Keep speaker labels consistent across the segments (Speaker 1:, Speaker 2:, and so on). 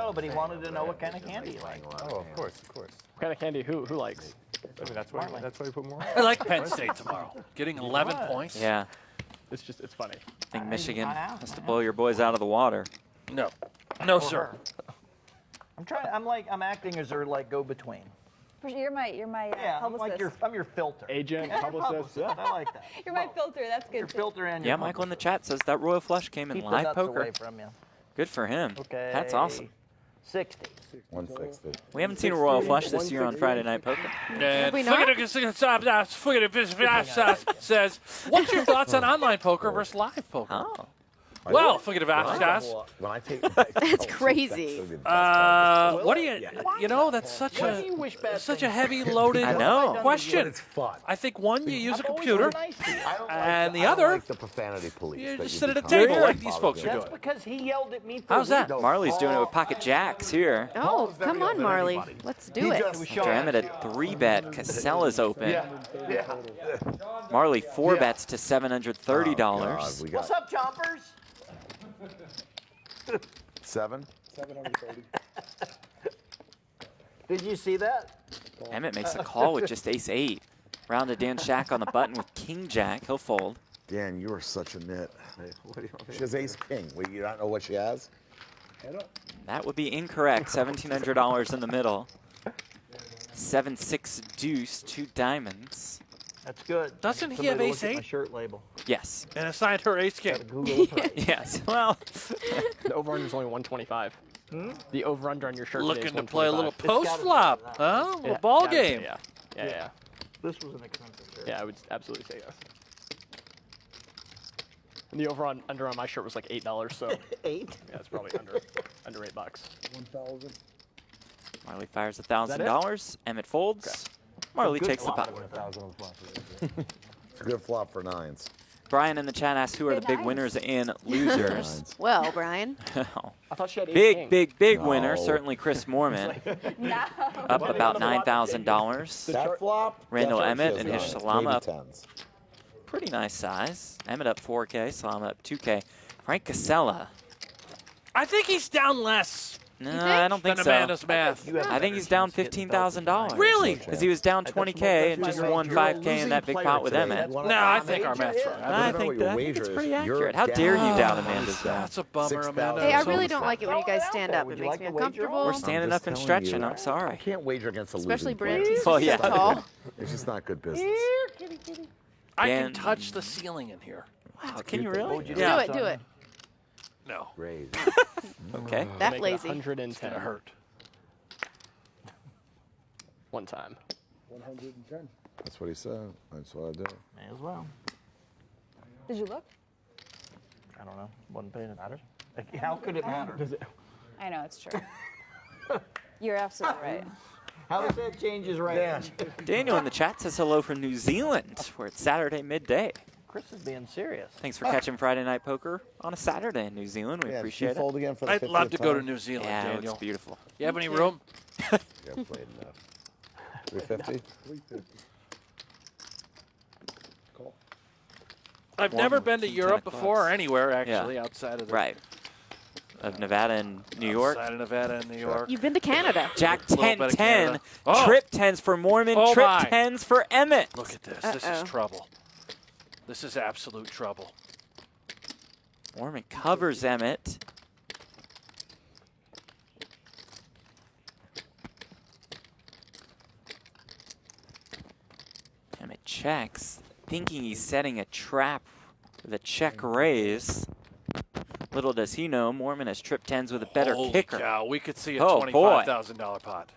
Speaker 1: know, but he wanted to know what kind of candy you like.
Speaker 2: Oh, of course, of course.
Speaker 3: What kind of candy? Who likes?
Speaker 2: I mean, that's why we put more.
Speaker 4: I like Penn State tomorrow. Getting 11 points.
Speaker 5: Yeah.
Speaker 3: It's funny.
Speaker 5: I think Michigan has to blow your boys out of the water.
Speaker 4: No. No, sir.
Speaker 1: I'm acting as their like go-between.
Speaker 6: You're my
Speaker 1: Yeah,
Speaker 6: publicist.
Speaker 1: I'm your filter.
Speaker 3: Agent,
Speaker 1: Yeah,
Speaker 3: publicist.
Speaker 1: Yeah, I like that.
Speaker 6: You're my filter. That's good.
Speaker 1: Your filter and
Speaker 5: Yeah,
Speaker 1: your
Speaker 5: Michael in the chat says that Royal Flush came in
Speaker 1: Keep the
Speaker 5: live
Speaker 1: nuts
Speaker 5: poker.
Speaker 1: away from you.
Speaker 5: Good for him.
Speaker 1: Okay.
Speaker 5: That's awesome.
Speaker 1: 60.
Speaker 2: 160.
Speaker 5: We haven't seen a Royal Flush this year on Friday Night Poker.
Speaker 4: And
Speaker 7: we not?
Speaker 4: says, what's your thoughts on online poker versus live poker?
Speaker 5: Oh.
Speaker 4: Well, forget about that.
Speaker 2: When I take
Speaker 7: That's crazy.
Speaker 4: What do you know, that's such a heavy loaded
Speaker 5: I know.
Speaker 4: question.
Speaker 2: It's fun.
Speaker 4: I think one, you use a computer,
Speaker 2: I don't
Speaker 4: and
Speaker 2: like
Speaker 4: the other,
Speaker 2: like the profanity police.
Speaker 4: you
Speaker 2: that
Speaker 4: just
Speaker 2: you
Speaker 4: sit at a
Speaker 2: become.
Speaker 4: table like these folks are
Speaker 1: That's
Speaker 4: doing.
Speaker 1: because he yelled at me for
Speaker 4: How's that?
Speaker 1: weeks.
Speaker 5: Marley's doing it with pocket jacks here.
Speaker 7: Oh, come on, Marley. Let's do it.
Speaker 5: After Emmett at 3-bet, Kassela's open. Marley 4-bets to $730.
Speaker 2: God, we got
Speaker 1: What's up, chompers?
Speaker 2: 7.
Speaker 3: 730.
Speaker 1: Did you see that?
Speaker 5: Emmett makes a call with just ace-8. Rounded Dan Shak on the button with king-jack. He'll fold.
Speaker 2: Dan, you are such a nit. She has ace king. Wait, you don't know what she has?
Speaker 5: That would be incorrect. $1,700 in the middle. 7-6 deuce, 2 diamonds.
Speaker 1: That's good.
Speaker 4: Doesn't he
Speaker 1: Somebody
Speaker 4: have
Speaker 1: look
Speaker 4: ace
Speaker 1: at my
Speaker 4: 8?
Speaker 1: shirt label.
Speaker 5: Yes.
Speaker 4: And assigned her ace king.
Speaker 1: Gotta Google the price.
Speaker 5: Yes. Well,
Speaker 3: The over-under is only 125. The over-under on your shirt today is
Speaker 4: Looking to play a little
Speaker 3: 125.
Speaker 4: post flop, huh? A ball game.
Speaker 3: Yeah.
Speaker 1: This was an expensive shirt.
Speaker 3: Yeah, I would absolutely say yes. And the over-under on my shirt was like $8, so
Speaker 1: 8?
Speaker 3: yeah, it's probably under $8.
Speaker 2: 1,000.
Speaker 5: Marley fires $1,000. Emmett folds. Marley
Speaker 1: Good
Speaker 5: takes the
Speaker 1: flop.
Speaker 5: pot.
Speaker 2: 1,000 on the flop. It's a good flop for 9s.
Speaker 5: Brian in the chat asks who are the big
Speaker 6: Nice.
Speaker 5: winners and losers.
Speaker 2: 9s.
Speaker 7: Well, Brian.
Speaker 3: I thought she had
Speaker 5: Big winner.
Speaker 2: No.
Speaker 5: Certainly Chris Moorman.
Speaker 6: No.
Speaker 5: Up about $9,000.
Speaker 2: That flop.
Speaker 5: Randall
Speaker 2: that's
Speaker 5: Emmett
Speaker 2: what
Speaker 5: and
Speaker 2: she
Speaker 5: his
Speaker 2: has
Speaker 5: Salama
Speaker 2: nine.
Speaker 5: up.
Speaker 2: Maybe 10s.
Speaker 5: Pretty nice size. Emmett up 4K. Salama up 2K. Frank Kassela.
Speaker 4: I think he's down less
Speaker 5: No,
Speaker 7: think?
Speaker 5: I don't think
Speaker 4: than
Speaker 5: so.
Speaker 4: Amanda's math.
Speaker 5: I think he's down $15,000.
Speaker 4: Really?
Speaker 5: Because he was down 20K and just won 5K in that big pot with Emmett.
Speaker 4: No, I think our math's wrong.
Speaker 5: I
Speaker 2: know
Speaker 5: think
Speaker 2: what your
Speaker 5: that
Speaker 2: wager
Speaker 5: it's
Speaker 2: is.
Speaker 5: pretty
Speaker 2: You're
Speaker 5: accurate. How
Speaker 2: down.
Speaker 5: dare you doubt Amanda's math?
Speaker 4: That's a bummer, Amanda.
Speaker 7: Hey, I
Speaker 4: So-
Speaker 7: really don't like it when you guys stand up.
Speaker 1: Would
Speaker 7: It
Speaker 1: you
Speaker 7: makes
Speaker 1: like
Speaker 7: me
Speaker 1: to wager?
Speaker 7: uncomfortable.
Speaker 5: We're standing
Speaker 2: I'm
Speaker 5: up and
Speaker 2: just telling
Speaker 5: stretching.
Speaker 2: you,
Speaker 5: I'm sorry.
Speaker 2: I can't wager against a
Speaker 7: Especially
Speaker 2: losing
Speaker 7: Brent.
Speaker 2: player.
Speaker 7: He's
Speaker 5: Well,
Speaker 7: just
Speaker 5: yeah.
Speaker 7: so tall.
Speaker 2: It's just not good business.
Speaker 4: I
Speaker 5: Dan-
Speaker 4: can touch the ceiling in here.
Speaker 5: Wow, can you really?
Speaker 4: Yeah.
Speaker 7: Do it.
Speaker 4: No.
Speaker 2: Raise.
Speaker 5: Okay.
Speaker 7: That
Speaker 3: Make it
Speaker 7: lazy.
Speaker 3: 110.
Speaker 4: It's going to hurt.
Speaker 3: One time.
Speaker 2: That's what he said. That's what I do.
Speaker 1: May as well.
Speaker 6: Did you look?
Speaker 1: I don't know. Wasn't paying attention. Like, how could it matter?
Speaker 6: I know, it's true. You're absolutely right.
Speaker 1: How does that change his range?
Speaker 5: Daniel in the chat says hello from New Zealand, where it's Saturday midday.
Speaker 1: Chris is being serious.
Speaker 5: Thanks for catching Friday Night Poker on a Saturday in New Zealand. We
Speaker 2: Yeah,
Speaker 5: appreciate it.
Speaker 2: fold again for the
Speaker 4: I'd love
Speaker 2: 50th
Speaker 4: to go to
Speaker 2: time?
Speaker 4: New Zealand,
Speaker 5: Yeah, it
Speaker 4: Daniel.
Speaker 5: looks beautiful.
Speaker 4: You have any room?
Speaker 2: Yeah, played enough. 350?
Speaker 4: I've never been to
Speaker 5: Some
Speaker 4: Europe
Speaker 5: 10
Speaker 4: before, or
Speaker 5: bucks.
Speaker 4: anywhere, actually, outside of the
Speaker 5: Right. Of Nevada and New York.
Speaker 4: Outside of Nevada and New York.
Speaker 7: You've been to Canada.
Speaker 5: Jack
Speaker 4: Little bit of
Speaker 5: 10-10.
Speaker 4: Canada. Oh.
Speaker 5: Trip 10s for Moorman.
Speaker 4: Oh,
Speaker 5: Trip
Speaker 4: my.
Speaker 5: 10s for Emmett.
Speaker 4: Look at this. This is
Speaker 7: Uh-oh.
Speaker 4: trouble. This is absolute trouble.
Speaker 5: Moorman covers Emmett. Emmett checks, thinking he's setting a trap with a check raise. Little does he know, Moorman has trip 10s with a better
Speaker 4: Holy
Speaker 5: kicker.
Speaker 4: cow, we could see a
Speaker 5: Oh, boy.
Speaker 4: $25,000 pot.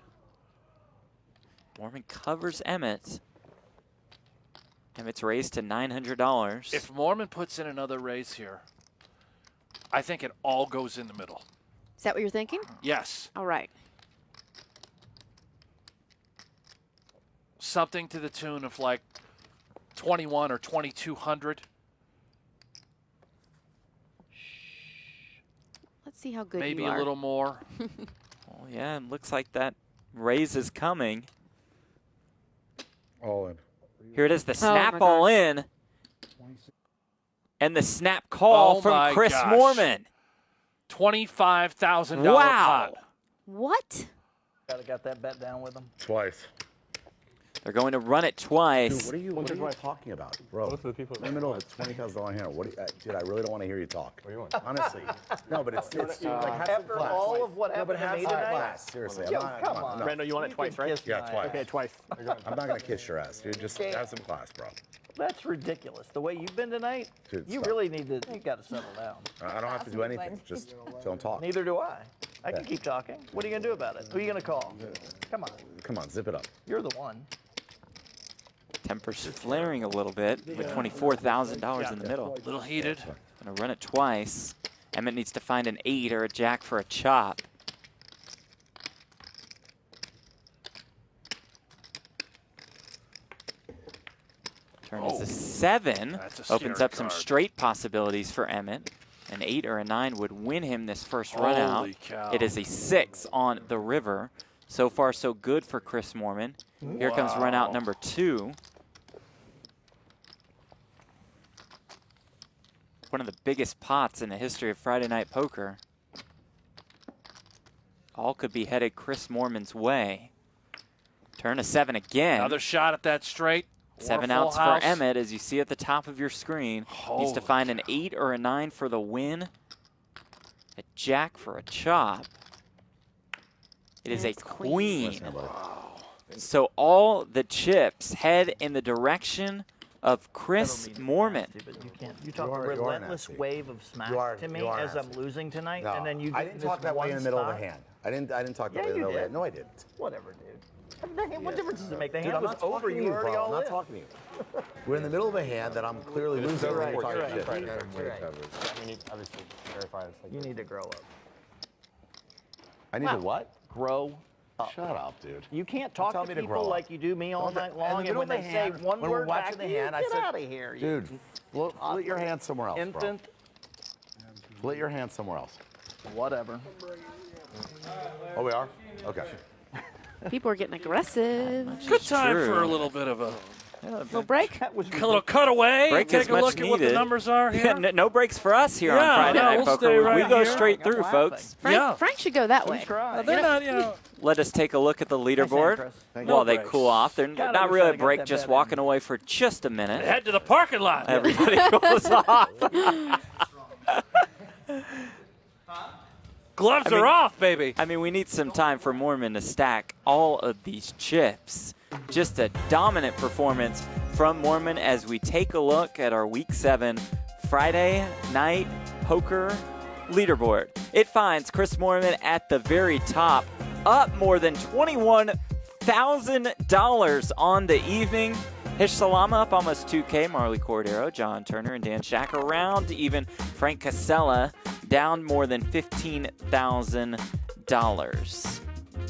Speaker 5: Moorman covers Emmett. Emmett's raised to $900.
Speaker 4: If Moorman puts in another raise here, I think it all goes in the middle.
Speaker 7: Is that what you're thinking?
Speaker 4: Yes.
Speaker 7: All right.
Speaker 4: Something to the tune of like 21 or 2,200.
Speaker 7: Let's see how good
Speaker 4: Maybe
Speaker 7: you are.
Speaker 4: a little more.
Speaker 5: Oh, yeah, it looks like that raise is coming.
Speaker 2: All in.
Speaker 5: Here it is, the
Speaker 7: Oh,
Speaker 5: snap
Speaker 7: my
Speaker 5: all
Speaker 7: gosh.
Speaker 5: in. And the snap call
Speaker 4: Oh,
Speaker 5: from
Speaker 4: my
Speaker 5: Chris
Speaker 4: gosh.
Speaker 5: Moorman.
Speaker 4: $25,000
Speaker 5: Wow.
Speaker 4: pot.
Speaker 7: What?
Speaker 1: Got that bet down with them.
Speaker 2: Twice.
Speaker 5: They're going to run it twice.
Speaker 2: Dude, what are you talking about, bro?
Speaker 8: Both of the people
Speaker 2: In the middle of a $20,000 hand. Dude, I really don't want to hear you talk.
Speaker 8: What do you want?
Speaker 2: Honestly. No, but it's like have some
Speaker 1: After
Speaker 2: class.
Speaker 1: all of what
Speaker 2: No, but
Speaker 1: happened
Speaker 2: have
Speaker 1: to me
Speaker 2: some
Speaker 1: tonight.
Speaker 2: class. Seriously.
Speaker 1: Yo,
Speaker 2: I'm not,
Speaker 1: come on.
Speaker 2: no.
Speaker 3: Randall, you want it twice, right?
Speaker 2: Yeah, twice.
Speaker 3: Okay, twice.
Speaker 2: I'm not going to kiss your ass, dude. Just have some class, bro.
Speaker 1: That's ridiculous. The way you've been tonight,
Speaker 2: Dude,
Speaker 1: you
Speaker 2: stop.
Speaker 1: really need to. You got to settle down.
Speaker 2: I don't have to do anything. Just don't talk.
Speaker 1: Neither do I. I can keep talking. What are you gonna do about it? Who are you gonna call? Come on.
Speaker 2: Come on, zip it up.
Speaker 1: You're the one.
Speaker 5: Tempers flaring a little bit with $24,000 in the middle.
Speaker 4: A little heated.
Speaker 5: Gonna run it twice. Emmett needs to find an 8 or a jack for a chop. Turn is a 7.
Speaker 4: That's a
Speaker 5: Opens
Speaker 4: scary
Speaker 5: up some
Speaker 4: card.
Speaker 5: straight possibilities for Emmett. An 8 or a 9 would win him this first run out.
Speaker 4: Holy cow.
Speaker 5: It is a 6 on the river. So far, so good for Chris Moorman. Here comes run out number 2. One of the biggest pots in the history of Friday Night Poker. All could be headed Chris Moorman's way. Turn a 7 again.
Speaker 4: Another shot at that straight.
Speaker 5: 7
Speaker 4: Or a full
Speaker 5: outs
Speaker 4: house.
Speaker 5: for Emmett, as you see at the top of your screen. Needs to
Speaker 4: Holy
Speaker 5: find an 8 or a 9 for the win. A jack for a chop. It is a
Speaker 7: That's
Speaker 5: queen. So all the chips head in the direction of Chris Moorman.
Speaker 1: But you can't. You talk
Speaker 2: You
Speaker 1: a
Speaker 2: are
Speaker 1: relentless
Speaker 2: nasty.
Speaker 1: wave of smack
Speaker 2: You are-
Speaker 1: to me
Speaker 2: you are
Speaker 1: as I'm
Speaker 2: nasty.
Speaker 1: losing tonight,
Speaker 2: No,
Speaker 1: and then you.
Speaker 2: I
Speaker 1: get
Speaker 2: didn't
Speaker 1: this
Speaker 2: talk that way
Speaker 1: one
Speaker 2: in the middle
Speaker 1: spot.
Speaker 2: of the hand. I didn't talk that
Speaker 1: Yeah,
Speaker 2: way in the
Speaker 1: you
Speaker 2: middle of the
Speaker 1: did.
Speaker 2: hand. No, I didn't.
Speaker 1: Whatever, dude. What difference does it make? The
Speaker 2: Dude,
Speaker 1: hand
Speaker 2: I'm
Speaker 1: was
Speaker 2: not talking
Speaker 1: over.
Speaker 2: to
Speaker 1: You
Speaker 2: you,
Speaker 1: were already
Speaker 2: bro.
Speaker 1: all
Speaker 2: I'm not
Speaker 1: in.
Speaker 2: talking to you. We're in the middle of a hand that I'm clearly losing.
Speaker 1: You're right,
Speaker 2: before
Speaker 1: you're
Speaker 2: talking
Speaker 1: right,
Speaker 2: shit.
Speaker 1: you're right. You're right.
Speaker 8: We need obviously verify it's like
Speaker 1: You need to grow up.
Speaker 2: I need to what?
Speaker 1: Grow up.
Speaker 2: Shut up, dude.
Speaker 1: You can't talk
Speaker 2: tell
Speaker 1: to
Speaker 2: me to
Speaker 1: people
Speaker 2: grow up.
Speaker 1: like you do me all
Speaker 2: In the-
Speaker 1: night
Speaker 2: in the
Speaker 1: long, and
Speaker 2: middle
Speaker 1: when
Speaker 2: of
Speaker 1: they
Speaker 2: the
Speaker 1: say
Speaker 2: hand,
Speaker 1: one
Speaker 2: when we're
Speaker 1: word
Speaker 2: watching
Speaker 1: back,
Speaker 2: the
Speaker 1: you
Speaker 2: hand, I
Speaker 1: get
Speaker 2: said,
Speaker 1: out of here, you
Speaker 2: Dude, split your hand somewhere else,
Speaker 1: infant.
Speaker 2: bro. Split your hand somewhere else.
Speaker 1: Whatever.
Speaker 2: Oh, we are? Okay.
Speaker 7: People are getting aggressive.
Speaker 4: Good time
Speaker 5: True.
Speaker 4: for a little bit of a
Speaker 7: Little break.
Speaker 1: That was
Speaker 4: a little cutaway.
Speaker 5: Break
Speaker 4: Take
Speaker 5: is
Speaker 4: a
Speaker 5: much
Speaker 4: look at what the
Speaker 5: needed.
Speaker 4: numbers are
Speaker 5: Yeah,
Speaker 4: here.
Speaker 5: no breaks for us here
Speaker 4: Yeah,
Speaker 5: on Friday
Speaker 4: no,
Speaker 5: Night
Speaker 4: we'll
Speaker 5: Poker.
Speaker 4: stay
Speaker 5: We
Speaker 4: right
Speaker 5: go
Speaker 4: here.
Speaker 5: straight
Speaker 1: I'm
Speaker 5: through,
Speaker 1: laughing.
Speaker 5: folks.
Speaker 7: Frank,
Speaker 4: Yeah.
Speaker 7: Frank should go that
Speaker 1: We
Speaker 7: way.
Speaker 1: try.
Speaker 4: They're not, you know.
Speaker 5: Let us take a look at the leaderboard
Speaker 1: Chris.
Speaker 5: while they
Speaker 4: breaks.
Speaker 5: cool off. They're
Speaker 1: God, I
Speaker 5: not
Speaker 1: wish
Speaker 5: really
Speaker 1: I'd
Speaker 5: a
Speaker 1: got
Speaker 5: break,
Speaker 1: that
Speaker 5: just
Speaker 1: bet in.
Speaker 5: walking away for just a minute.
Speaker 4: Head to the parking lot.
Speaker 5: Everybody cools off.
Speaker 4: Gloves are off, baby.
Speaker 5: I mean, we need some time for Moorman to stack all of these chips. Just a dominant performance from Moorman as we take a look at our Week 7 Friday Night Poker leaderboard. It finds Chris Moorman at the very top, up more than $21,000 on the evening. Hish Salama up almost 2K. Marle Cordeiro, John Turner, and Dan Shak around even. Frank Kassela down more than $15,000.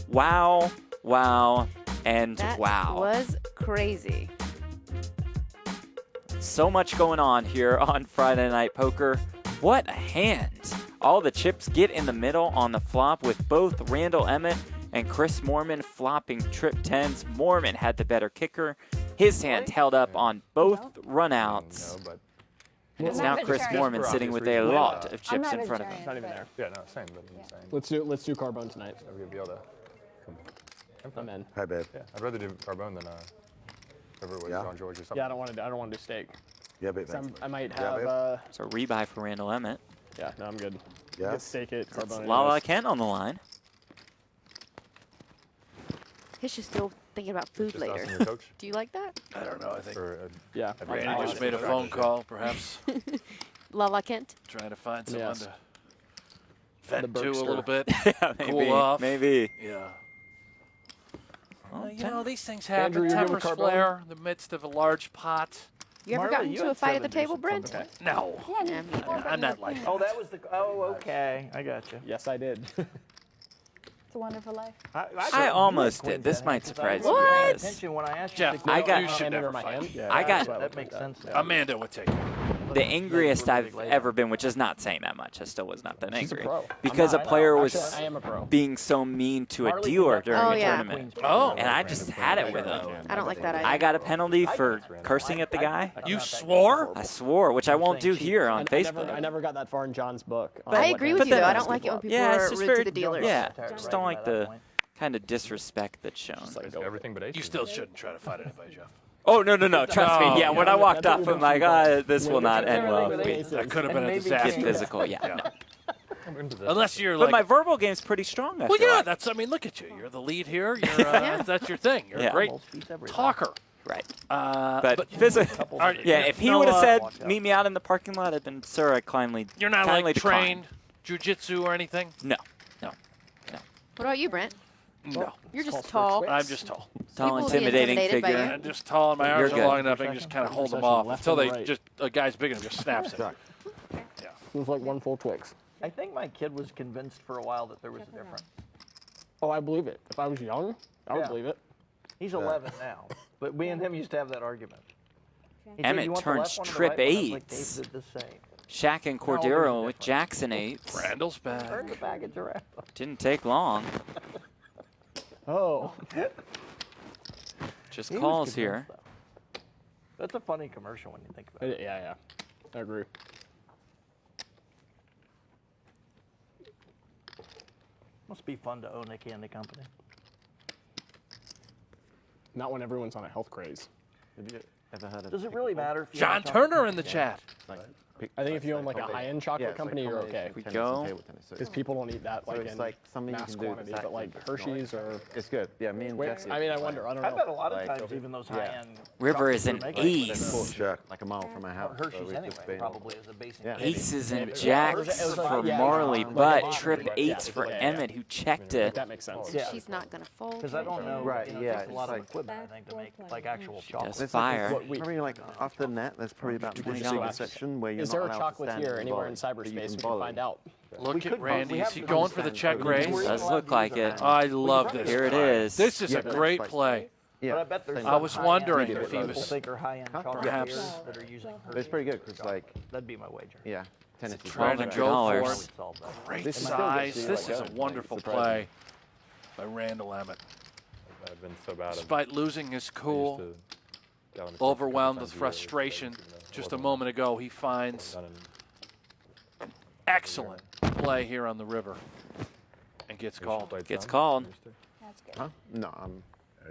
Speaker 5: Wow, wow, and
Speaker 7: That
Speaker 5: wow.
Speaker 7: was crazy.
Speaker 5: So much going on here on Friday Night Poker. What a hand. All the chips get in the middle on the flop with both Randall Emmett and Chris Moorman flopping trip 10s. Moorman had the better kicker. His hand held up on both runouts.
Speaker 8: no, but
Speaker 5: It's
Speaker 6: I'm
Speaker 5: now
Speaker 6: not
Speaker 5: Chris
Speaker 6: vegetarian.
Speaker 5: Moorman sitting with a lot of
Speaker 6: I'm
Speaker 5: chips
Speaker 6: not
Speaker 5: in front of him.
Speaker 6: vegetarian,
Speaker 3: Not even
Speaker 6: but-
Speaker 3: there.
Speaker 8: yeah, no, same. But I'm saying
Speaker 3: Let's do Carbone tonight.
Speaker 8: we'll be able to.
Speaker 3: I'm in.
Speaker 2: Hi, babe.
Speaker 8: Yeah, I'd rather do carbone than whatever it was,
Speaker 2: Yeah?
Speaker 8: John George or something.
Speaker 3: Yeah, I don't want to do steak.
Speaker 2: Yeah, babe.
Speaker 3: So I might
Speaker 2: Yeah,
Speaker 3: have.
Speaker 2: babe.
Speaker 5: So rebuy for Randall Emmett.
Speaker 3: Yeah, no, I'm good.
Speaker 2: Yeah?
Speaker 3: Get steak at Carbone.
Speaker 5: Lala
Speaker 3: anyways.
Speaker 5: Kent on the line.
Speaker 7: Hish is still thinking about food
Speaker 8: Just us
Speaker 7: later.
Speaker 8: and your coach
Speaker 7: Do you like that?
Speaker 4: I don't know. I think
Speaker 8: for
Speaker 3: Yeah.
Speaker 4: Randy
Speaker 3: I'll
Speaker 4: just
Speaker 3: ask
Speaker 4: made a
Speaker 3: him.
Speaker 4: phone call, perhaps
Speaker 7: Lala Kent.
Speaker 4: trying to find someone
Speaker 3: Yes.
Speaker 4: to vent to a
Speaker 3: Berkster.
Speaker 4: little bit.
Speaker 5: Yeah,
Speaker 4: Cool off.
Speaker 5: Maybe.
Speaker 4: Yeah.
Speaker 5: Well,
Speaker 4: You know, these things
Speaker 3: Andrew,
Speaker 4: happen.
Speaker 3: you're good with
Speaker 4: Tempers
Speaker 3: Carbone?
Speaker 4: flare in the midst of a large pot.
Speaker 7: You ever
Speaker 1: Marle,
Speaker 7: gotten
Speaker 1: you
Speaker 7: into a
Speaker 1: had
Speaker 7: fight at the
Speaker 1: 7
Speaker 7: table,
Speaker 1: deuces
Speaker 7: Brent?
Speaker 1: sometimes.
Speaker 4: No.
Speaker 7: Yeah, me neither.
Speaker 4: I'm not like
Speaker 1: Oh, that was the. Oh, okay. I got you.
Speaker 3: Yes, I did.
Speaker 6: It's a wonderful life.
Speaker 5: I almost did. This might surprise you
Speaker 7: What?
Speaker 5: guys.
Speaker 1: Attention when I asked
Speaker 4: Jeff,
Speaker 1: you to
Speaker 5: I
Speaker 1: go.
Speaker 5: got-
Speaker 4: you should
Speaker 3: Hand it
Speaker 4: never
Speaker 3: over my
Speaker 4: fight.
Speaker 3: hand. Yeah,
Speaker 5: I got-
Speaker 3: that's why I
Speaker 1: That
Speaker 3: looked
Speaker 1: makes
Speaker 3: like
Speaker 1: sense.
Speaker 4: Amanda would take it.
Speaker 5: the angriest I've ever been, which is not saying that much. I still was not that
Speaker 3: She's a
Speaker 5: angry.
Speaker 3: pro.
Speaker 5: Because a player was
Speaker 3: Actually, I am a pro.
Speaker 5: being so mean to a
Speaker 1: Marle
Speaker 5: dealer
Speaker 1: can
Speaker 5: during a
Speaker 7: yeah.
Speaker 5: tournament.
Speaker 4: Oh.
Speaker 5: And I just had it with him.
Speaker 7: I don't like that either.
Speaker 5: I got a penalty for cursing at the guy.
Speaker 4: You swore?
Speaker 5: I swore, which I won't do here on Facebook.
Speaker 3: I never got that far in John's book.
Speaker 7: I agree with
Speaker 5: But
Speaker 7: you, though.
Speaker 5: then-
Speaker 7: I don't like it when people
Speaker 5: Yeah,
Speaker 7: are
Speaker 5: it's just
Speaker 7: rude
Speaker 5: very
Speaker 7: to the dealers.
Speaker 5: Yeah, just don't like the kind of disrespect that's shown.
Speaker 8: It's everything but ace.
Speaker 4: You still shouldn't try to fight anybody, Jeff.
Speaker 5: Oh, no, trust me. Yeah, when I walked off, I'm like, this will not end well.
Speaker 4: That could have been a
Speaker 5: Get
Speaker 4: disaster.
Speaker 5: physical, yeah. No.
Speaker 4: Unless you're
Speaker 5: But
Speaker 4: like,
Speaker 5: my verbal game's pretty strong, I
Speaker 4: well,
Speaker 5: feel
Speaker 4: yeah,
Speaker 5: like.
Speaker 4: that's. I mean, look at you. You're the lead here. You're that's your thing. You're
Speaker 5: Yeah.
Speaker 4: a great talker.
Speaker 5: Right.
Speaker 4: But
Speaker 5: Physical.
Speaker 4: Are-
Speaker 5: Yeah, if he
Speaker 4: no,
Speaker 5: would have said,
Speaker 1: walk out.
Speaker 5: meet me out in the parking lot, I'd been, sir, I kindly
Speaker 4: you're not
Speaker 5: kindly
Speaker 4: like
Speaker 5: declined.
Speaker 4: trained jujitsu or anything.
Speaker 5: No.
Speaker 7: What about you, Brent?
Speaker 4: No,
Speaker 7: You're just
Speaker 3: calls for
Speaker 7: tall.
Speaker 3: Twix.
Speaker 4: I'm just tall.
Speaker 5: Tall,
Speaker 7: People will be
Speaker 5: intimidating
Speaker 7: intimidated by
Speaker 5: figure.
Speaker 7: you.
Speaker 4: I'm just tall, and my arms
Speaker 5: You're
Speaker 4: are
Speaker 5: good.
Speaker 4: long enough. I can just kind of hold them
Speaker 3: Session
Speaker 4: off
Speaker 3: left
Speaker 4: until
Speaker 3: and
Speaker 4: they
Speaker 3: right.
Speaker 4: just a guy's big and just snaps it.
Speaker 3: It was like one full Twix.
Speaker 1: I think my kid was convinced for a while that there was a difference.
Speaker 3: Oh, I believe it. If I was young, I would
Speaker 1: Yeah.
Speaker 3: believe it.
Speaker 1: He's 11 now, but we and him used to have that argument. He'd say,
Speaker 5: Emmett
Speaker 1: "You want the
Speaker 5: turns
Speaker 1: left one or the
Speaker 5: trip
Speaker 1: right one?" I was like,
Speaker 5: eights.
Speaker 1: "Dave did the same.
Speaker 5: Shaq and
Speaker 1: How old is the
Speaker 5: Cordeiro with
Speaker 1: difference?
Speaker 5: Jackson eights.
Speaker 4: Randall's back.
Speaker 1: Turn the bag of giraffe.
Speaker 5: Didn't take long.
Speaker 3: Oh.
Speaker 5: Just
Speaker 1: He was
Speaker 5: calls
Speaker 1: convinced,
Speaker 5: here.
Speaker 1: though. That's a funny commercial when you think about it.
Speaker 3: Yeah. I agree.
Speaker 1: Must be fun to own a candy company.
Speaker 3: Not when everyone's on a health craze.
Speaker 2: Have you ever heard of
Speaker 1: Does it really matter if you
Speaker 4: John
Speaker 1: have a chocolate
Speaker 4: Turner in the
Speaker 1: cookie?
Speaker 4: chat.
Speaker 3: I think if you own like a high-end chocolate company, you're okay.
Speaker 5: We go.
Speaker 3: Because people don't eat that like
Speaker 2: it's
Speaker 3: in
Speaker 2: like something you
Speaker 3: mass
Speaker 2: can do
Speaker 3: quantity,
Speaker 2: that's
Speaker 3: but like
Speaker 2: actually
Speaker 3: Hershey's or
Speaker 2: It's good. Yeah, me and
Speaker 3: Twix.
Speaker 2: Jesse.
Speaker 3: I mean, I wonder. I don't
Speaker 1: I bet a
Speaker 3: know.
Speaker 1: lot of
Speaker 2: Like,
Speaker 1: times even those
Speaker 2: yeah.
Speaker 1: high-end
Speaker 5: River is an
Speaker 1: chocolates are making
Speaker 5: ace.
Speaker 2: Shak, like a mile from my
Speaker 1: or
Speaker 2: house. so
Speaker 1: Hershey's
Speaker 2: we've
Speaker 1: anyway,
Speaker 2: just been-
Speaker 1: probably as a basic.
Speaker 2: Yeah.
Speaker 1: candy.
Speaker 5: Aces and
Speaker 3: Yeah,
Speaker 5: jacks for
Speaker 3: yeah,
Speaker 5: Marley,
Speaker 3: like
Speaker 5: but
Speaker 3: a
Speaker 5: trip
Speaker 3: lottery,
Speaker 5: eights
Speaker 3: yeah,
Speaker 5: for
Speaker 3: yeah.
Speaker 5: Emmett, who checked it.
Speaker 3: That makes sense.
Speaker 1: Yeah.
Speaker 7: She's not going to fold.
Speaker 1: Because I don't know.
Speaker 2: Right,
Speaker 1: you know,
Speaker 2: yeah,
Speaker 1: It takes a
Speaker 2: it's
Speaker 1: lot of
Speaker 2: like-
Speaker 1: equipment, I think, to make like actual chocolate.
Speaker 5: does
Speaker 2: There's
Speaker 5: fire.
Speaker 2: Like, probably like after the net, there's probably about
Speaker 5: $20.
Speaker 2: 20 section where you're
Speaker 3: Is
Speaker 2: not
Speaker 3: there a
Speaker 2: allowed to
Speaker 3: chocolate
Speaker 2: stand
Speaker 3: here
Speaker 2: and
Speaker 3: anywhere in
Speaker 2: volley, but you
Speaker 3: cyberspace we can
Speaker 2: volley.
Speaker 3: find out?
Speaker 4: Look
Speaker 1: We
Speaker 4: at
Speaker 1: could
Speaker 4: Randy.
Speaker 1: probably
Speaker 4: Is
Speaker 1: have
Speaker 4: he
Speaker 1: the
Speaker 4: going for the check raise?
Speaker 5: Does look like it.
Speaker 4: I love this.
Speaker 5: Here it
Speaker 4: play.
Speaker 5: is.
Speaker 4: This is
Speaker 2: Yeah,
Speaker 4: a
Speaker 2: but
Speaker 4: great
Speaker 2: it's
Speaker 4: play.
Speaker 2: Yeah,
Speaker 1: But I bet there's
Speaker 2: same
Speaker 4: I
Speaker 1: some
Speaker 4: was
Speaker 1: high-end
Speaker 4: wondering
Speaker 1: people
Speaker 4: if he was
Speaker 1: think are high-end chocolate
Speaker 4: perhaps-
Speaker 1: beers that are using
Speaker 2: But it's
Speaker 1: Hershey's
Speaker 2: pretty good because like,
Speaker 1: That'd be my wager.
Speaker 2: yeah, tennis is
Speaker 4: Trying to
Speaker 2: very
Speaker 4: go
Speaker 2: good.
Speaker 4: for
Speaker 5: $100.
Speaker 4: it.
Speaker 1: Solve that.
Speaker 4: Great
Speaker 2: This is still
Speaker 4: size.
Speaker 2: good,
Speaker 4: This
Speaker 2: too,
Speaker 4: is
Speaker 2: like,
Speaker 4: a
Speaker 2: yeah,
Speaker 4: wonderful
Speaker 2: surprising.
Speaker 4: play by Randall Emmett.
Speaker 8: I've been so bad.
Speaker 4: Despite losing his cool,
Speaker 8: I used to get on the court a
Speaker 4: overwhelmed
Speaker 8: couple
Speaker 4: with
Speaker 8: times a year,
Speaker 4: frustration,
Speaker 8: but, you know,
Speaker 4: just a
Speaker 8: wasn't
Speaker 4: moment ago, he finds
Speaker 8: done in-
Speaker 4: excellent play here on the river and gets called.
Speaker 8: played
Speaker 5: Gets
Speaker 8: some,
Speaker 5: called.
Speaker 8: used to.
Speaker 6: That's good.
Speaker 2: Huh? No,
Speaker 9: I don't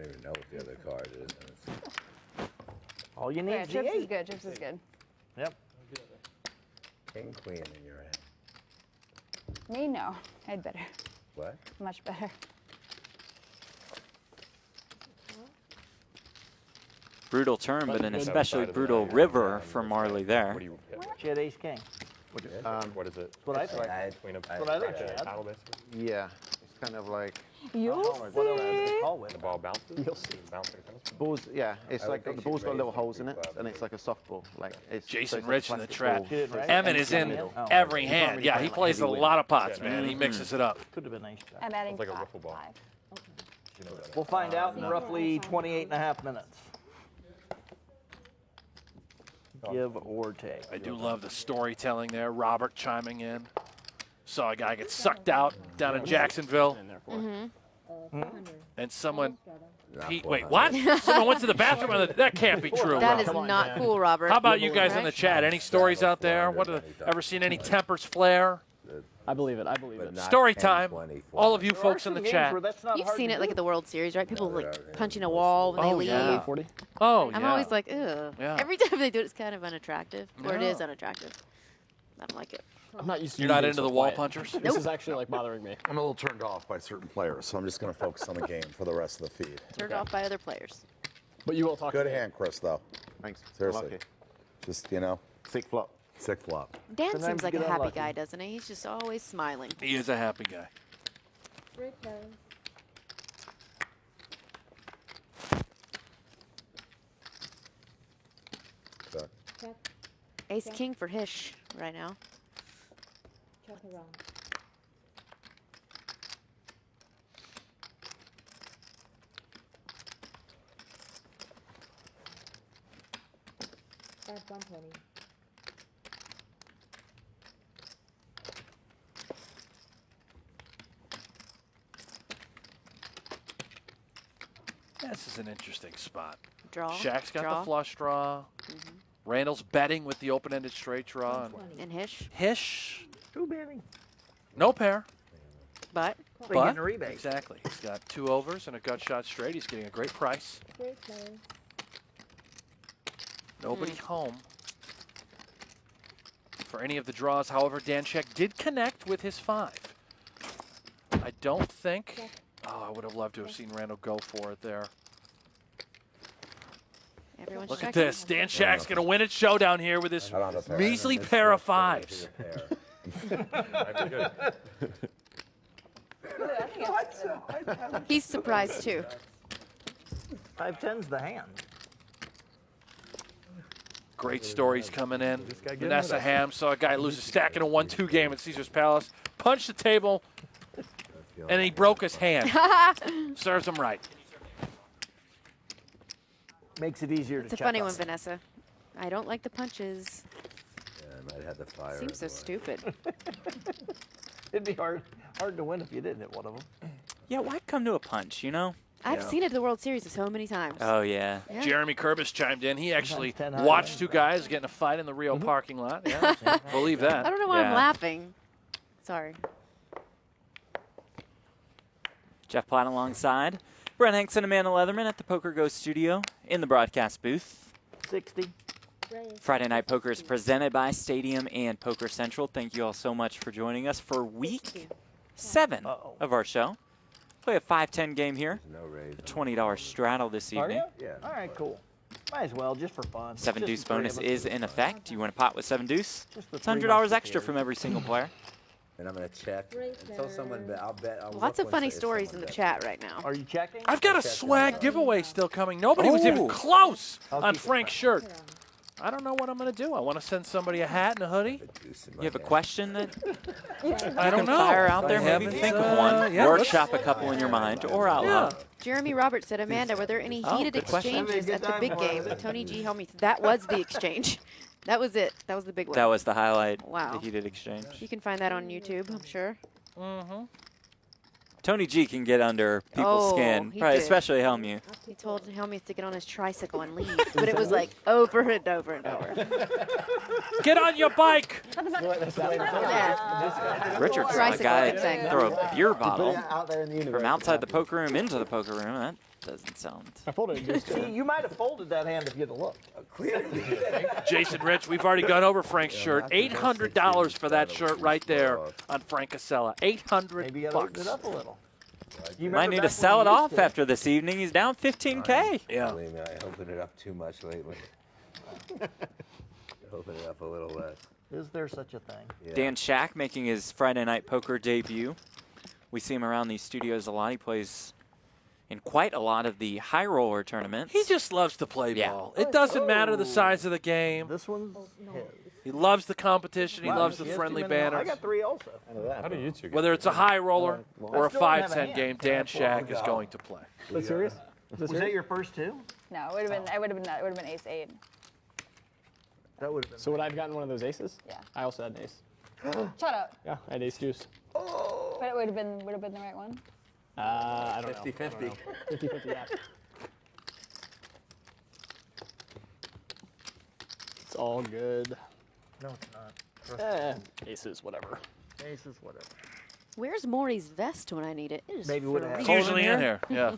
Speaker 9: even know what the other card is.
Speaker 1: All you need
Speaker 6: Yeah,
Speaker 1: is the
Speaker 6: chips is
Speaker 1: 8.
Speaker 6: good. Chips is good.
Speaker 1: Yep.
Speaker 9: King, queen in your hand.
Speaker 6: Me, no. I'd better.
Speaker 9: What?
Speaker 6: Much better.
Speaker 5: Brutal turn, but an
Speaker 3: good.
Speaker 5: especially
Speaker 8: Outside of the
Speaker 5: brutal
Speaker 8: nine,
Speaker 5: river
Speaker 8: yeah,
Speaker 5: for
Speaker 8: and
Speaker 5: Marley
Speaker 8: what
Speaker 5: there.
Speaker 8: do you get?
Speaker 1: She had ace king.
Speaker 8: What is it?
Speaker 1: That's what I thought.
Speaker 8: Queen of
Speaker 1: That's what I thought she had.
Speaker 8: paddle, basically.
Speaker 2: yeah, it's kind of like
Speaker 6: You'll
Speaker 1: What else does the call
Speaker 8: The
Speaker 1: with?
Speaker 8: ball bounces.
Speaker 3: You'll see.
Speaker 8: Bouncing tennis ball.
Speaker 2: balls. Yeah, it's
Speaker 9: I would
Speaker 2: like
Speaker 9: think
Speaker 2: the
Speaker 9: she'd
Speaker 2: ball's got
Speaker 9: raise
Speaker 2: little
Speaker 9: it
Speaker 2: holes in it,
Speaker 9: before
Speaker 2: and it's like a softball. Like it's
Speaker 4: Jason
Speaker 2: so it's like
Speaker 4: Rich in the
Speaker 2: plastic
Speaker 4: trap.
Speaker 2: ball.
Speaker 1: She didn't raise?
Speaker 4: Emmett is in
Speaker 1: Oh.
Speaker 4: every hand. Yeah, he plays a lot of pots, man. He mixes it up.
Speaker 1: Could have been ace jack.
Speaker 6: I'm adding
Speaker 8: It's like a
Speaker 6: five.
Speaker 8: wiffle ball.
Speaker 6: Five.
Speaker 1: We'll find out in roughly 28 and a half minutes. Give or take.
Speaker 4: I do love the storytelling there. Robert chiming in. Saw a guy get sucked out down in Jacksonville,
Speaker 3: In there for it.
Speaker 4: and someone.
Speaker 9: Not
Speaker 4: Pete,
Speaker 9: 400.
Speaker 4: wait, what? Someone went to the bathroom. And that can't be true.
Speaker 7: That
Speaker 4: Rob.
Speaker 7: is
Speaker 3: Come on,
Speaker 7: not
Speaker 3: Dan.
Speaker 7: cool, Robert.
Speaker 4: How about you guys in the
Speaker 7: Right?
Speaker 4: chat? Any stories out there? What? Ever seen any tempers flare?
Speaker 3: I believe it. I believe
Speaker 9: But
Speaker 3: it.
Speaker 9: not
Speaker 4: Story
Speaker 9: 10,
Speaker 4: time.
Speaker 9: 20,
Speaker 4: All of you
Speaker 1: There are
Speaker 4: folks in
Speaker 1: some
Speaker 4: the
Speaker 1: games
Speaker 4: chat.
Speaker 1: where that's not
Speaker 7: You've
Speaker 1: hard
Speaker 7: seen
Speaker 1: to
Speaker 7: it like
Speaker 1: do.
Speaker 7: at the World Series, right? People
Speaker 9: Yeah,
Speaker 7: like
Speaker 9: yeah,
Speaker 7: punching a
Speaker 9: most
Speaker 7: wall when they
Speaker 4: Oh,
Speaker 7: leave.
Speaker 4: yeah.
Speaker 3: 40.
Speaker 4: Oh,
Speaker 7: I'm
Speaker 4: yeah.
Speaker 7: always like, ugh.
Speaker 4: Yeah.
Speaker 7: Every time they do it, it's kind of unattractive. Or it
Speaker 4: Yeah.
Speaker 7: is unattractive. I don't like it.
Speaker 3: I'm not used to
Speaker 4: You're
Speaker 3: you
Speaker 4: not
Speaker 3: being
Speaker 4: into
Speaker 3: so
Speaker 4: the wall
Speaker 3: quiet.
Speaker 4: punchers?
Speaker 3: This is actually like bothering me.
Speaker 2: I'm a little turned off by certain players, so I'm just going to focus on the game for the rest of the feed.
Speaker 7: Turned off by other players.
Speaker 3: But you will talk
Speaker 9: Good
Speaker 3: to me.
Speaker 9: hand, Chris, though.
Speaker 2: Thanks.
Speaker 9: Seriously.
Speaker 2: Lucky.
Speaker 9: Just, you know,
Speaker 2: Sick flop.
Speaker 9: sick flop.
Speaker 7: Dan
Speaker 1: Sometimes
Speaker 7: seems like
Speaker 1: you
Speaker 7: a
Speaker 1: get
Speaker 7: happy
Speaker 1: unlucky.
Speaker 7: guy, doesn't he? He's just always smiling.
Speaker 4: He is a happy guy.
Speaker 9: So,
Speaker 7: Ace King for Hish right now.
Speaker 4: This is an interesting spot.
Speaker 7: Draw.
Speaker 4: Shak's got
Speaker 7: draw.
Speaker 4: the flush draw. Randall's betting with the open-ended straight draw.
Speaker 7: And Hish.
Speaker 4: Hish,
Speaker 1: Who betting?
Speaker 4: no pair.
Speaker 7: But
Speaker 1: They
Speaker 4: But
Speaker 1: getting a rebate.
Speaker 4: exactly. He's got 2 overs and a gut shot straight. He's getting a great price. Nobody home for any of the draws. However, Dan Shak did connect with his 5. I don't think. Oh, I would have loved to have seen Randall go for it there.
Speaker 7: everyone's
Speaker 4: Look at
Speaker 7: checking.
Speaker 4: this. Dan Shak's going to win at showdown here with his
Speaker 9: I don't have a pair.
Speaker 4: measly pair of 5s.
Speaker 7: He's surprised too.
Speaker 1: 5-10's the hand.
Speaker 4: Great stories coming in.
Speaker 1: gotta get
Speaker 4: Vanessa
Speaker 1: into that.
Speaker 4: Ham saw a guy lose a stack in a 1-2 game at Caesar's Palace, punched the table, and he broke his hand. Serves him right.
Speaker 1: Makes it easier
Speaker 7: It's
Speaker 1: to
Speaker 7: a
Speaker 1: check
Speaker 7: funny
Speaker 1: on.
Speaker 7: one, Vanessa. I don't like the punches.
Speaker 9: Yeah, I might have the fire.
Speaker 7: Seems so stupid.
Speaker 1: It'd be hard to win if you didn't hit one of them.
Speaker 5: Yeah, why come to a punch, you know?
Speaker 7: I've seen it at the World Series so many times.
Speaker 5: Oh, yeah.
Speaker 7: Yeah.
Speaker 4: Jeremy Kurbis chimed in. He actually
Speaker 1: 10 high.
Speaker 4: watched 2 guys get in a fight in the Rio parking lot. Yeah, believe
Speaker 7: I
Speaker 4: that.
Speaker 7: don't know why
Speaker 5: Yeah.
Speaker 7: I'm laughing. Sorry.
Speaker 5: Jeff Platt alongside Brent Hanks and Amanda Leatherman at the Poker Go studio in the broadcast booth.
Speaker 1: 60.
Speaker 5: Friday Night Poker is presented by Stadium and Poker Central. Thank you all so much for joining us for week 7 of our show. Play a 5-10 game here.
Speaker 9: No raise.
Speaker 5: A $20 straddle this
Speaker 1: Are
Speaker 5: evening.
Speaker 1: you?
Speaker 9: Yeah.
Speaker 1: All right, cool. Might as well, just for fun.
Speaker 5: 7
Speaker 1: Just
Speaker 5: deuce
Speaker 1: the three
Speaker 5: bonus
Speaker 1: of us.
Speaker 5: is in effect. You win a pot with 7 deuce.
Speaker 1: Just the
Speaker 5: It's
Speaker 1: three
Speaker 5: $100 extra
Speaker 1: musketeers.
Speaker 5: from every single player.
Speaker 9: And I'm gonna check until someone. I'll bet. I'll
Speaker 7: Lots
Speaker 9: look
Speaker 7: of funny
Speaker 9: once if
Speaker 7: stories in
Speaker 9: someone
Speaker 7: the
Speaker 9: bets.
Speaker 7: chat right now.
Speaker 1: Are you checking?
Speaker 4: I've got a swag giveaway still coming. Nobody was even
Speaker 5: Oh.
Speaker 4: close
Speaker 1: I'll
Speaker 4: on
Speaker 1: keep it
Speaker 4: Frank's shirt. I don't know what I'm going to do. I want to send somebody a hat and a hoodie.
Speaker 9: Deuce in
Speaker 5: You
Speaker 9: my
Speaker 5: have a
Speaker 9: hand.
Speaker 5: question that
Speaker 4: I don't
Speaker 5: can
Speaker 4: know.
Speaker 5: fire out there?
Speaker 4: I
Speaker 5: Maybe
Speaker 4: haven't,
Speaker 5: think of one.
Speaker 4: yeah,
Speaker 5: Workshop a couple in your mind or out loud.
Speaker 7: Jeremy Roberts said, Amanda, were there any
Speaker 5: Oh,
Speaker 7: heated
Speaker 5: good question.
Speaker 7: exchanges at the big game? Tony G helped me. That was the exchange. That was it. That was the big one.
Speaker 5: That was the highlight.
Speaker 7: Wow.
Speaker 5: The heated exchange.
Speaker 7: You can find that on YouTube, I'm sure.
Speaker 5: Tony G can get under people's
Speaker 7: Oh,
Speaker 5: skin,
Speaker 7: he
Speaker 5: probably
Speaker 7: did.
Speaker 5: especially Helmu.
Speaker 7: He told Helmuth to get on his tricycle and leave, but it was like over and over and over.
Speaker 4: Get on your bike.
Speaker 7: Yeah.
Speaker 5: Richard saw a
Speaker 7: Tricycle
Speaker 5: guy
Speaker 7: thing.
Speaker 5: throw a beer bottle
Speaker 9: Out there in the universe.
Speaker 5: from outside the poker room into the poker room. That doesn't sound.
Speaker 8: I folded it just
Speaker 1: See, you might have folded that hand if you'd have looked.
Speaker 4: Jason Rich, we've already gone over Frank's shirt. $800 for that shirt right there on Frank Kassela.
Speaker 1: Maybe you got to open it
Speaker 4: $800.
Speaker 1: up a little. You
Speaker 5: Might
Speaker 1: remember
Speaker 5: need
Speaker 1: back
Speaker 5: to sell
Speaker 1: when
Speaker 5: it
Speaker 1: you
Speaker 5: off
Speaker 1: used to-
Speaker 5: after this evening. He's down 15K.
Speaker 4: Yeah.
Speaker 9: Believe me, I opened it up too much lately. Open it up a little less.
Speaker 1: Is there such a thing?
Speaker 9: Yeah.
Speaker 5: Dan Shak making his Friday Night Poker debut. We see him around these studios a lot. He plays in quite a lot of the high roller tournaments.
Speaker 4: He just loves to play
Speaker 5: Yeah.
Speaker 4: ball. It doesn't matter the size of the game.
Speaker 1: This one's his.
Speaker 4: He loves the competition. He
Speaker 1: Wow,
Speaker 4: loves the
Speaker 1: he has
Speaker 4: friendly
Speaker 1: too many- I
Speaker 4: banners.
Speaker 1: got 3 also.
Speaker 8: How do you two get
Speaker 4: Whether it's a high roller or a
Speaker 1: I still don't have a
Speaker 4: 5-10
Speaker 1: hand.
Speaker 4: game, Dan Shak is going to play.
Speaker 8: Are you serious?
Speaker 1: Was that your first 2?
Speaker 6: No, it would have been. It would have been. It would have been ace 8.
Speaker 1: That would have been.
Speaker 8: So would I have gotten one of those aces?
Speaker 6: Yeah.
Speaker 8: I also had an ace.
Speaker 6: Shut up.
Speaker 8: Yeah, I had ace deuce.
Speaker 6: But it would have been. Would have been the right one.
Speaker 8: I don't know.
Speaker 9: 50-50.
Speaker 8: 50-50, yeah. It's all good.
Speaker 1: No, it's not.
Speaker 8: Aces, whatever.
Speaker 1: Aces, whatever.
Speaker 7: Where's Maury's vest when I need it? It is
Speaker 1: Maybe would have
Speaker 4: It's
Speaker 1: had.
Speaker 4: usually in here. Yeah.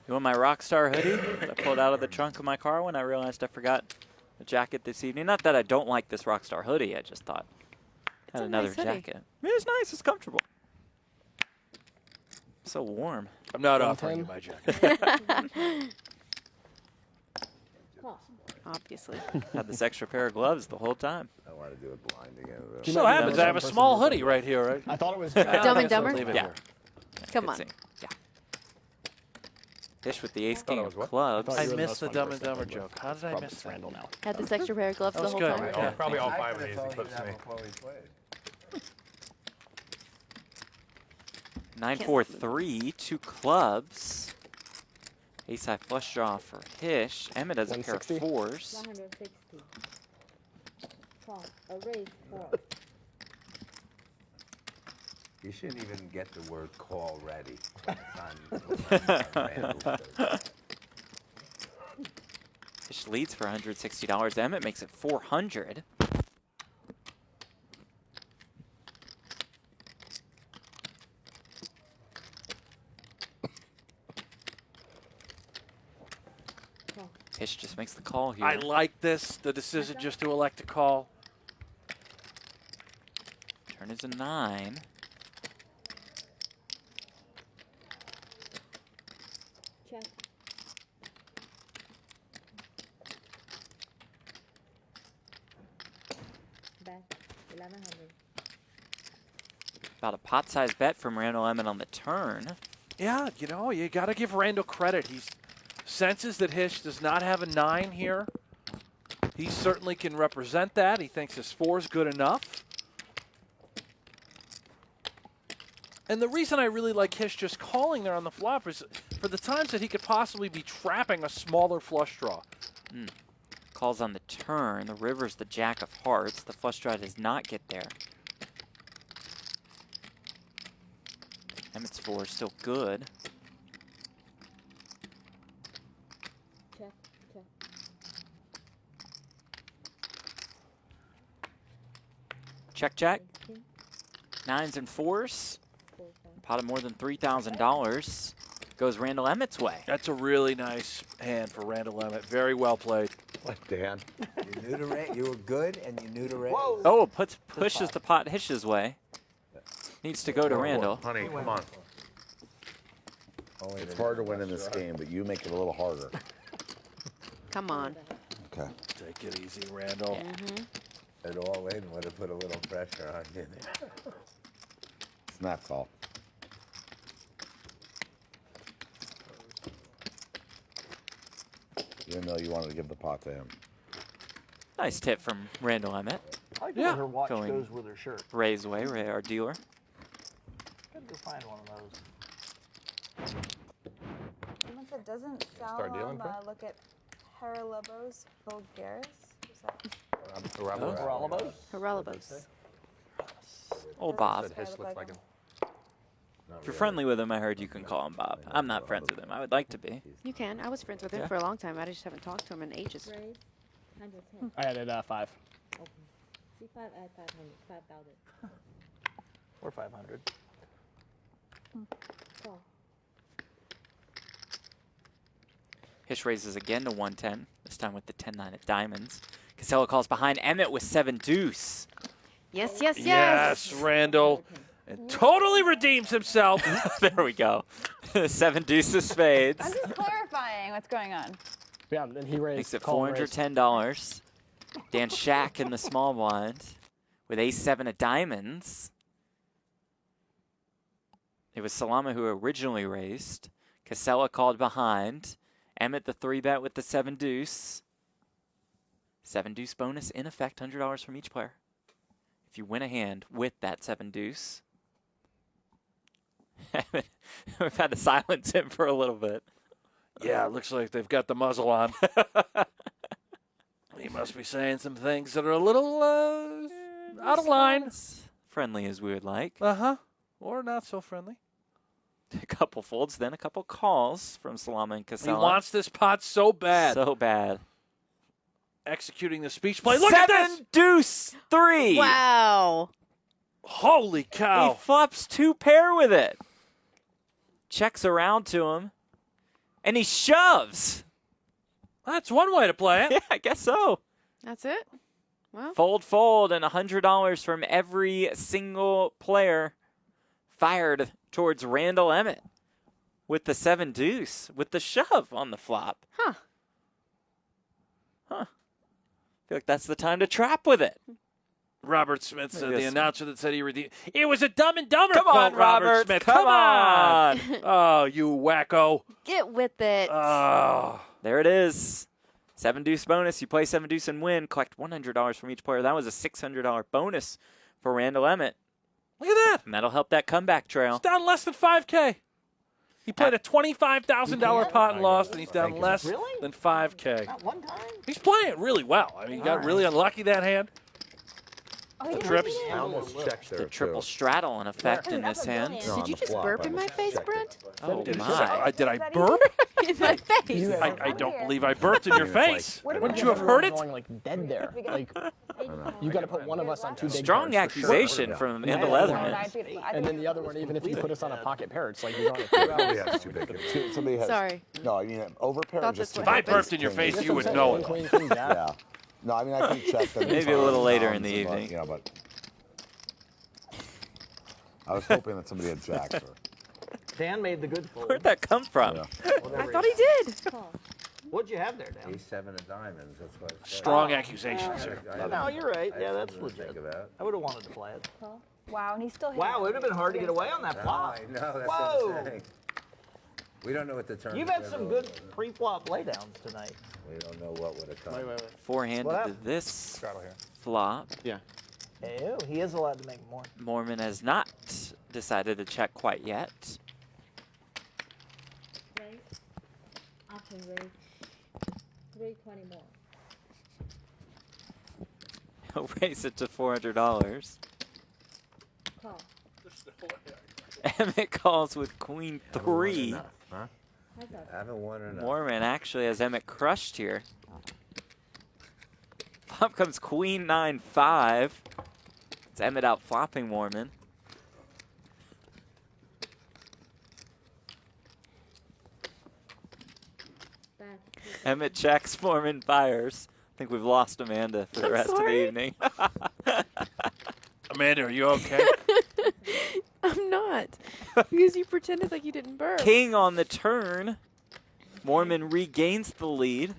Speaker 5: You want my Rockstar hoodie that I pulled out of the trunk of my car when I realized I forgot a jacket this evening? Not that I don't like this Rockstar hoodie. I just thought I had
Speaker 7: a
Speaker 5: another
Speaker 7: nice hoodie.
Speaker 5: jacket. It's nice. It's comfortable. So warm.
Speaker 4: I'm not offering you my jacket.
Speaker 7: Obviously.
Speaker 5: Had this extra pair of gloves the whole time.
Speaker 9: I want to do it blind again. though.
Speaker 8: You
Speaker 4: So
Speaker 8: might be
Speaker 4: happens
Speaker 8: the
Speaker 4: I have a
Speaker 8: person
Speaker 4: small
Speaker 8: who-
Speaker 4: hoodie right here, right?
Speaker 8: I thought it was.
Speaker 7: Dumb
Speaker 4: I
Speaker 7: and
Speaker 4: guess I'll
Speaker 7: Dumber?
Speaker 4: leave it
Speaker 5: Yeah.
Speaker 4: here.
Speaker 7: Come
Speaker 5: Good
Speaker 7: on.
Speaker 5: scene. Yeah. Dish with the ace
Speaker 8: thought it
Speaker 5: king
Speaker 8: was
Speaker 5: of
Speaker 8: what?
Speaker 5: clubs.
Speaker 8: thought
Speaker 4: I
Speaker 8: you were the
Speaker 4: missed
Speaker 8: most
Speaker 4: the
Speaker 8: fun
Speaker 4: Dumb and
Speaker 8: person
Speaker 4: Dumber
Speaker 8: ever.
Speaker 4: joke. How did I
Speaker 8: Probably
Speaker 4: miss
Speaker 8: it's
Speaker 4: that?
Speaker 8: Randall now.
Speaker 7: Had this extra pair of gloves
Speaker 4: That
Speaker 7: the
Speaker 4: was
Speaker 7: whole
Speaker 4: good.
Speaker 7: time.
Speaker 4: Yeah.
Speaker 8: Probably all 5 of these eclipsed me.
Speaker 5: 9-4-3, 2 clubs. Ace high flush draw for Hish. Emmett has a pair of
Speaker 8: 160.
Speaker 5: 4s.
Speaker 10: 160. Call. A raise 4.
Speaker 9: You shouldn't even get the word call ready. Randall.
Speaker 5: Fish leads for $160. Emmett makes it $400. Fish just makes the call here.
Speaker 4: I like this, the decision just to elect to call.
Speaker 5: Turn is a 9.
Speaker 6: Check. Bet 1100.
Speaker 5: About a pot-sized bet from Randall Emmett on the turn.
Speaker 4: Yeah, you know, you got to give Randall credit. He senses that Hish does not have a 9 here. He certainly can represent that. He thinks his 4 is good enough. And the reason I really like Hish just calling there on the flop is for the times that he could possibly be trapping a smaller flush draw.
Speaker 5: Calls on the turn. The river's the jack of hearts. The flush draw does not get there. Emmett's 4 is still good.
Speaker 6: Check.
Speaker 5: Check, check. 9s and 4s. Pot of more than $3,000 goes Randall Emmett's way.
Speaker 4: That's a really nice hand for Randall Emmett. Very well played.
Speaker 2: What, Dan?
Speaker 9: You knew to raise. You were good, and you knew to raise.
Speaker 5: Oh, pushes the pot Hish's way. Needs to go to Randall.
Speaker 2: Honey, come on. It's hard to win in this game, but you make it a little harder.
Speaker 7: Come on.
Speaker 2: Okay.
Speaker 4: Take it easy, Randall.
Speaker 9: It all in would have put a little pressure on you there.
Speaker 2: Snap call. Even though you wanted to give the pot to him.
Speaker 5: Nice tip from Randall Emmett.
Speaker 1: I like the way her watch
Speaker 5: Going
Speaker 1: goes with her shirt.
Speaker 5: Ray's way, Ray, our dealer.
Speaker 1: Gotta go find one of those.
Speaker 10: Someone said, doesn't
Speaker 8: Start dealing, Fred?
Speaker 10: look at Haralobos vulgaris? Is that
Speaker 1: Ralabos?
Speaker 7: Haralobos.
Speaker 5: Old Bob.
Speaker 8: Said Hish looks like him.
Speaker 5: If you're friendly with him, I heard you can call him Bob. I'm not friends with him. I would like to be.
Speaker 7: You can. I was friends with him
Speaker 5: Yeah.
Speaker 7: for a long time. I just haven't talked to him in ages.
Speaker 6: Raise 110.
Speaker 8: I added 5.
Speaker 6: Open. C5 at 500. 5,000.
Speaker 1: Or 500.
Speaker 6: Call.
Speaker 5: Hish raises again to 110, this time with the 10-9 at diamonds. Kassela calls behind Emmett with 7 deuce.
Speaker 7: Yes, yes, yes.
Speaker 4: Yes, Randall. And totally redeems himself.
Speaker 5: There we go. 7 deuce of spades.
Speaker 6: I'm just clarifying what's going on.
Speaker 8: Yeah, and then he raised.
Speaker 5: Makes it
Speaker 8: call and raise.
Speaker 5: $410. Dan Shak in the small blind with ace-7 of diamonds. It was Salama who originally raised. Kassela called behind. Emmett the 3-bet with the 7 deuce. 7 deuce bonus in effect, $100 from each player. If you win a hand with that 7 deuce. We've had to silence him for a little bit.
Speaker 4: Yeah, it looks like they've got the muzzle on. He must be saying some things that are a little out of line.
Speaker 5: As friendly as we would like.
Speaker 4: Or not so friendly.
Speaker 5: A couple folds, then a couple calls from Salama and Kassela.
Speaker 4: He wants this pot so bad.
Speaker 5: So bad.
Speaker 4: Executing the speech play. Look at this!
Speaker 5: 7 deuce 3.
Speaker 7: Wow.
Speaker 4: Holy cow.
Speaker 5: He flops 2 pair with it. Checks around to him. And he shoves.
Speaker 4: That's one way to play it.
Speaker 5: Yeah, I guess so.
Speaker 7: That's it? Well,
Speaker 5: Fold, and $100 from every single player fired towards Randall Emmett with the 7 deuce, with the shove on the flop.
Speaker 7: Huh.
Speaker 5: I feel like that's the time to trap with it.
Speaker 4: Robert Smith said, the
Speaker 5: Yes.
Speaker 4: announcer that said he redeemed. It was a Dumb and Dumber
Speaker 5: Come on,
Speaker 4: quote, Robert
Speaker 5: Robert.
Speaker 4: Smith.
Speaker 5: Come on.
Speaker 4: Oh, you wacko.
Speaker 7: get with it.
Speaker 4: Oh.
Speaker 5: There it is. 7 deuce bonus. You play 7 deuce and win. Collect $100 from each player. That was a $600 bonus for Randall Emmett.
Speaker 4: Look at that.
Speaker 5: And that'll help that comeback trail.
Speaker 4: He's down less than $5K. He played a $25,000 pot and lost, and he's down less than $5K.
Speaker 1: Not one time?
Speaker 4: He's playing really well. I mean, he got really unlucky that hand.
Speaker 10: Oh, he didn't
Speaker 4: trips.
Speaker 10: see it?
Speaker 2: I almost checked there
Speaker 5: The triple
Speaker 2: too.
Speaker 5: straddle in effect in
Speaker 6: That's
Speaker 5: this
Speaker 6: a
Speaker 5: hand.
Speaker 6: brilliant.
Speaker 2: No,
Speaker 7: Did
Speaker 2: on
Speaker 7: you
Speaker 2: the
Speaker 7: just
Speaker 2: flop,
Speaker 7: burp
Speaker 2: I
Speaker 7: in my
Speaker 2: almost
Speaker 7: face,
Speaker 2: checked
Speaker 7: Brent?
Speaker 2: it.
Speaker 5: Oh
Speaker 4: Did
Speaker 5: my.
Speaker 4: I
Speaker 10: That
Speaker 4: burp?
Speaker 7: In my face.
Speaker 4: I don't believe I burped in your face.
Speaker 10: What
Speaker 4: Wouldn't
Speaker 10: about
Speaker 4: you have heard it?
Speaker 8: Going like dead there. Like you got to put one of us on two big
Speaker 5: Strong
Speaker 8: pairs for sure.
Speaker 5: accusation from Amanda Leatherman.
Speaker 8: And then the other one, even if you put us on a pocket pair, it's like you're going to
Speaker 2: Somebody has two big ones. Somebody has.
Speaker 7: Sorry.
Speaker 2: No, I mean overpair.
Speaker 7: Thought
Speaker 2: Just
Speaker 7: this
Speaker 2: two
Speaker 7: would
Speaker 4: If I
Speaker 2: big
Speaker 4: burped in your
Speaker 2: kings.
Speaker 4: face, you would know it.
Speaker 8: Queen, king, jack.
Speaker 2: Yeah. No, I mean I can check them.
Speaker 5: Maybe a little later in the
Speaker 2: But,
Speaker 5: evening.
Speaker 2: you know, but I was hoping that somebody had jacks. Or,
Speaker 1: Dan made the good fold.
Speaker 5: Where'd that come from?
Speaker 2: yeah.
Speaker 7: I thought he did.
Speaker 1: What'd you have there, Dan?
Speaker 9: Ace 7 of diamonds. That's what I said.
Speaker 4: Strong accusations here.
Speaker 1: No, you're right. Yeah, that's
Speaker 9: Think
Speaker 1: legit.
Speaker 9: of that.
Speaker 1: I would have wanted to play it.
Speaker 10: Wow, and he still hit
Speaker 1: Wow, it
Speaker 10: it.
Speaker 1: would have been hard to get away on that
Speaker 9: No,
Speaker 1: flop.
Speaker 9: I know. That's
Speaker 1: Whoa.
Speaker 9: what I'm saying. We don't know what the turn.
Speaker 1: You've had some good pre-flop laydowns tonight.
Speaker 9: We don't know what would have come.
Speaker 5: Four-handed
Speaker 1: What
Speaker 5: to
Speaker 1: happened?
Speaker 5: this
Speaker 8: Straddle here.
Speaker 5: flop.
Speaker 8: Yeah.
Speaker 1: Ew, he is allowed to make more.
Speaker 5: Moorman has not decided to check quite yet.
Speaker 6: Right? After raise 320 more.
Speaker 5: He'll raise it to $400.
Speaker 6: Call.
Speaker 5: Emmett calls with queen
Speaker 9: Haven't won
Speaker 5: 3.
Speaker 9: enough, huh?
Speaker 6: How's that?
Speaker 9: Haven't won enough.
Speaker 5: Moorman actually has Emmett crushed here. Flop comes queen 9-5. It's Emmett out flopping Moorman.
Speaker 6: Back.
Speaker 5: Emmett checks, Moorman fires. I think we've lost Amanda for the
Speaker 7: I'm
Speaker 5: rest
Speaker 7: sorry.
Speaker 5: of the evening.
Speaker 4: Amanda, are you okay?
Speaker 7: I'm not. Because you pretended like you didn't burp.
Speaker 5: King on the turn. Moorman regains the lead.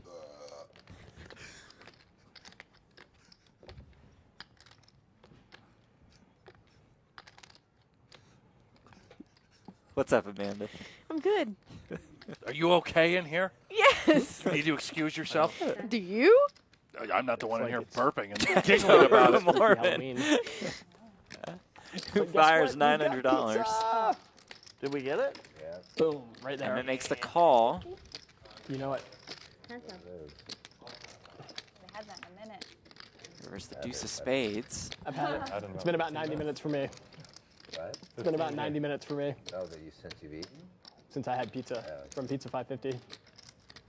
Speaker 5: What's up, Amanda?
Speaker 7: I'm good.
Speaker 4: Are you okay in here?
Speaker 7: Yes.
Speaker 4: Need to excuse yourself?
Speaker 7: Do you?
Speaker 4: I'm not the one in
Speaker 8: like
Speaker 4: here
Speaker 8: it's-
Speaker 4: burping and giggling about it.
Speaker 5: Moorman,
Speaker 8: Halloween.
Speaker 5: who fires $900.
Speaker 1: Did we get it?
Speaker 9: Yeah.
Speaker 8: Boom, right there.
Speaker 5: Emmett makes the call.
Speaker 8: You know what?
Speaker 6: Hands up.
Speaker 10: We had that in a minute.
Speaker 5: Reverse the deuce of spades.
Speaker 8: I've had it. It's been about 90 minutes for me.
Speaker 9: What?
Speaker 8: It's been about 90 minutes for me
Speaker 9: Oh, that you since you've eaten?
Speaker 8: since I had pizza from Pizza 550.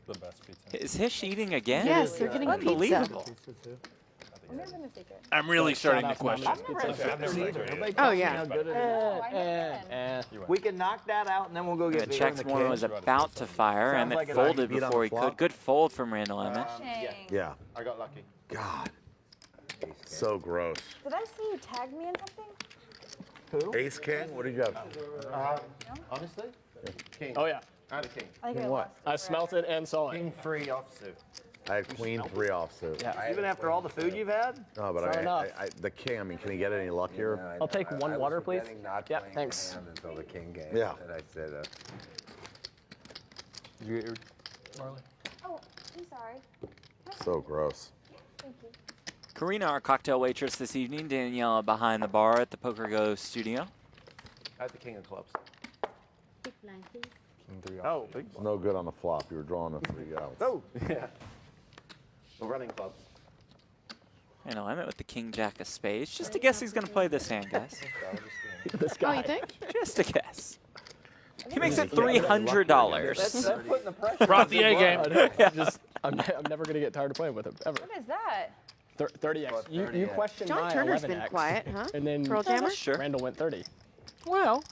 Speaker 11: The best pizza.
Speaker 5: Is Hish eating again?
Speaker 7: Yes, they're getting pizza.
Speaker 5: Unbelievable.
Speaker 10: We're never in the secret.
Speaker 4: I'm really starting to
Speaker 8: Shout out to
Speaker 4: question.
Speaker 8: Mama's Pizza.
Speaker 1: I've never had either. Nobody
Speaker 7: Oh,
Speaker 1: tells me
Speaker 7: yeah.
Speaker 1: how good it is.
Speaker 10: Oh, I never been.
Speaker 1: We can knock that out, and then we'll go get
Speaker 5: Emmett
Speaker 1: beer.
Speaker 5: checks Moorman was about to fire.
Speaker 1: Sounds
Speaker 5: Emmett
Speaker 1: like an
Speaker 5: folded
Speaker 2: beat on
Speaker 5: before
Speaker 2: the
Speaker 5: he
Speaker 2: flop.
Speaker 5: could. Good fold from Randall Emmett.
Speaker 10: Shame.
Speaker 2: Yeah.
Speaker 11: I got lucky.
Speaker 2: God. So gross.
Speaker 10: Did I see you tag me in something?
Speaker 1: Who?
Speaker 2: Ace king. What did you have?
Speaker 11: Honestly? King.
Speaker 8: Oh, yeah.
Speaker 11: I had a king.
Speaker 10: I think I
Speaker 2: What?
Speaker 10: lost.
Speaker 8: I smelt it and saw it.
Speaker 11: King 3 offsuit.
Speaker 2: I had queen 3 offsuit.
Speaker 8: Yeah.
Speaker 1: Even after all the food you've had?
Speaker 2: No, but
Speaker 8: Fair enough.
Speaker 2: the king. I mean, can he get any luckier?
Speaker 8: I'll take one water, please.
Speaker 9: Not
Speaker 8: Yeah,
Speaker 9: playing
Speaker 8: thanks.
Speaker 9: hand until the king game.
Speaker 2: Yeah.
Speaker 9: And I said,
Speaker 11: Did you get your Marley?
Speaker 10: Oh, I'm sorry.
Speaker 2: So gross.
Speaker 10: Thank you.
Speaker 5: Karina, our cocktail waitress this evening. Daniela behind the bar at the Poker Go studio.
Speaker 11: I had the king of clubs.
Speaker 6: 690.
Speaker 11: King 3
Speaker 1: Oh,
Speaker 11: offsuit.
Speaker 1: big.
Speaker 2: It's no good on the flop. You were drawing a 3 out.
Speaker 1: Oh,
Speaker 11: Yeah. We're running clubs.
Speaker 5: I know, Emmett with the king jack of spades. Just a guess he's going to play this hand, guys.
Speaker 8: This
Speaker 7: Oh,
Speaker 8: guy.
Speaker 7: you think?
Speaker 5: Just a guess. He makes it $300.
Speaker 1: that's putting the pressure.
Speaker 4: Brought the A game.
Speaker 8: I'm never going to get tired of playing with him, ever.
Speaker 10: What is that?
Speaker 8: 30x. You questioned
Speaker 7: John
Speaker 8: my
Speaker 7: Turner's
Speaker 8: 11x.
Speaker 7: been quiet, huh?
Speaker 8: And then
Speaker 7: Pearl Jammer?
Speaker 5: Sure.
Speaker 8: Randall went 30.
Speaker 4: Well,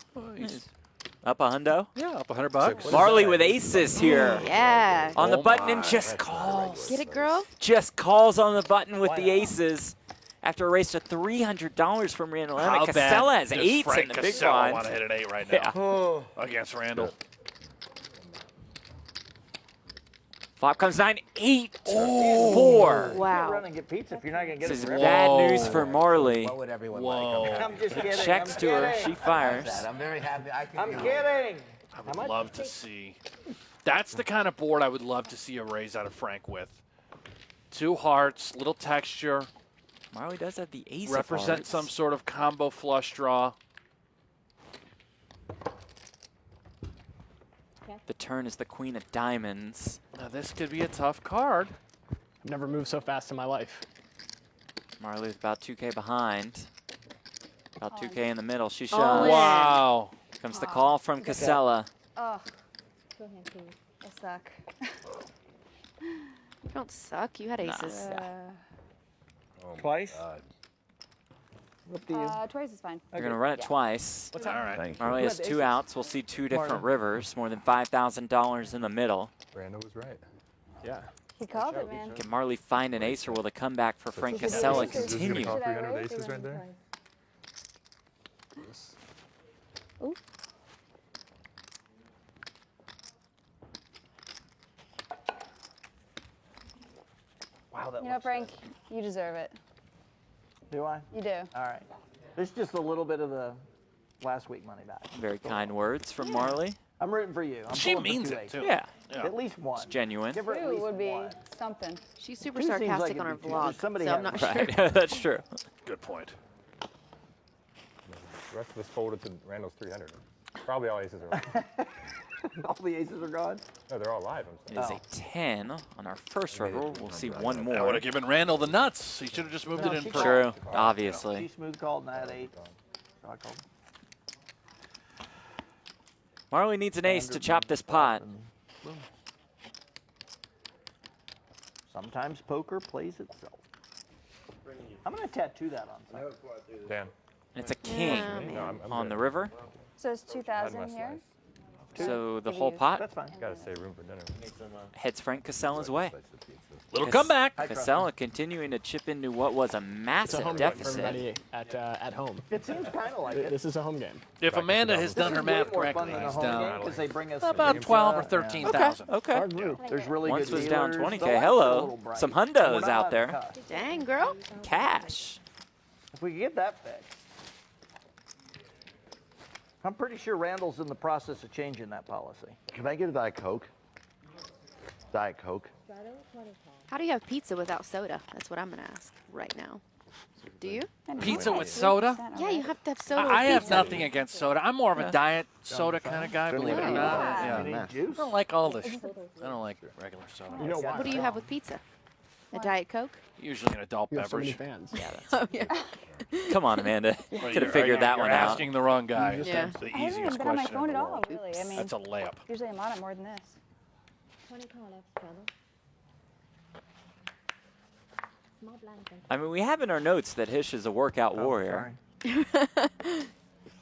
Speaker 5: Up a hundo.
Speaker 4: yeah, up $100.
Speaker 5: Marley with aces here.
Speaker 7: Yeah.
Speaker 5: On the
Speaker 4: Oh
Speaker 5: button and
Speaker 2: my.
Speaker 5: just calls.
Speaker 7: Get it, girl?
Speaker 5: Just calls on the button with the aces. After a race to $300 from Randall Emmett.
Speaker 4: How bad
Speaker 5: Kassela has
Speaker 4: does
Speaker 5: 8s in
Speaker 4: Frank
Speaker 5: the big
Speaker 4: Kassela want
Speaker 5: blinds.
Speaker 4: to hit an 8 right now
Speaker 5: Yeah.
Speaker 4: against Randall?
Speaker 5: Flop comes 9-8. 4.
Speaker 7: Wow.
Speaker 1: Run and get pizza if you're not going to get
Speaker 5: This is
Speaker 1: it.
Speaker 5: bad news for Marley.
Speaker 9: what would everyone
Speaker 4: Whoa.
Speaker 9: like?
Speaker 1: I'm just kidding.
Speaker 5: Checks
Speaker 1: I'm
Speaker 5: to her.
Speaker 1: kidding.
Speaker 5: She fires.
Speaker 9: I'm very happy. I can
Speaker 1: I'm
Speaker 9: do it.
Speaker 1: kidding.
Speaker 4: I would love to see. That's the kind of board I would love to see a raise out of Frank with. 2 hearts, little texture,
Speaker 5: Marley does have the ace
Speaker 4: represent
Speaker 5: of hearts.
Speaker 4: some sort of combo flush draw.
Speaker 5: The turn is the queen of diamonds.
Speaker 4: Now this could be a tough card.
Speaker 8: I've never moved so fast in my life.
Speaker 5: Marle's about 2K behind. About 2K in the middle. She shows.
Speaker 7: All in.
Speaker 4: Wow.
Speaker 5: Comes the call from Kassela.
Speaker 10: Oh. I suck.
Speaker 7: You don't suck. You had aces.
Speaker 1: Twice?
Speaker 10: Twice is fine.
Speaker 5: You're going to run it twice.
Speaker 1: All right.
Speaker 2: Thank
Speaker 5: Marle has 2 outs. We'll see 2 different rivers. More than $5,000 in the middle.
Speaker 11: Randall was right.
Speaker 8: Yeah.
Speaker 10: He called it, man.
Speaker 5: Can Marle find an ace, or will the comeback for Frank Kassela continue?
Speaker 11: Call 300 aces right there.
Speaker 10: Ooh.
Speaker 1: Wow, that
Speaker 10: You know,
Speaker 1: looks
Speaker 10: Frank, you deserve it.
Speaker 1: good. Do I?
Speaker 10: You do.
Speaker 1: All right. This is just a little bit of the last week money back.
Speaker 5: Very kind words from Marle.
Speaker 1: I'm rooting for you. I'm
Speaker 4: She
Speaker 1: pulling for
Speaker 4: means
Speaker 1: 2
Speaker 4: it,
Speaker 1: aces.
Speaker 4: too.
Speaker 5: Yeah,
Speaker 1: At least one.
Speaker 5: it's genuine.
Speaker 1: Give her at
Speaker 10: Two
Speaker 1: least
Speaker 10: would be
Speaker 1: one.
Speaker 10: something.
Speaker 7: She's super
Speaker 1: 2 seems like
Speaker 7: sarcastic
Speaker 1: it'd
Speaker 7: on her
Speaker 1: be 2.
Speaker 7: vlog,
Speaker 1: There's somebody
Speaker 7: so I'm
Speaker 1: having
Speaker 7: not
Speaker 1: fun.
Speaker 7: sure.
Speaker 5: Right, that's true.
Speaker 4: Good point.
Speaker 11: The rest of us folded to Randall's 300. Probably all aces are live.
Speaker 1: All the aces are gone?
Speaker 11: No, they're all live. I'm
Speaker 5: It
Speaker 11: saying.
Speaker 5: is a 10 on our first river. We'll see one
Speaker 4: I would
Speaker 5: more.
Speaker 4: have given Randall the nuts. He should have just moved
Speaker 1: No,
Speaker 4: it in
Speaker 1: she
Speaker 4: first.
Speaker 5: True,
Speaker 1: She
Speaker 5: obviously.
Speaker 1: smooth called and I had 8. So I called.
Speaker 5: Marle needs an ace to chop this pot.
Speaker 1: Boom. Sometimes poker plays itself. I'm going to tattoo that on something.
Speaker 11: Dan.
Speaker 5: And it's a king
Speaker 7: Yeah,
Speaker 11: I'm
Speaker 5: on
Speaker 11: good.
Speaker 5: the river.
Speaker 10: So it's
Speaker 11: Had
Speaker 10: 2,000
Speaker 11: my
Speaker 10: here.
Speaker 11: slice.
Speaker 5: So the
Speaker 10: Maybe
Speaker 5: whole
Speaker 10: use-
Speaker 5: pot
Speaker 1: That's fine.
Speaker 11: Gotta save room for dinner.
Speaker 5: heads Frank Kassela's way.
Speaker 4: Little comeback.
Speaker 5: Kassela continuing to chip into what was a
Speaker 8: It's a
Speaker 5: massive
Speaker 8: home game for
Speaker 5: deficit.
Speaker 8: everybody at home.
Speaker 1: It seems kind of like it.
Speaker 8: This is a home game.
Speaker 4: If Amanda has
Speaker 1: This
Speaker 4: done
Speaker 1: is
Speaker 4: her
Speaker 1: way
Speaker 4: math
Speaker 1: more fun
Speaker 4: correctly,
Speaker 1: than a
Speaker 4: he's
Speaker 1: home game
Speaker 4: down
Speaker 1: 'cause they bring us
Speaker 4: about 12 or
Speaker 1: yeah.
Speaker 4: 13,000.
Speaker 5: Okay.
Speaker 8: Our group.
Speaker 1: There's really
Speaker 5: Once
Speaker 1: good
Speaker 5: was down
Speaker 1: dealers.
Speaker 5: 20K.
Speaker 1: The line's a
Speaker 5: Hello.
Speaker 1: little bright.
Speaker 5: Some
Speaker 1: We're
Speaker 5: hundos
Speaker 1: not
Speaker 5: out
Speaker 1: allowed
Speaker 5: there.
Speaker 1: to cut.
Speaker 7: Dang, girl.
Speaker 5: Cash.
Speaker 1: If we could get that fixed. I'm pretty sure Randall's in the process of changing that policy.
Speaker 2: Can I get a Diet Coke? Diet Coke.
Speaker 7: How do you have pizza without soda? That's what I'm going to ask right now. Do you?
Speaker 4: Pizza with soda?
Speaker 7: Yeah, you have to have soda
Speaker 4: I
Speaker 7: with
Speaker 4: have
Speaker 7: pizza.
Speaker 4: nothing against soda. I'm more of a diet soda kind of guy, believe it or not.
Speaker 1: Yeah.
Speaker 4: Yeah.
Speaker 1: You need juice?
Speaker 4: I don't like all this. I don't like regular soda.
Speaker 8: You know why?
Speaker 7: What do you have with pizza? A Diet Coke?
Speaker 4: Usually an adult
Speaker 8: You have so many
Speaker 4: beverage.
Speaker 8: fans.
Speaker 7: Oh, yeah.
Speaker 5: Come on, Amanda.
Speaker 4: Well,
Speaker 5: Could
Speaker 4: you're-
Speaker 5: have figured that
Speaker 4: you're
Speaker 5: one out.
Speaker 4: asking the wrong guy.
Speaker 7: Yeah.
Speaker 4: That's the
Speaker 10: I haven't
Speaker 4: easiest
Speaker 10: even been on my
Speaker 4: question
Speaker 10: phone
Speaker 4: in
Speaker 10: at
Speaker 4: the
Speaker 10: all,
Speaker 4: world.
Speaker 10: really. I mean,
Speaker 4: That's a layup.
Speaker 10: usually I'm on it more than this.
Speaker 5: I mean, we have in our notes that Hish is a workout warrior.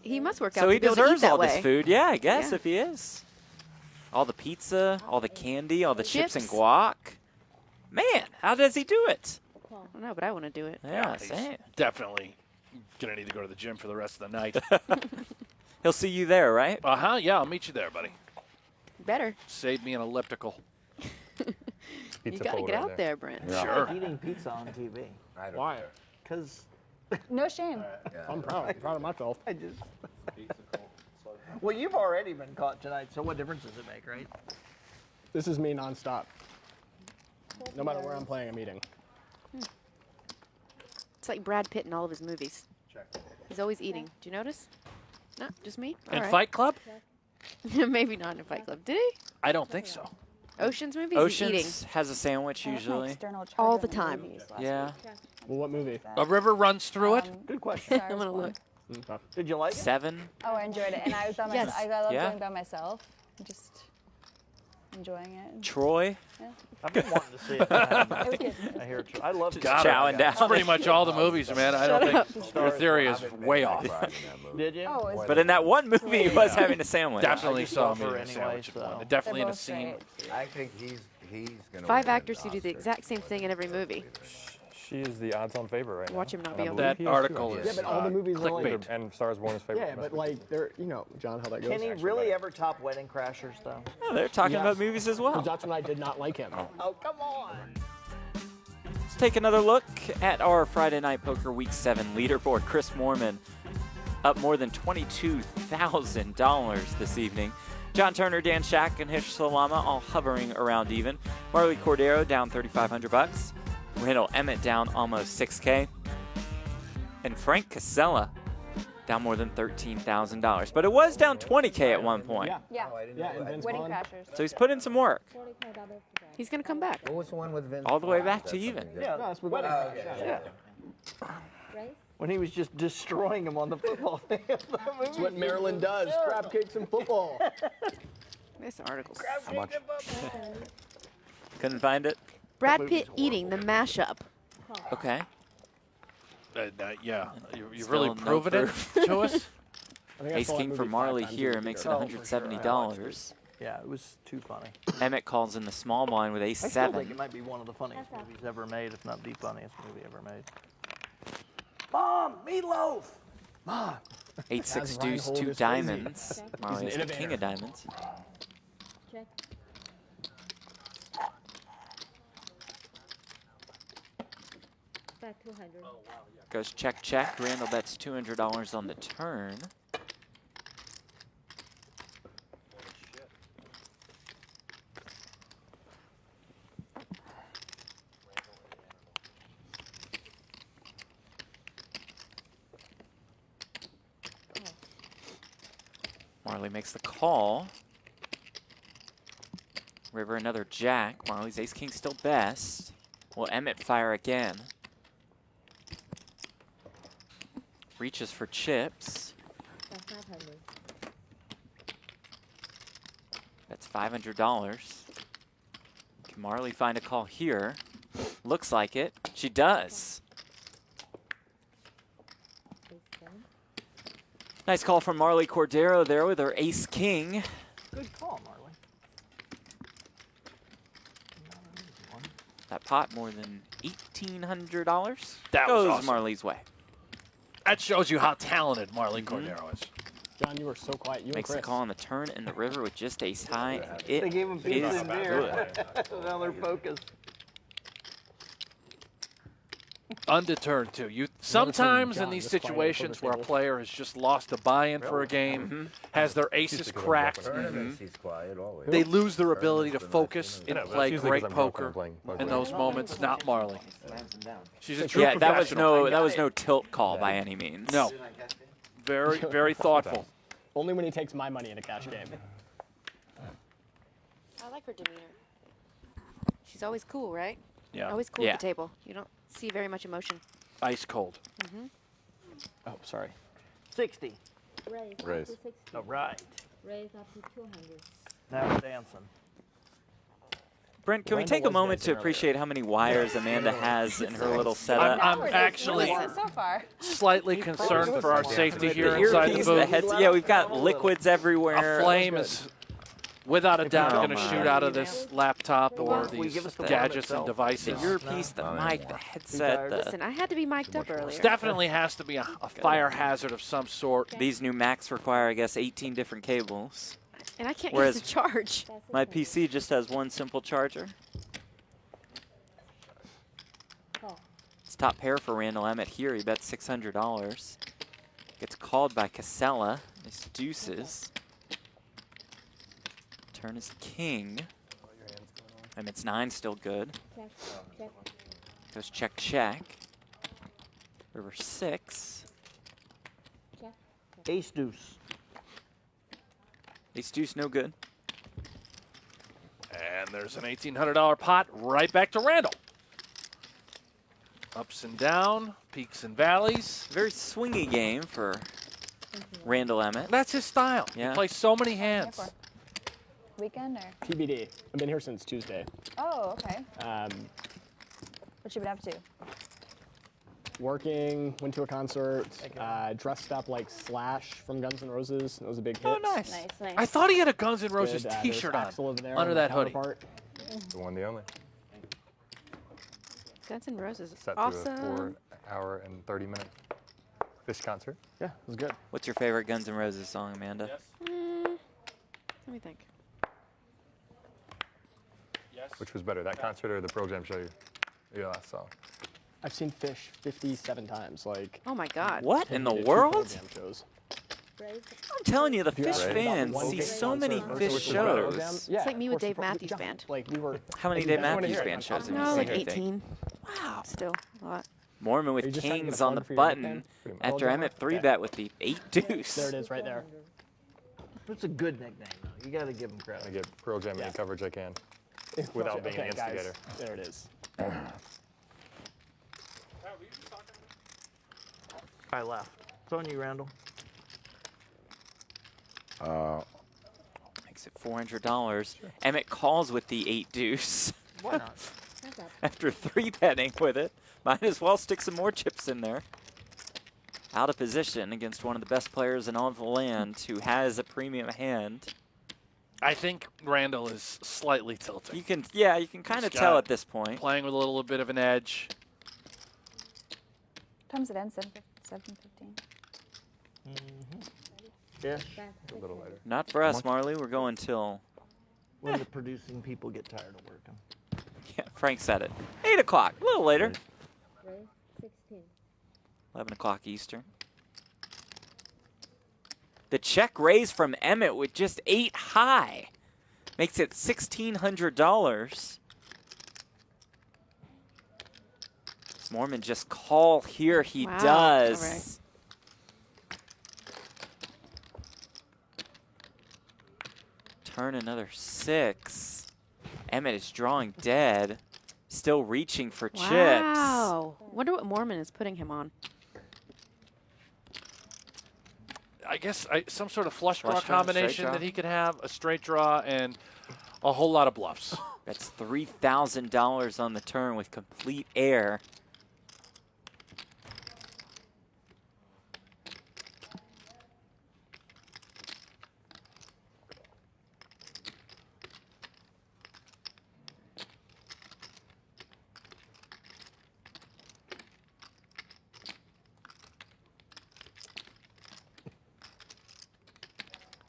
Speaker 7: He must work out
Speaker 5: So
Speaker 7: to
Speaker 5: he
Speaker 7: be able to eat
Speaker 5: deserves
Speaker 7: that
Speaker 5: all
Speaker 7: way.
Speaker 5: this food. Yeah, I guess
Speaker 7: Yeah.
Speaker 5: if he is. All the pizza, all the candy, all the chips and
Speaker 7: Chips.
Speaker 5: guac. Man, how does he do it?
Speaker 7: I don't know, but I want to do it.
Speaker 5: Yeah,
Speaker 4: he's
Speaker 5: same.
Speaker 4: definitely going to need to go to the gym for the rest of the night.
Speaker 5: He'll see you there, right?
Speaker 4: Uh-huh, yeah, I'll meet you there, buddy.
Speaker 7: Better.
Speaker 4: Save me an elliptical.
Speaker 7: You
Speaker 11: Pizza
Speaker 7: got to
Speaker 11: fold
Speaker 7: get
Speaker 11: right
Speaker 7: out there, Brent.
Speaker 4: Sure.
Speaker 1: Eating pizza on TV.
Speaker 9: I don't
Speaker 8: Why?
Speaker 9: care.
Speaker 1: Because
Speaker 10: No shame.
Speaker 8: I'm proud of myself.
Speaker 1: I just. Well, you've already been caught tonight, so what difference does it make, right?
Speaker 8: This is me nonstop. No matter where I'm playing, I'm eating.
Speaker 7: It's like Brad Pitt in all of his movies. He's always eating. Do you notice? No, just me? All
Speaker 4: In
Speaker 7: right.
Speaker 4: Fight Club?
Speaker 7: Maybe not in Fight Club. Did he?
Speaker 4: I don't think so.
Speaker 7: Ocean's movies? He's eating.
Speaker 5: Oceans has a sandwich usually.
Speaker 10: External charger
Speaker 7: All the
Speaker 10: on
Speaker 7: time.
Speaker 10: movies last
Speaker 5: Yeah.
Speaker 10: week.
Speaker 8: Well, what movie?
Speaker 4: A river runs through it?
Speaker 1: Good question.
Speaker 7: I'm going to look.
Speaker 8: Okay.
Speaker 1: Did you like it?
Speaker 5: 7.
Speaker 10: Oh, I enjoyed it, and I was by
Speaker 7: Yes.
Speaker 10: myself. I love
Speaker 5: Yeah.
Speaker 10: going by myself, just enjoying it.
Speaker 5: Troy.
Speaker 1: I've been wanting to see it. I
Speaker 10: was good.
Speaker 1: hear it. I love
Speaker 5: Just chowing
Speaker 4: That's
Speaker 5: down.
Speaker 4: pretty much all the movies, man. I don't think your theory is way off.
Speaker 1: Did you?
Speaker 10: Oh, it was
Speaker 5: But in that one movie, he was having a sandwich.
Speaker 4: Definitely
Speaker 1: just
Speaker 4: saw
Speaker 1: love
Speaker 4: me
Speaker 1: her
Speaker 4: in a
Speaker 1: anyway,
Speaker 4: sandwich at
Speaker 1: so-
Speaker 4: one. Definitely in a
Speaker 10: both
Speaker 4: scene.
Speaker 10: great.
Speaker 9: I think he's gonna
Speaker 7: 5
Speaker 9: win
Speaker 7: actors who do the
Speaker 9: Oscar.
Speaker 7: exact same thing in every movie.
Speaker 11: She is the odds-on favorite right now.
Speaker 7: Watch him not
Speaker 11: And
Speaker 7: be
Speaker 11: I
Speaker 7: on
Speaker 11: believe
Speaker 4: That
Speaker 11: he is, too.
Speaker 4: article
Speaker 11: He
Speaker 4: is
Speaker 8: Yeah, but all the movies are like.
Speaker 4: clickbait.
Speaker 11: And Stars Born is favorite.
Speaker 8: Yeah, but like they're, you know, John, how that goes.
Speaker 1: Can he really ever top Wedding Crashers, though?
Speaker 5: Yeah, they're talking
Speaker 8: Yes.
Speaker 5: about movies as well.
Speaker 8: That's when I did not like him.
Speaker 1: Oh, come on.
Speaker 5: Let's take another look at our Friday Night Poker Week 7 leaderboard. Chris Moorman up more than $22,000 this evening. John Turner, Dan Shak, and Hish Salama all hovering around even. Marle Cordeiro down $3,500. Randall Emmett down almost $6K. And Frank Kassela down more than $13,000. But it was down $20K at one point.
Speaker 8: Yeah.
Speaker 10: Yeah,
Speaker 9: Oh, I didn't
Speaker 8: Yeah,
Speaker 9: know
Speaker 8: and
Speaker 9: that.
Speaker 8: Vince
Speaker 10: Wedding
Speaker 8: Vaughn.
Speaker 10: Crashers.
Speaker 5: So he's put in some work.
Speaker 7: He's going to come back.
Speaker 9: What was the one with Vince?
Speaker 5: All the way
Speaker 9: Vaughn?
Speaker 5: back
Speaker 9: Is
Speaker 5: to
Speaker 9: that
Speaker 5: even.
Speaker 9: something
Speaker 1: Yeah,
Speaker 8: No, it's with
Speaker 1: Wedding
Speaker 8: Wedding
Speaker 1: Crashers.
Speaker 8: Crashers.
Speaker 1: Yeah. When he was just destroying him on the football field.
Speaker 8: That's what Maryland does. Crab cakes and football.
Speaker 7: This article's
Speaker 11: How much?
Speaker 5: Couldn't find it?
Speaker 7: Brad Pitt eating the mashup.
Speaker 5: Okay.
Speaker 4: Yeah, you've
Speaker 5: Still
Speaker 4: really
Speaker 5: no
Speaker 4: proven it to us.
Speaker 8: I think I
Speaker 5: Ace
Speaker 8: saw that
Speaker 5: King for
Speaker 8: movie 5
Speaker 5: Marle
Speaker 8: times
Speaker 5: here
Speaker 8: as a
Speaker 5: makes it
Speaker 8: kid.
Speaker 5: $170.
Speaker 1: Yeah, it was too funny.
Speaker 5: Emmett calls in the small blind with Ace
Speaker 1: I still think
Speaker 5: 7.
Speaker 1: it might be one of the funniest movies ever made, if not the funniest movie ever made. Mom, meatloaf! Mom!
Speaker 5: 8-6
Speaker 8: As
Speaker 5: deuce,
Speaker 8: Reinhold
Speaker 5: 2
Speaker 8: is crazy.
Speaker 5: diamonds. Marle
Speaker 8: an
Speaker 5: is the
Speaker 8: innovator.
Speaker 5: king of diamonds.
Speaker 6: Check. Back 200.
Speaker 5: Goes check, check. Randall bets $200 on the turn. Marle makes the call. River another jack. Marley's ace king still best. Will Emmett fire again? Reaches for chips.
Speaker 6: Back 500.
Speaker 5: That's $500. Can Marle find a call here? Looks like it. She does.
Speaker 6: Ace 7.
Speaker 5: Nice call from Marle Cordeiro there with her ace king.
Speaker 1: Good call, Marley.
Speaker 5: That pot more than $1,800.
Speaker 4: That was
Speaker 5: goes
Speaker 4: awesome.
Speaker 5: Marle's way.
Speaker 4: That shows you how talented Marle Cordeiro is.
Speaker 8: John, you were so quiet. You
Speaker 5: Makes
Speaker 8: and
Speaker 5: the
Speaker 8: Chris.
Speaker 5: call on the turn in the river with just ace high.
Speaker 1: They
Speaker 5: It
Speaker 1: gave him pizza
Speaker 5: is
Speaker 1: and beer. Now they're focused.
Speaker 4: Undeterred too. Sometimes in
Speaker 8: John,
Speaker 4: these
Speaker 8: this quiet
Speaker 4: situations
Speaker 8: over
Speaker 4: where a
Speaker 8: table.
Speaker 4: player has just lost a buy-in for a game, has their aces cracked,
Speaker 9: Tournaments, he's quiet always.
Speaker 4: they lose their ability to
Speaker 9: Tournaments,
Speaker 4: focus
Speaker 9: they're
Speaker 4: and
Speaker 9: not-
Speaker 4: play
Speaker 11: usually
Speaker 4: great
Speaker 11: 'cause I'm broke when
Speaker 4: poker
Speaker 11: I'm playing poker.
Speaker 4: in those moments. Not Marle. She's a true
Speaker 5: Yeah, that was
Speaker 4: professional.
Speaker 5: no tilt call by any means.
Speaker 4: No. Very, very thoughtful.
Speaker 8: Only when he takes my money in a cash game.
Speaker 7: I like her demeanor. She's always cool, right?
Speaker 4: Yeah.
Speaker 7: Always cool
Speaker 5: Yeah.
Speaker 7: at the table. You don't see very much emotion.
Speaker 4: Ice cold.
Speaker 1: Oh, sorry. 60.
Speaker 6: Raise.
Speaker 11: Raise.
Speaker 6: Up to 60.
Speaker 1: All right.
Speaker 6: Raise up to 200.
Speaker 1: Now we're dancing.
Speaker 5: Brent, can we
Speaker 8: Randall
Speaker 5: take a
Speaker 8: was
Speaker 5: moment to
Speaker 8: dancing earlier.
Speaker 5: appreciate how many wires Amanda has in her little setup?
Speaker 4: I'm actually
Speaker 10: So far.
Speaker 4: slightly concerned for our safety
Speaker 5: The
Speaker 4: here inside the
Speaker 5: earpiece, the
Speaker 4: booth.
Speaker 5: headset. Yeah, we've got liquids everywhere.
Speaker 4: A flame is, without a doubt,
Speaker 5: Oh
Speaker 4: going to
Speaker 5: my.
Speaker 4: shoot out of this laptop or
Speaker 1: Will you
Speaker 4: these
Speaker 1: give us the
Speaker 4: gadgets
Speaker 1: one
Speaker 4: and
Speaker 1: itself?
Speaker 5: The
Speaker 4: devices.
Speaker 5: earpiece, the mic, the headset,
Speaker 7: Listen, I had to be mic'd up earlier.
Speaker 4: This definitely has to be a fire hazard of some sort.
Speaker 5: these new Macs require, I guess, 18 different cables.
Speaker 7: And I can't
Speaker 5: Whereas-
Speaker 7: use the charge.
Speaker 5: My PC just has one simple charger.
Speaker 6: Call.
Speaker 5: It's top pair for Randall Emmett here. He bets $600. Gets called by Kassela. Nice deuces. Turn is king. Emmett's 9 still good.
Speaker 6: Check. Check.
Speaker 5: Goes check, check. River 6.
Speaker 6: Check.
Speaker 1: Ace deuce.
Speaker 5: Ace deuce no good.
Speaker 4: And there's an $1,800 pot right back to Randall. Ups and down, peaks and valleys.
Speaker 5: Very swingy game for Randall Emmett.
Speaker 4: That's his style.
Speaker 5: Yeah.
Speaker 4: He plays so many hands.
Speaker 10: Weekend or?
Speaker 8: TBD. I've been here since Tuesday.
Speaker 10: Oh, okay.
Speaker 8: Um,
Speaker 10: What you been up to?
Speaker 8: working, went to a concert, dressed up like Slash from Guns N' Roses. It was a big hit.
Speaker 4: Oh, nice.
Speaker 10: Nice, nice.
Speaker 4: I thought he had a Guns N' Roses
Speaker 8: Good, there's
Speaker 4: T-shirt on
Speaker 8: Axl over there
Speaker 4: under
Speaker 8: and
Speaker 4: that
Speaker 8: my
Speaker 4: hoodie.
Speaker 8: counterpart.
Speaker 11: The one, the only.
Speaker 7: Guns N' Roses.
Speaker 11: Set
Speaker 7: Awesome.
Speaker 11: to a 4-hour and 30-minute Fish concert.
Speaker 8: Yeah, it was good.
Speaker 5: What's your favorite Guns N' Roses song, Amanda?
Speaker 7: Let me think.
Speaker 11: Which was better, that concert or the Pearl Jam show you last saw?
Speaker 8: I've seen Fish 57 times. Like,
Speaker 7: Oh my God.
Speaker 5: What in the
Speaker 8: did 2 Pearl
Speaker 5: world?
Speaker 8: Jam shows.
Speaker 6: Raise.
Speaker 5: I'm telling you, the
Speaker 8: If you
Speaker 5: Fish
Speaker 8: ask me about
Speaker 5: fans
Speaker 8: one
Speaker 5: see
Speaker 8: big
Speaker 5: so many
Speaker 8: concert
Speaker 5: Fish
Speaker 8: versus Pearl Jam,
Speaker 5: shows.
Speaker 8: yeah,
Speaker 7: It's like me
Speaker 8: of
Speaker 7: with
Speaker 8: course,
Speaker 7: Dave
Speaker 8: the-
Speaker 7: Matthews
Speaker 8: John,
Speaker 7: Band.
Speaker 8: Like we were.
Speaker 5: How many
Speaker 8: like,
Speaker 5: Dave
Speaker 8: you guys wanna
Speaker 5: Matthews
Speaker 8: hear it.
Speaker 5: Band shows have you
Speaker 7: No,
Speaker 5: seen?
Speaker 7: like
Speaker 5: do you think?
Speaker 7: 18.
Speaker 5: Wow.
Speaker 7: Still a lot.
Speaker 5: Mormon
Speaker 8: Are you
Speaker 5: with
Speaker 8: just trying to get
Speaker 5: kings
Speaker 8: a
Speaker 5: on the
Speaker 8: plug for your
Speaker 5: button
Speaker 8: nickname?
Speaker 5: after
Speaker 8: Pearl
Speaker 5: Emmett
Speaker 8: Jam?
Speaker 5: 3-bet with the 8 deuce.
Speaker 8: There it is, right there.
Speaker 1: It's a good nickname, though. You got to give him credit.
Speaker 11: I get Pearl Jam any
Speaker 8: Yeah.
Speaker 11: coverage I can without being an
Speaker 8: Okay, guys,
Speaker 11: instigator.
Speaker 8: there it is.
Speaker 1: I left. It's on you, Randall.
Speaker 5: Makes it $400. Emmett calls with the 8 deuce.
Speaker 1: Why not?
Speaker 5: After 3 betting with it. Might as well stick some more chips in there. Out of position against one of the best players in all of the land who has a premium hand.
Speaker 4: I think Randall is slightly tilted.
Speaker 5: You can kind of tell at this point.
Speaker 4: Playing with a little bit of an edge.
Speaker 6: Time's it end? 7:15.
Speaker 1: Yeah.
Speaker 11: A little later.
Speaker 5: Not for us, Marley. We're going till...
Speaker 1: When the producing people get tired of working.
Speaker 5: Yeah, Frank said it. 8 o'clock, a little later. 11 o'clock Eastern. The check raise from Emmett with just 8 high makes it $1,600. Does Moorman just call here? He does.
Speaker 7: All right.
Speaker 5: Turn another 6. Emmett is drawing dead. Still reaching for chips.
Speaker 7: Wow. Wonder what Moorman is putting him on.
Speaker 4: I guess some sort of flush draw
Speaker 5: Flush draw,
Speaker 4: combination
Speaker 5: straight draw.
Speaker 4: that he could have, a straight draw, and a whole lot of bluffs.
Speaker 5: That's $3,000 on the turn with complete air.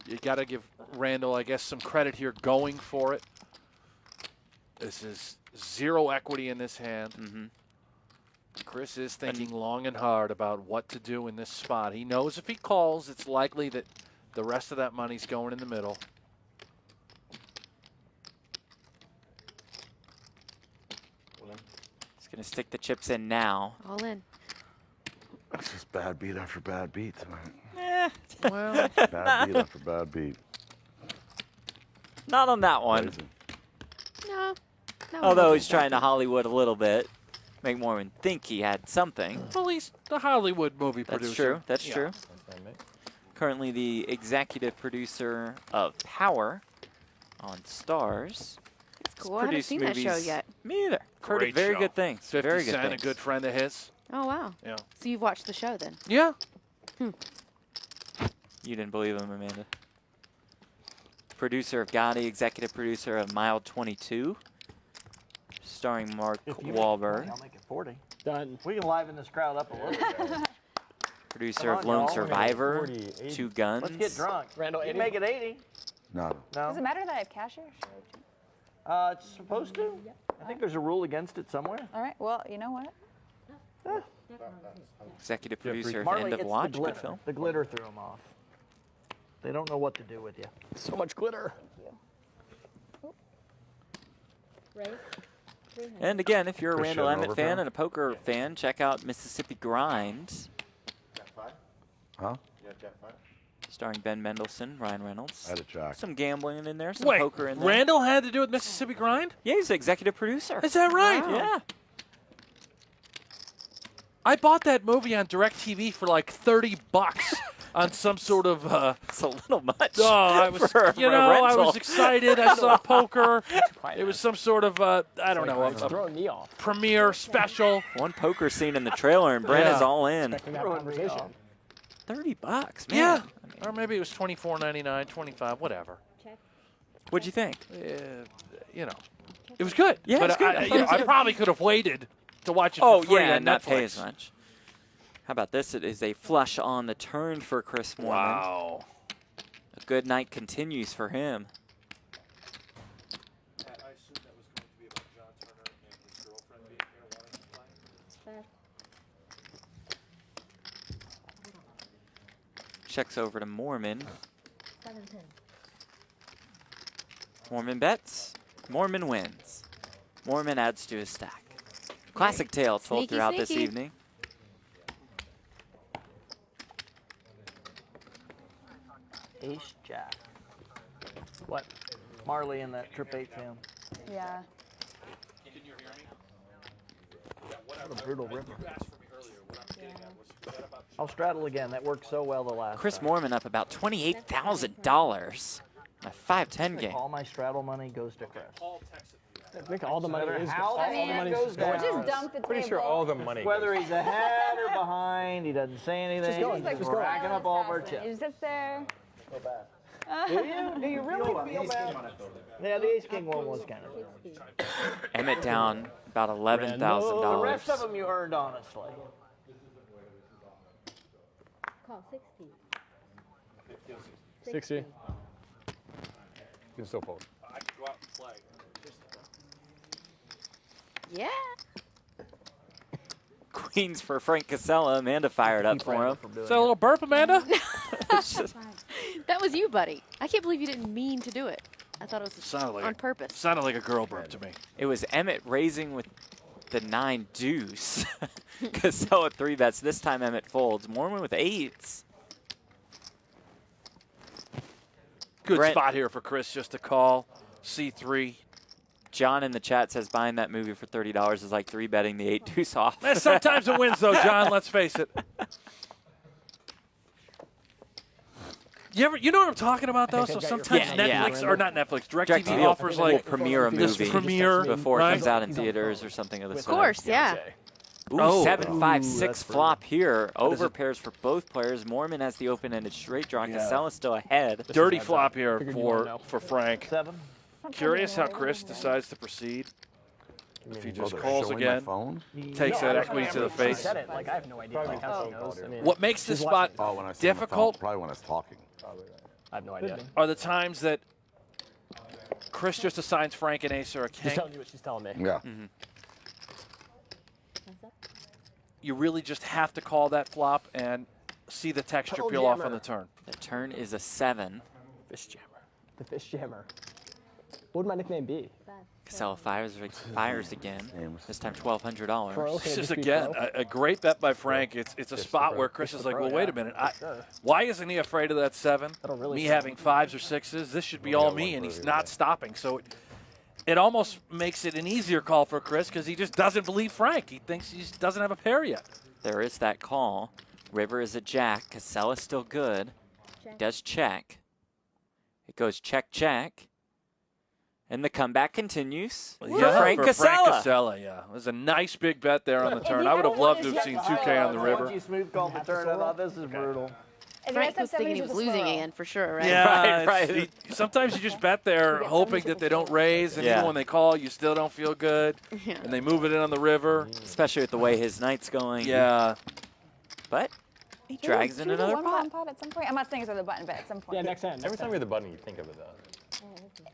Speaker 4: You got to give Randall, I guess, some credit here going for it. This is 0 equity in this hand. Chris is thinking long and hard about what to do in this spot. He knows if he calls, it's likely that the rest of that money's going in the middle.
Speaker 5: He's going to stick the chips in now.
Speaker 7: All in.
Speaker 2: It's just bad beat after bad beat tonight.
Speaker 4: Well,
Speaker 2: Bad beat after bad beat.
Speaker 5: Not on that one.
Speaker 2: Crazy.
Speaker 7: No.
Speaker 5: Although he's trying to Hollywood a little bit. Make Moorman think he had something.
Speaker 4: well, he's the Hollywood movie producer.
Speaker 5: That's true. That's
Speaker 4: Yeah.
Speaker 5: true. Currently the executive producer of Power on Stars.
Speaker 7: It's cool. I haven't
Speaker 5: Produced
Speaker 7: seen that show
Speaker 5: movies-
Speaker 7: yet.
Speaker 5: Me either. Heard
Speaker 4: Great
Speaker 5: very
Speaker 4: show.
Speaker 5: good things.
Speaker 4: 50
Speaker 5: Very good
Speaker 4: Cent,
Speaker 5: things.
Speaker 4: a good friend of his.
Speaker 7: Oh, wow.
Speaker 4: Yeah.
Speaker 7: So you've watched the show then?
Speaker 4: Yeah.
Speaker 5: You didn't believe him, Amanda. Producer of Gotti, executive producer of Mild 22, starring Mark
Speaker 1: If you
Speaker 5: Wahlberg.
Speaker 1: I'll make it 40.
Speaker 8: Done.
Speaker 1: We can liven this crowd up a little.
Speaker 5: Producer
Speaker 1: Come
Speaker 5: of
Speaker 1: on,
Speaker 5: Lone
Speaker 1: y'all.
Speaker 5: Survivor,
Speaker 11: 40, 80.
Speaker 5: 2 Guns.
Speaker 1: Let's get drunk.
Speaker 8: Randall,
Speaker 1: You
Speaker 8: 80?
Speaker 1: make it 80.
Speaker 2: No.
Speaker 1: No?
Speaker 6: Does it matter that I have cash here? Should I
Speaker 1: It's supposed to. I think there's a rule against it somewhere.
Speaker 6: All right. Well, you know what?
Speaker 5: Executive producer of
Speaker 1: Marley,
Speaker 5: End of
Speaker 1: it's
Speaker 5: Watch,
Speaker 1: the
Speaker 5: good
Speaker 1: glitter.
Speaker 5: film.
Speaker 1: The glitter threw them off. They don't know what to do with you.
Speaker 8: So much glitter.
Speaker 5: And again, if you're a
Speaker 2: Chris
Speaker 5: Randall
Speaker 2: showing
Speaker 5: Emmett
Speaker 2: over
Speaker 5: fan
Speaker 2: film?
Speaker 5: and a poker fan, check out Mississippi Grind,
Speaker 2: Huh?
Speaker 5: starring Ben Mendelsohn, Ryan Reynolds.
Speaker 2: I had a jack.
Speaker 5: Some gambling in there, some
Speaker 4: Wait,
Speaker 5: poker in there.
Speaker 4: Randall had to do with Mississippi Grind?
Speaker 5: Yeah, he's the executive producer.
Speaker 4: Is that right?
Speaker 5: Yeah.
Speaker 4: I bought that movie on DirecTV for like $30 on some sort of.
Speaker 5: It's a little much.
Speaker 4: Oh, I was,
Speaker 5: for a
Speaker 4: I
Speaker 5: rental.
Speaker 4: was excited. I saw poker. It was some sort of, I don't know,
Speaker 8: It's
Speaker 4: a
Speaker 8: throwing me off.
Speaker 4: premiere special.
Speaker 5: One poker scene in the trailer, and Brent is
Speaker 4: Yeah.
Speaker 5: all in.
Speaker 8: Expecting that conversation.
Speaker 5: $30, man.
Speaker 4: Yeah.
Speaker 5: I mean,
Speaker 4: Or maybe it was $24.99, $25, whatever.
Speaker 5: what'd you think?
Speaker 4: You know, it was good.
Speaker 5: Yeah,
Speaker 4: but
Speaker 5: it's good.
Speaker 4: I,
Speaker 5: I
Speaker 4: you
Speaker 5: thought
Speaker 4: know,
Speaker 5: it was
Speaker 4: I
Speaker 5: good.
Speaker 4: probably could have waited to watch it
Speaker 5: Oh,
Speaker 4: for free
Speaker 5: yeah,
Speaker 4: on
Speaker 5: and not
Speaker 4: Netflix.
Speaker 5: pay as much. How about this? It is a flush on the turn for Chris Moorman.
Speaker 4: Wow.
Speaker 5: A good night continues for him. Checks over to Moorman. Moorman bets. Moorman wins. Moorman adds to his stack. Classic tale told
Speaker 7: Sneaky,
Speaker 5: throughout this
Speaker 7: sneaky.
Speaker 5: evening.
Speaker 1: Ace Jack. What? Marley in that trip 8 him.
Speaker 6: Yeah.
Speaker 1: What a brutal ripper. I'll straddle again. That worked so well the last
Speaker 5: Chris
Speaker 1: time.
Speaker 5: Moorman up about $28,000. A 5-10 game.
Speaker 1: All my straddle money goes to Chris.
Speaker 8: I think all the money is
Speaker 1: How
Speaker 8: all the money goes down.
Speaker 10: Just dump the
Speaker 11: Pretty sure
Speaker 10: table.
Speaker 11: all the money.
Speaker 1: Whether he's ahead or behind, he doesn't say anything.
Speaker 8: going,
Speaker 1: He's
Speaker 8: just going.
Speaker 1: racking up all of our
Speaker 10: He
Speaker 1: chips.
Speaker 10: just sits there.
Speaker 1: Do you? Do you really feel bad? Yeah, the ace king one was kind of.
Speaker 5: Emmett down about
Speaker 1: The
Speaker 5: $11,000.
Speaker 1: rest of them you earned honestly.
Speaker 6: Call 60.
Speaker 8: 60.
Speaker 11: You can still fold.
Speaker 7: Yeah.
Speaker 5: Queens for Frank Kassela. Amanda fired up for him.
Speaker 4: Is that a little burp, Amanda?
Speaker 7: That was you, buddy. I can't believe you didn't mean to do it. I thought it was
Speaker 4: Sounded like
Speaker 7: on purpose.
Speaker 4: Sounded like a girl burp to me.
Speaker 5: It was Emmett raising with the 9 deuce. Kassela 3 bets. This time Emmett folds. Moorman with 8s.
Speaker 4: Good
Speaker 5: Brent-
Speaker 4: spot here for Chris just to call. C3.
Speaker 5: John in the chat says buying that movie for $30 is like 3-betting the 8 deuce off.
Speaker 4: Sometimes it wins, though, John. Let's face it. You know what I'm talking about, though? So sometimes
Speaker 5: Yeah,
Speaker 4: Netflix,
Speaker 5: yeah.
Speaker 4: or not Netflix,
Speaker 5: DirecTV
Speaker 4: DirecTV offers
Speaker 5: will
Speaker 4: like
Speaker 5: premiere a
Speaker 4: this
Speaker 5: movie
Speaker 4: premiere
Speaker 5: before it
Speaker 4: right?
Speaker 5: comes out in theaters or something of the
Speaker 7: Of
Speaker 5: sort.
Speaker 7: course, yeah.
Speaker 5: Ooh,
Speaker 4: Oh.
Speaker 5: 7-5-6 flop here.
Speaker 4: is
Speaker 5: Over
Speaker 4: it?
Speaker 5: pairs for both players. Moorman has the open-ended straight draw.
Speaker 4: Yeah.
Speaker 5: Kassela still ahead.
Speaker 4: Dirty flop here
Speaker 8: Figured you wouldn't know.
Speaker 4: for Frank.
Speaker 1: 7.
Speaker 4: Curious how Chris decides to proceed. If he just calls
Speaker 2: showing
Speaker 4: again,
Speaker 2: My phone?
Speaker 4: takes that equity to the
Speaker 8: She
Speaker 4: face.
Speaker 8: said it. Like, I have no idea. Like, how she knows. I mean,
Speaker 4: What makes this
Speaker 8: she's
Speaker 4: spot
Speaker 8: watching.
Speaker 2: Oh, when I see my phone,
Speaker 4: difficult
Speaker 2: probably when I was talking.
Speaker 8: I have no idea.
Speaker 4: are the times that Chris just assigns Frank an ace or a
Speaker 8: She's
Speaker 4: king.
Speaker 8: telling you what she's telling me.
Speaker 2: Yeah.
Speaker 4: You really just have to call that flop and see the texture
Speaker 8: Oh,
Speaker 4: peel off
Speaker 8: jammer.
Speaker 4: on the turn.
Speaker 5: The turn is a 7.
Speaker 8: Fish jammer. The fish jammer. What would my nickname be?
Speaker 5: Kassela fires again. This time
Speaker 8: Pro?
Speaker 5: $1,200.
Speaker 8: Can
Speaker 4: This
Speaker 8: it
Speaker 4: is
Speaker 8: just be
Speaker 4: again
Speaker 8: pro?
Speaker 4: a great bet by Frank. It's a spot
Speaker 8: pro.
Speaker 4: where Chris
Speaker 8: It's
Speaker 4: is
Speaker 8: the
Speaker 4: like,
Speaker 8: pro,
Speaker 4: well, wait
Speaker 8: yeah,
Speaker 4: a minute.
Speaker 8: for sure.
Speaker 4: Why isn't he afraid of that 7?
Speaker 8: That'll really
Speaker 4: Me
Speaker 8: sell.
Speaker 4: having 5s or 6s. This should be all me, and he's not stopping. So it almost makes it an easier call for Chris because he just doesn't believe Frank. He thinks he doesn't have a pair yet.
Speaker 5: There is that call. River is a jack. Kassela's still good. He does check. It goes check, check. And the comeback continues for Frank
Speaker 4: for
Speaker 5: Kassela.
Speaker 4: Frank Kassela, yeah. It was a nice big bet there on the turn. I would have loved to have seen 2K on the river.
Speaker 1: Once you smooth called the turn, I thought this is brutal.
Speaker 7: Frank was thinking he was losing again for sure, right?
Speaker 4: Yeah,
Speaker 5: Right,
Speaker 4: it's- sometimes you just bet there hoping that they don't raise, and
Speaker 5: Yeah.
Speaker 4: even when they call, you still don't feel good,
Speaker 7: Yeah.
Speaker 4: and they move it in on the river.
Speaker 5: Especially with the way his night's going.
Speaker 4: Yeah.
Speaker 5: But he drags in another pot.
Speaker 10: One pot at some point. I'm not saying it's on the button, but at some point.
Speaker 8: Yeah, next hand.
Speaker 11: Every time you're the button, you think of it, though.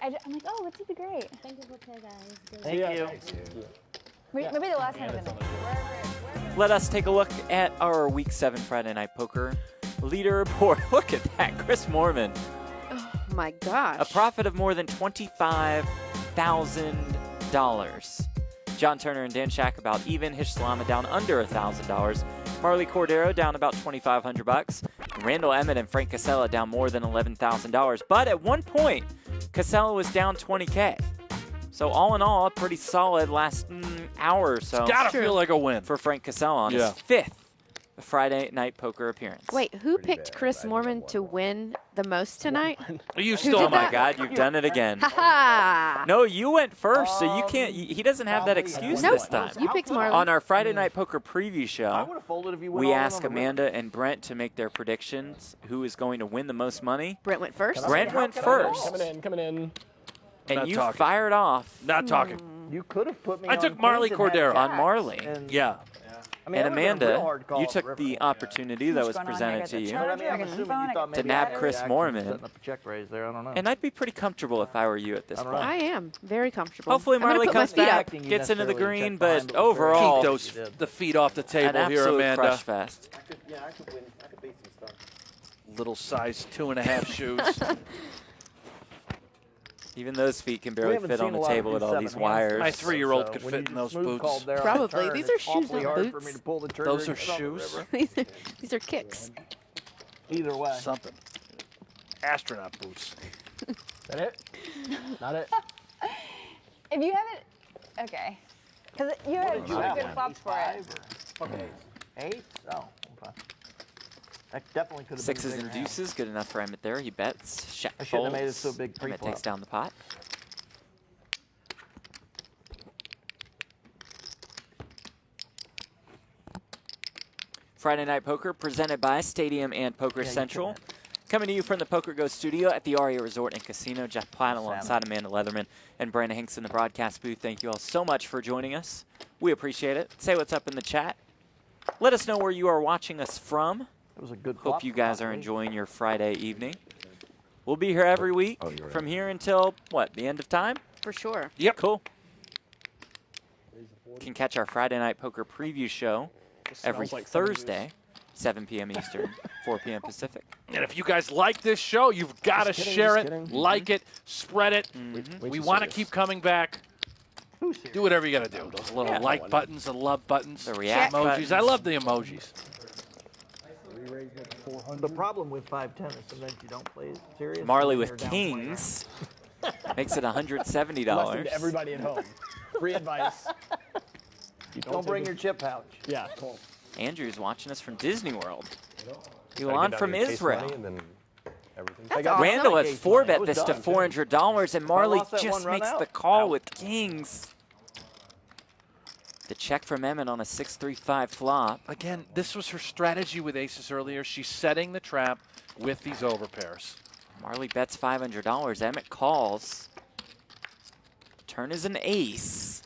Speaker 10: I'm like, oh, this would be great.
Speaker 6: Thank you for playing, guys.
Speaker 1: Thank you.
Speaker 10: Maybe the last time was in
Speaker 5: Let us take a look at our Week 7 Friday Night Poker leaderboard. Look at that, Chris Moorman.
Speaker 7: Oh my gosh.
Speaker 5: A profit of more than $25,000. John Turner and Dan Shak about even. Hish Salama down under $1,000. Marle Cordeiro down about $2,500. Randall, Emmett, and Frank Kassela down more than $11,000. But at one point, Kassela was down $20K. So all in all, a pretty solid last hour or so.
Speaker 4: Gotta feel like a win.
Speaker 5: For Frank Kassela on
Speaker 4: Yeah.
Speaker 5: his 5th Friday Night Poker appearance.
Speaker 7: Wait, who picked Chris Moorman to win the most tonight?
Speaker 4: You
Speaker 7: Who
Speaker 4: still,
Speaker 7: did
Speaker 5: Oh my
Speaker 7: that?
Speaker 5: God, you've done it again.
Speaker 7: Ha
Speaker 5: No, you went first, so you can't. He doesn't have that excuse
Speaker 7: No,
Speaker 5: this time.
Speaker 7: you picked Marle.
Speaker 5: On our Friday Night Poker preview
Speaker 1: I
Speaker 5: show,
Speaker 1: would have folded if you went
Speaker 5: we
Speaker 1: all in
Speaker 5: ask
Speaker 1: on the river.
Speaker 5: Amanda and Brent to make their predictions. Who is going to win the most money?
Speaker 7: Brent went first.
Speaker 5: Brent went first,
Speaker 8: Coming in.
Speaker 5: and
Speaker 4: Not
Speaker 5: you
Speaker 4: talking.
Speaker 5: fired off
Speaker 4: Not talking.
Speaker 1: You could have put me
Speaker 4: I
Speaker 1: on
Speaker 4: took Marle
Speaker 1: Queens and had
Speaker 4: Cordero.
Speaker 5: on
Speaker 1: jacks,
Speaker 5: Marle.
Speaker 1: and-
Speaker 4: Yeah.
Speaker 1: I mean,
Speaker 5: and
Speaker 1: that would've been a real
Speaker 5: Amanda.
Speaker 1: hard call
Speaker 5: You
Speaker 1: at
Speaker 5: took
Speaker 1: river.
Speaker 5: the opportunity that was
Speaker 10: going on? I
Speaker 5: presented
Speaker 10: got
Speaker 5: to
Speaker 10: the
Speaker 5: you.
Speaker 10: charge.
Speaker 1: But I mean, I'm
Speaker 10: I got
Speaker 1: assuming
Speaker 10: the phone,
Speaker 1: you thought
Speaker 10: I
Speaker 1: maybe
Speaker 5: nab
Speaker 1: I had
Speaker 5: Chris
Speaker 1: reaction
Speaker 5: Moorman.
Speaker 1: setting up a check raise there. I don't know.
Speaker 5: And I'd be pretty comfortable if I were you at this
Speaker 1: I don't
Speaker 5: point.
Speaker 1: know.
Speaker 7: I am very comfortable.
Speaker 5: Hopefully
Speaker 7: I'm gonna
Speaker 5: Marle
Speaker 7: put my
Speaker 5: comes
Speaker 7: feet
Speaker 5: back,
Speaker 7: up.
Speaker 1: You
Speaker 5: gets into the
Speaker 1: necessarily
Speaker 5: green,
Speaker 1: check
Speaker 5: but
Speaker 1: behind, but we'll
Speaker 5: overall,
Speaker 4: Keep those the feet off the
Speaker 5: an
Speaker 4: table here,
Speaker 5: absolute
Speaker 4: Amanda.
Speaker 5: crush fest.
Speaker 9: I could win. I could beat some stuff.
Speaker 4: Little size 2.5 shoes.
Speaker 5: Even those feet can
Speaker 1: We
Speaker 5: barely
Speaker 1: haven't
Speaker 5: fit on
Speaker 1: seen a
Speaker 5: the
Speaker 1: lot of
Speaker 5: table with all
Speaker 1: seven
Speaker 5: these
Speaker 1: hands,
Speaker 5: wires.
Speaker 4: My 3-year-old
Speaker 1: so
Speaker 4: could
Speaker 1: when
Speaker 4: fit
Speaker 1: you
Speaker 4: in those
Speaker 1: smooth
Speaker 4: boots.
Speaker 1: called there on the
Speaker 7: Probably.
Speaker 1: turn,
Speaker 7: These are
Speaker 1: it's
Speaker 7: shoes,
Speaker 1: awfully
Speaker 7: not
Speaker 1: hard for
Speaker 7: boots.
Speaker 1: me to pull the trigger
Speaker 4: Those are
Speaker 1: and get on the
Speaker 4: shoes.
Speaker 1: river.
Speaker 7: These are kicks.
Speaker 1: Either way.
Speaker 4: Something. Astronaut boots.
Speaker 8: Is that it? Not it.
Speaker 10: If you haven't, okay. Because you had
Speaker 1: you
Speaker 10: really
Speaker 1: have?
Speaker 10: good flops for it.
Speaker 1: Okay. Eights? Oh, okay. That definitely could have been
Speaker 5: Sixes
Speaker 1: a bigger
Speaker 5: and
Speaker 1: hand.
Speaker 5: deuces, good enough for Emmett there. He bets. Shak
Speaker 1: I shouldn't have made it
Speaker 5: folds.
Speaker 1: so big
Speaker 5: Emmett
Speaker 1: pre-flop.
Speaker 5: takes down the pot. Friday Night Poker presented by Stadium and Poker Central. Coming to you from the Poker Go studio at the Aria Resort and Casino. Jeff Platt alongside Amanda Leatherman and Brandon Hinks in the broadcast booth. Thank you all so much for joining us. We appreciate it. Say what's up in the chat. Let us know where you are watching us from.
Speaker 1: It was a good
Speaker 5: Hope you guys are enjoying your Friday evening. We'll be here every week from here until, what, the end of time?
Speaker 7: For sure.
Speaker 4: Yep.
Speaker 5: Cool. You can catch our Friday Night Poker preview show every
Speaker 8: like
Speaker 5: Thursday, 7 p.m. Eastern, 4 p.m. Pacific.
Speaker 4: And if you guys like this show, you've got to share it, like it, spread it. We want to keep coming back. Do whatever you got to do. Those little like buttons and love buttons.
Speaker 5: The react
Speaker 4: emojis.
Speaker 5: buttons.
Speaker 4: I love the emojis.
Speaker 1: The problem with 510 is sometimes you don't play it serious.
Speaker 5: Marle
Speaker 1: and
Speaker 5: with
Speaker 1: you're down
Speaker 5: kings makes it $170.
Speaker 8: Lesson to everybody at home. Free advice. You
Speaker 1: Don't bring your chip pouch.
Speaker 8: Yeah, cool.
Speaker 5: Andrew's watching us from Disney World.
Speaker 11: Gotta
Speaker 5: Elon
Speaker 11: get
Speaker 5: from
Speaker 11: down to your case
Speaker 5: Israel.
Speaker 11: money and then everything.
Speaker 7: That's awesome.
Speaker 5: Randall has
Speaker 1: Case money. I
Speaker 5: 4-bet
Speaker 1: was
Speaker 5: this to
Speaker 1: done, too.
Speaker 5: $400, and Marle
Speaker 1: lost that
Speaker 5: just
Speaker 1: one run
Speaker 5: makes
Speaker 1: out.
Speaker 5: the call with kings. The check from Emmett on a 6-3-5 flop.
Speaker 4: Again, this was her strategy with aces earlier. She's setting the trap with these overpairs.
Speaker 5: Marle bets $500. Emmett calls. Turn is an ace.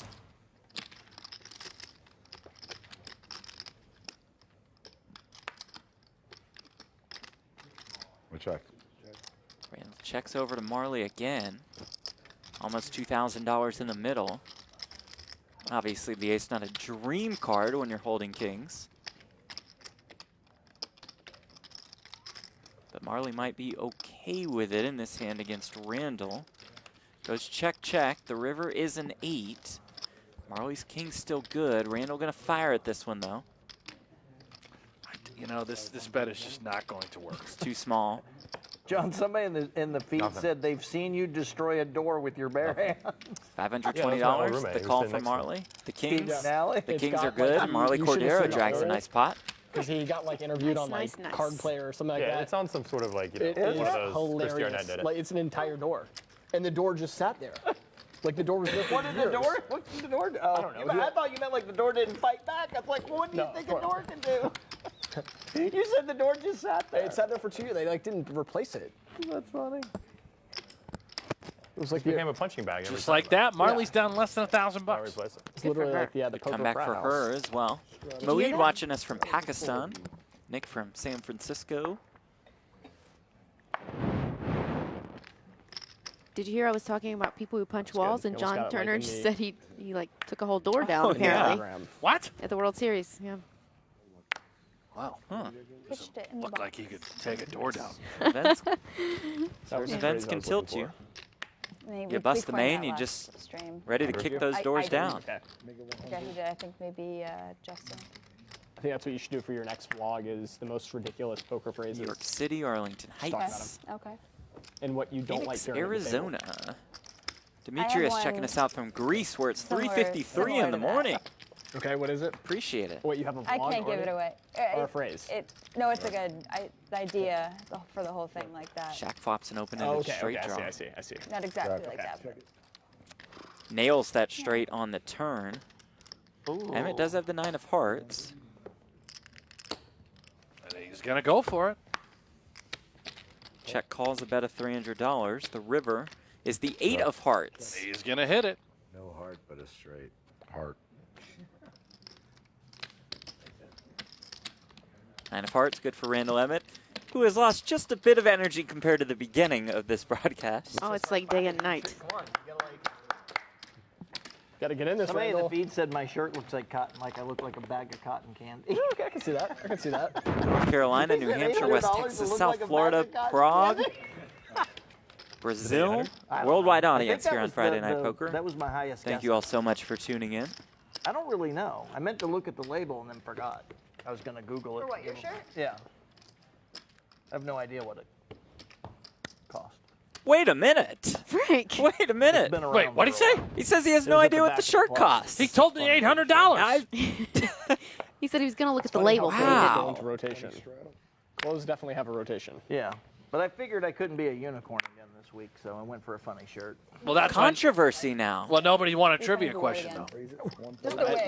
Speaker 2: We check.
Speaker 5: Randall checks over to Marle again. Almost $2,000 in the middle. Obviously, the ace not a dream card when you're holding kings. But Marle might be okay with it in this hand against Randall. Goes check, check. The river is an 8. Marley's king's still good. Randall going to fire at this one, though.
Speaker 4: You know, this bet is just not going to work.
Speaker 5: It's too small.
Speaker 1: John, somebody in the feed said they've seen you destroy a door with your bare hands.
Speaker 5: $520. The call from Marle. The kings.
Speaker 1: Finale.
Speaker 5: The
Speaker 8: It's
Speaker 5: kings
Speaker 8: got,
Speaker 5: are good.
Speaker 8: like,
Speaker 5: Marle
Speaker 8: you should've
Speaker 5: Cordeiro
Speaker 8: seen
Speaker 5: drags a
Speaker 8: it.
Speaker 5: nice pot.
Speaker 8: Because he got like interviewed on
Speaker 7: Nice,
Speaker 8: like
Speaker 7: nice.
Speaker 8: Card Player or something like
Speaker 11: Yeah,
Speaker 8: that.
Speaker 11: it's on some sort of like,
Speaker 8: It
Speaker 11: one
Speaker 8: is
Speaker 11: of those Christy Arnett
Speaker 8: hilarious.
Speaker 11: did it.
Speaker 8: Like it's an entire door, and the door just sat there. Like the door was there for
Speaker 1: What did the
Speaker 8: years.
Speaker 1: door? What did the door do? I
Speaker 8: don't know.
Speaker 1: I thought you meant like the door didn't fight back. I was like, well, what do you think a door can do? You said the door just sat there.
Speaker 8: It sat there for 2 years. They like didn't replace it.
Speaker 1: That's funny.
Speaker 8: It was like
Speaker 11: It became a punching bag. every
Speaker 4: Just
Speaker 11: time,
Speaker 4: like
Speaker 11: though.
Speaker 4: that, Marley's down less than $1,000.
Speaker 11: Not replace it.
Speaker 8: it's literally
Speaker 7: for her.
Speaker 8: like the poker
Speaker 5: Come back
Speaker 8: frat
Speaker 5: for
Speaker 8: house.
Speaker 5: her as well.
Speaker 7: you hear
Speaker 5: Moeed
Speaker 7: that?
Speaker 5: watching us from Pakistan. Nick from San Francisco.
Speaker 7: Did you hear I was talking about people who punch walls,
Speaker 8: good.
Speaker 7: and
Speaker 8: He almost
Speaker 7: John
Speaker 8: got it, like,
Speaker 7: Turner
Speaker 8: in
Speaker 7: just
Speaker 8: the-
Speaker 7: said he like took a whole door down apparently
Speaker 4: What?
Speaker 7: at the World Series. Yeah.
Speaker 4: Wow.
Speaker 10: Pitched it in the
Speaker 4: Looked like he could take a door down.
Speaker 5: Events,
Speaker 8: That was the
Speaker 5: events
Speaker 8: phrase I
Speaker 5: can
Speaker 8: was
Speaker 5: tilt
Speaker 8: looking
Speaker 5: you.
Speaker 8: for.
Speaker 5: You bust the main, you just ready to kick those doors down.
Speaker 8: Okay.
Speaker 10: Yeah, he did. I think maybe Justin.
Speaker 8: I think that's what you should do for your next vlog is the most ridiculous poker phrases
Speaker 5: New York City, Arlington Heights,
Speaker 10: Okay.
Speaker 8: and what you don't
Speaker 5: Phoenix,
Speaker 8: like during the table.
Speaker 5: Arizona. Demetrius checking
Speaker 10: one
Speaker 5: us out from Greece where it's
Speaker 10: similar-
Speaker 5: 3:53 in
Speaker 10: similar
Speaker 5: the
Speaker 10: to that.
Speaker 5: morning.
Speaker 8: Okay, what is it?
Speaker 5: Appreciate it.
Speaker 8: What, you have a vlog
Speaker 10: I can't give
Speaker 8: already?
Speaker 10: it away.
Speaker 8: Or a phrase?
Speaker 10: No, it's a good idea for the whole thing like that.
Speaker 5: Shaq flops an open-ended
Speaker 8: Oh, okay,
Speaker 5: straight
Speaker 8: okay,
Speaker 5: draw.
Speaker 8: I see.
Speaker 10: Not exactly
Speaker 8: Okay.
Speaker 10: like that. But
Speaker 5: Nails that straight on the turn. Emmett does have the 9 of hearts.
Speaker 4: And he's going to go for it.
Speaker 5: Check calls a bet of $300. The river is the 8 of hearts.
Speaker 4: He's going to hit it.
Speaker 9: No heart, but a straight.
Speaker 2: Heart.
Speaker 5: 9 of hearts, good for Randall Emmett, who has lost just a bit of energy compared to the beginning of this broadcast.
Speaker 7: Oh, it's like day and night.
Speaker 8: Gotta get in this,
Speaker 1: Somebody in
Speaker 8: Randall.
Speaker 1: the feed said my shirt looks like cotton, like I look like a bag of cotton candy.
Speaker 8: Okay, I can see that. I can see that.
Speaker 5: North Carolina, New
Speaker 1: He said
Speaker 5: Hampshire, West
Speaker 1: $800
Speaker 5: Texas,
Speaker 1: to look
Speaker 5: South
Speaker 1: like a bag
Speaker 5: Florida,
Speaker 1: of cotton
Speaker 5: Prague,
Speaker 1: candy?
Speaker 5: Brazil,
Speaker 1: I don't
Speaker 5: worldwide
Speaker 1: know. I
Speaker 5: audience
Speaker 1: think that
Speaker 5: here on
Speaker 1: was
Speaker 5: Friday
Speaker 1: the-
Speaker 5: Night Poker.
Speaker 1: That was my highest
Speaker 5: Thank
Speaker 1: guess.
Speaker 5: you all so much for tuning in.
Speaker 1: I don't really know. I meant to look at the label and then forgot. I was going to Google it.
Speaker 10: For what, your shirt?
Speaker 1: Yeah. I have no idea what it cost.
Speaker 5: Wait a minute.
Speaker 7: Frank.
Speaker 5: Wait a minute.
Speaker 1: It's been around
Speaker 4: Wait, what'd he
Speaker 1: for a
Speaker 4: say?
Speaker 1: while.
Speaker 5: He says he has
Speaker 1: It
Speaker 5: no
Speaker 1: was at
Speaker 5: idea
Speaker 1: the
Speaker 5: what
Speaker 1: back
Speaker 5: the
Speaker 1: of the
Speaker 5: shirt
Speaker 1: closet.
Speaker 5: costs.
Speaker 4: He told me $800.
Speaker 5: I-
Speaker 7: He said he was going to look at the
Speaker 8: Funny how
Speaker 7: label.
Speaker 8: clothes
Speaker 5: Wow.
Speaker 8: go into rotation. Clothes definitely have a rotation.
Speaker 1: Yeah. But I figured I couldn't be a unicorn again this week, so I went for a funny shirt.
Speaker 4: Well, that's fine.
Speaker 5: Controversy now.
Speaker 4: Well, nobody won a trivia question, though.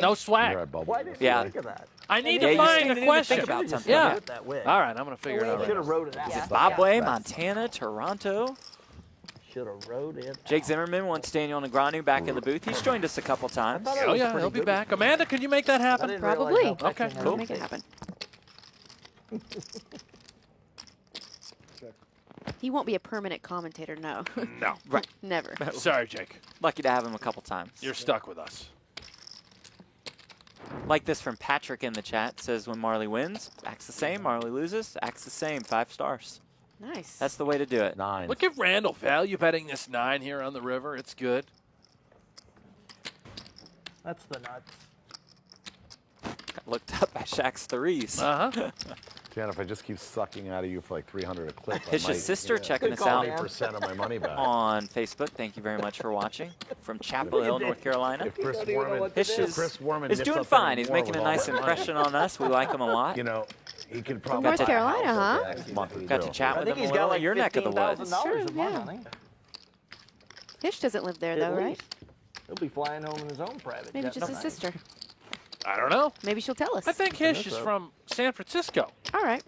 Speaker 4: No swag.
Speaker 1: Why didn't
Speaker 5: Yeah.
Speaker 1: you think of that?
Speaker 4: I need
Speaker 5: Yeah,
Speaker 4: to
Speaker 5: you
Speaker 4: find
Speaker 5: need
Speaker 4: a
Speaker 5: to
Speaker 4: question.
Speaker 5: think about something.
Speaker 4: Yeah.
Speaker 1: With that wig.
Speaker 4: All right, I'm going to figure it out.
Speaker 1: Should
Speaker 4: Right
Speaker 1: have wrote it out.
Speaker 5: Zimbabwe, Montana, Toronto.
Speaker 1: Should have wrote it.
Speaker 5: Jake Zimmerman wants Daniel Negreanu back in the booth. He's joined us a couple times.
Speaker 4: Oh, yeah, he'll be back. Amanda, can you make that
Speaker 1: I
Speaker 4: happen?
Speaker 1: didn't
Speaker 7: Probably.
Speaker 1: realize how
Speaker 4: Okay,
Speaker 1: much I
Speaker 4: cool.
Speaker 1: had
Speaker 7: Make
Speaker 1: to
Speaker 7: it
Speaker 1: take.
Speaker 7: happen. He won't be a permanent commentator, no.
Speaker 4: No.
Speaker 5: Right.
Speaker 7: Never.
Speaker 4: Sorry, Jake.
Speaker 5: Lucky to have him a couple times.
Speaker 4: You're stuck with us.
Speaker 5: Like this from Patrick in the chat. Says when Marley wins, acts the same. Marley loses, acts the same. 5 stars.
Speaker 7: Nice.
Speaker 5: That's the way to do it.
Speaker 2: 9.
Speaker 4: Look at Randall. Value betting this 9 here on the river. It's good.
Speaker 1: That's the nuts.
Speaker 5: Got looked up by Shak's threes.
Speaker 4: Uh-huh.
Speaker 2: Dan, if I just keep sucking out of you for like 300 a clip, I
Speaker 5: His
Speaker 2: might
Speaker 5: sister checking
Speaker 1: Good
Speaker 5: us
Speaker 1: call,
Speaker 5: out
Speaker 1: Dan.
Speaker 2: 20% of my money back.
Speaker 5: on Facebook. Thank you very much for watching. From Chapel Hill, North Carolina.
Speaker 2: If Chris
Speaker 1: don't even know
Speaker 2: Moorman,
Speaker 1: what to
Speaker 5: Hish
Speaker 1: do.
Speaker 5: is,
Speaker 2: Chris Moorman
Speaker 5: is
Speaker 2: nips
Speaker 5: doing
Speaker 2: up
Speaker 5: fine.
Speaker 2: any
Speaker 5: He's
Speaker 2: more
Speaker 5: making
Speaker 2: with
Speaker 5: a
Speaker 2: all
Speaker 5: nice
Speaker 2: that money,
Speaker 5: impression on us. We like him a lot.
Speaker 2: You know, he could probably
Speaker 7: North
Speaker 2: buy a
Speaker 7: Carolina,
Speaker 2: house
Speaker 7: huh?
Speaker 2: over the next month or
Speaker 5: Got to
Speaker 2: two.
Speaker 5: chat
Speaker 1: I
Speaker 5: with
Speaker 1: think
Speaker 5: him a
Speaker 1: he's
Speaker 5: little
Speaker 1: got
Speaker 5: in your neck of the
Speaker 1: $15,000
Speaker 5: woods.
Speaker 7: Sure,
Speaker 1: of
Speaker 7: yeah.
Speaker 1: money.
Speaker 7: Hish doesn't live there,
Speaker 1: At
Speaker 7: though, right?
Speaker 1: least. He'll be flying home in his own private
Speaker 7: Maybe
Speaker 1: jet
Speaker 7: just his
Speaker 1: tonight.
Speaker 7: sister.
Speaker 4: I don't know.
Speaker 7: Maybe she'll tell us.
Speaker 4: I think Hish is from San Francisco.
Speaker 7: All right.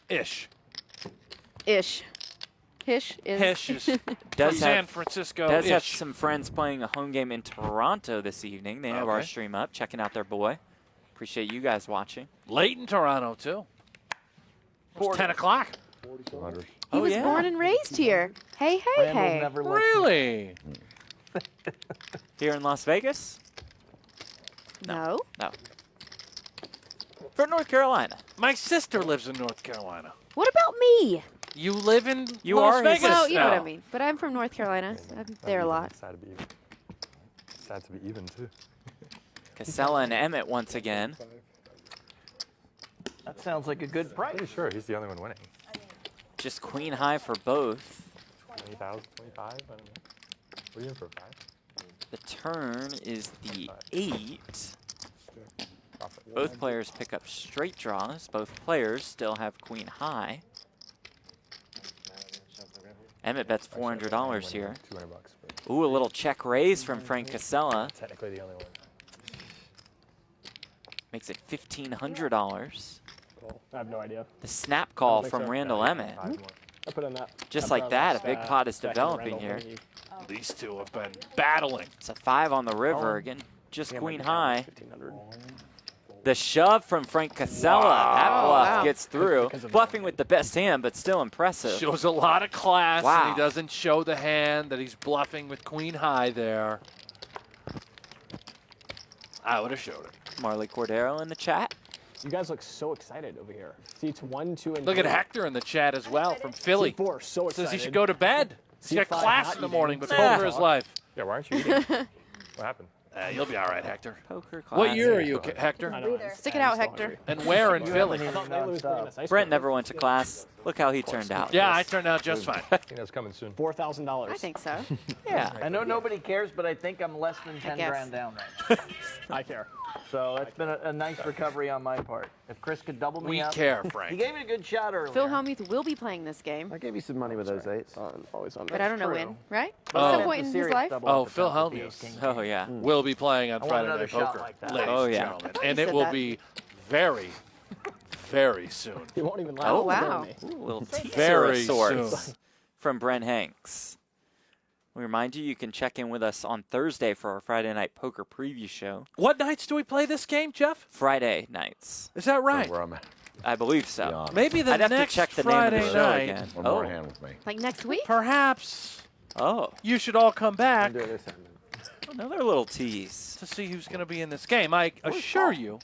Speaker 4: Ish.
Speaker 7: Ish. Hish is.
Speaker 4: Hish is from
Speaker 5: Does
Speaker 4: San
Speaker 5: have,
Speaker 4: Francisco.
Speaker 5: does have
Speaker 4: Ish.
Speaker 5: some friends playing a home game in Toronto this evening. They have our
Speaker 4: Okay.
Speaker 5: stream up, checking out their boy. Appreciate you guys watching.
Speaker 4: Late in Toronto, too. It's 10 o'clock.
Speaker 2: 200.
Speaker 7: He
Speaker 5: Oh,
Speaker 7: was
Speaker 5: yeah.
Speaker 7: born and raised here. Hey, hey,
Speaker 1: Randall
Speaker 7: hey.
Speaker 1: never lets me-
Speaker 4: Really?
Speaker 5: Here in Las Vegas?
Speaker 7: No.
Speaker 5: No. For North Carolina.
Speaker 4: My sister lives in North Carolina.
Speaker 7: What about me?
Speaker 4: You live in
Speaker 5: You
Speaker 4: Las
Speaker 5: are his
Speaker 4: Vegas
Speaker 7: Well, you know what I
Speaker 4: now.
Speaker 7: mean. But I'm from North Carolina. I'm there a lot.
Speaker 11: Sad to be even. Sad to be even, too.
Speaker 5: Kassela and Emmett once again.
Speaker 1: That sounds like a good price.
Speaker 11: Pretty sure he's the only one winning.
Speaker 5: Just queen high for both.
Speaker 11: 20,000, 25, I don't know. What are you in for, 5?
Speaker 5: The turn is the 8.
Speaker 11: Profit.
Speaker 5: Both players pick up straight draws. Both players still have queen high. Emmett bets $400 here.
Speaker 11: $200 for
Speaker 5: Ooh, a little check raise from Frank Kassela.
Speaker 11: technically the only one.
Speaker 5: Makes it $1,500.
Speaker 8: I have no idea.
Speaker 5: The snap call
Speaker 8: think
Speaker 5: from
Speaker 8: so.
Speaker 5: Randall Emmett.
Speaker 11: 5 more.
Speaker 8: I put in that.
Speaker 5: Just
Speaker 8: I put
Speaker 5: like
Speaker 8: on
Speaker 5: that, a big pot is
Speaker 8: stack of
Speaker 5: developing
Speaker 8: Randall
Speaker 5: here.
Speaker 8: when he-
Speaker 4: These two have been battling.
Speaker 5: It's a 5 on the river. Again, just
Speaker 8: Yeah,
Speaker 5: queen
Speaker 8: my
Speaker 5: high.
Speaker 8: account is 1,500.
Speaker 5: The shove from Frank Kassela. That bluff
Speaker 7: Wow.
Speaker 5: gets through.
Speaker 8: Because of
Speaker 5: Bluffing with the best hand, but still impressive.
Speaker 4: Shows a lot of class, and
Speaker 5: Wow.
Speaker 4: he doesn't show the hand that he's bluffing with queen high there. I would have showed it.
Speaker 5: Marle Cordeiro in the chat.
Speaker 8: You guys look so excited over here. Seats 1, 2, and
Speaker 4: Look at
Speaker 8: 3.
Speaker 4: Hector in the chat as well from Philly.
Speaker 8: Seat 4, so excited.
Speaker 4: Says he should go to bed. He's
Speaker 8: Seat
Speaker 4: got
Speaker 8: 5,
Speaker 4: class
Speaker 8: not
Speaker 4: in the
Speaker 8: eating.
Speaker 4: morning, but
Speaker 5: Yeah.
Speaker 4: poker is life.
Speaker 11: Yeah, why aren't you eating? What happened?
Speaker 4: You'll be all right, Hector.
Speaker 5: Poker class.
Speaker 4: What year are you,
Speaker 8: I
Speaker 4: Hector?
Speaker 8: know.
Speaker 7: Stick it out, Hector.
Speaker 4: And where in
Speaker 1: You
Speaker 4: Philly?
Speaker 1: haven't
Speaker 8: I thought Layla was bringing us ice
Speaker 5: Brent
Speaker 8: cream.
Speaker 5: never went to class. Look how he turned out.
Speaker 4: Yeah, I turned out just fine.
Speaker 11: I think that's coming soon.
Speaker 8: $4,000.
Speaker 7: I think so.
Speaker 5: Yeah.
Speaker 1: I know nobody cares, but I think I'm less than 10
Speaker 7: guess.
Speaker 1: grand down right now.
Speaker 8: I care.
Speaker 1: So it's been a nice recovery on my part. If Chris could double me
Speaker 4: We
Speaker 1: up.
Speaker 4: care,
Speaker 1: He
Speaker 4: Frank.
Speaker 1: gave me a good shot earlier.
Speaker 7: Phil Hellmuth will be playing this game,
Speaker 9: I gave you some money with those 8s.
Speaker 8: Always on
Speaker 7: but I don't know
Speaker 1: true.
Speaker 7: when, right?
Speaker 1: But
Speaker 7: At
Speaker 1: I
Speaker 7: some
Speaker 1: had
Speaker 7: point
Speaker 1: the
Speaker 7: in his
Speaker 1: serious
Speaker 7: life.
Speaker 1: double
Speaker 4: Oh,
Speaker 1: up the
Speaker 4: Phil
Speaker 1: top with
Speaker 4: Hellmuth.
Speaker 1: ace king.
Speaker 5: Oh, yeah.
Speaker 4: We'll be playing on
Speaker 1: I want
Speaker 4: Friday
Speaker 1: another
Speaker 4: Night
Speaker 1: shot
Speaker 4: Poker,
Speaker 1: like that.
Speaker 4: ladies
Speaker 5: Oh,
Speaker 4: and
Speaker 5: yeah.
Speaker 4: gentlemen.
Speaker 7: thought you
Speaker 4: And it
Speaker 7: said
Speaker 4: will
Speaker 7: that.
Speaker 4: be very, very soon.
Speaker 8: He won't even laugh.
Speaker 7: Oh, wow.
Speaker 5: Ooh, a little teaser
Speaker 4: Very
Speaker 5: of sorts
Speaker 4: soon.
Speaker 5: from Brent Hanks. We remind you, you can check in with us on Thursday for our Friday Night Poker preview show.
Speaker 4: What nights do we play this game, Jeff?
Speaker 5: Friday nights.
Speaker 4: Is that right?
Speaker 2: Where I'm at.
Speaker 5: I believe so.
Speaker 2: Beyond.
Speaker 4: Maybe the
Speaker 5: I'd have to
Speaker 4: next
Speaker 5: check the
Speaker 4: Friday
Speaker 5: name of the show
Speaker 4: night,
Speaker 5: again.
Speaker 2: One
Speaker 5: Oh.
Speaker 2: more hand with me.
Speaker 7: Like next week?
Speaker 4: perhaps
Speaker 5: Oh,
Speaker 4: you should all come back
Speaker 9: Do this hand.
Speaker 5: another little tease.
Speaker 4: to see who's going to be in this game. I assure you,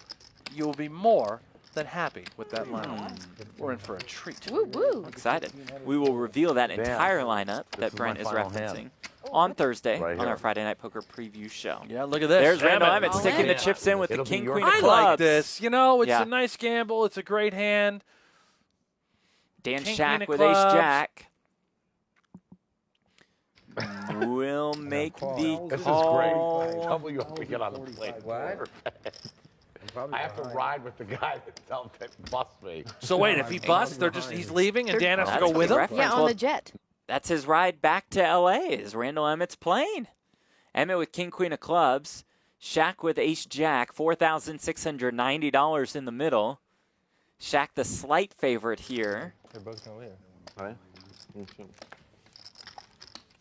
Speaker 4: you will be more than happy with that lineup. We're in for a treat.
Speaker 7: Woo woo.
Speaker 5: Excited. We will reveal that entire lineup
Speaker 2: This
Speaker 5: that
Speaker 2: is
Speaker 5: Brent
Speaker 2: my
Speaker 5: is
Speaker 2: final
Speaker 5: referencing
Speaker 2: hand.
Speaker 5: on Thursday
Speaker 2: Right
Speaker 5: on our
Speaker 2: here.
Speaker 5: Friday Night Poker preview show.
Speaker 4: Yeah, look at this.
Speaker 5: There's Randall
Speaker 4: Emmett.
Speaker 5: Emmett
Speaker 7: Oh,
Speaker 5: sticking
Speaker 7: yeah.
Speaker 5: the chips in with
Speaker 2: It'll
Speaker 5: the
Speaker 2: be
Speaker 5: king,
Speaker 2: your
Speaker 5: queen of
Speaker 4: I
Speaker 5: clubs.
Speaker 4: like this. You know, it's
Speaker 5: Yeah.
Speaker 4: a nice gamble. It's a great hand.
Speaker 5: Dan
Speaker 4: King,
Speaker 5: Shak
Speaker 4: queen of
Speaker 5: with
Speaker 4: clubs.
Speaker 5: ace jack. Will make the
Speaker 2: This is great.
Speaker 5: call.
Speaker 2: Double you up, we get on the plate.
Speaker 9: What? Probably
Speaker 2: I have to
Speaker 9: behind.
Speaker 2: ride with the guy that busts me.
Speaker 4: So wait, if he busts, he's leaving, and Dan has to
Speaker 5: That's
Speaker 4: go
Speaker 5: a
Speaker 4: with
Speaker 5: good
Speaker 4: him.
Speaker 5: reference.
Speaker 7: Yeah, on
Speaker 5: Well,
Speaker 7: the jet.
Speaker 5: That's his ride back to LA is Randall Emmett's plane. Emmett with King Queen of Clubs. Shak with Ace Jack, $4,690 in the middle. Shak the slight favorite here.
Speaker 11: They're both going to leave.
Speaker 9: Right?
Speaker 1: It's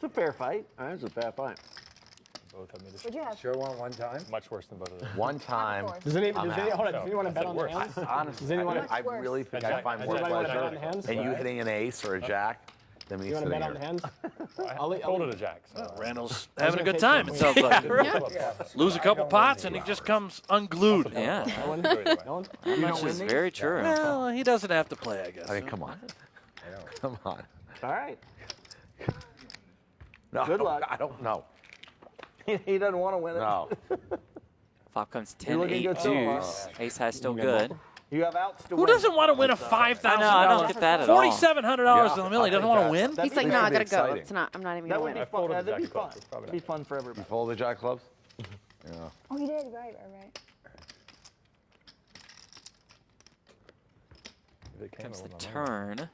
Speaker 1: a fair fight.
Speaker 8: It's a fair fight.
Speaker 11: Both have me
Speaker 10: What'd you have?
Speaker 9: Sure one time?
Speaker 11: much worse than both of them.
Speaker 2: One time.
Speaker 8: Does anyone
Speaker 2: I'm
Speaker 8: want
Speaker 2: out.
Speaker 8: to bet on the hands?
Speaker 2: Honestly,
Speaker 8: Does anyone
Speaker 2: I really think I find more
Speaker 8: Anybody want to bet on
Speaker 2: pleasure
Speaker 8: the hands?
Speaker 2: in you hitting an ace or a jack than me
Speaker 8: You want to
Speaker 2: sitting
Speaker 8: bet on the
Speaker 2: here.
Speaker 8: hands?
Speaker 11: I folded a jack. So.
Speaker 4: Randall's having a good time, it sounds like. Lose a couple pots, and he just comes unglued.
Speaker 5: Yeah,
Speaker 8: No one?
Speaker 5: which is very true.
Speaker 4: Well, he doesn't have to play, I guess.
Speaker 2: I mean, come on. Come on.
Speaker 1: All right.
Speaker 2: No,
Speaker 1: Good luck.
Speaker 2: I don't know.
Speaker 1: He doesn't want to win it.
Speaker 2: No.
Speaker 5: Flop comes
Speaker 1: You're
Speaker 5: 10,
Speaker 1: looking
Speaker 5: 8
Speaker 1: good so far.
Speaker 5: deuce. Ace high still good.
Speaker 1: You have outs to
Speaker 4: Who
Speaker 1: win.
Speaker 4: doesn't want to win a $5,000?
Speaker 5: I don't get that at all.
Speaker 4: $4,700 in the middle. He doesn't want to win.
Speaker 7: He's like,
Speaker 2: be
Speaker 7: no, I
Speaker 2: pretty
Speaker 7: gotta go.
Speaker 2: exciting.
Speaker 7: It's not. I'm not even
Speaker 1: That
Speaker 7: gonna
Speaker 1: would
Speaker 7: win.
Speaker 1: be fun.
Speaker 11: folded
Speaker 1: That'd be
Speaker 11: jack
Speaker 1: fun.
Speaker 11: clubs. It's probably
Speaker 1: It'd be fun for
Speaker 2: You
Speaker 1: everybody.
Speaker 2: fold the jack clubs? Yeah.
Speaker 10: Oh, you did. Right.
Speaker 11: They came
Speaker 5: Comes the
Speaker 11: with my money.
Speaker 5: turn.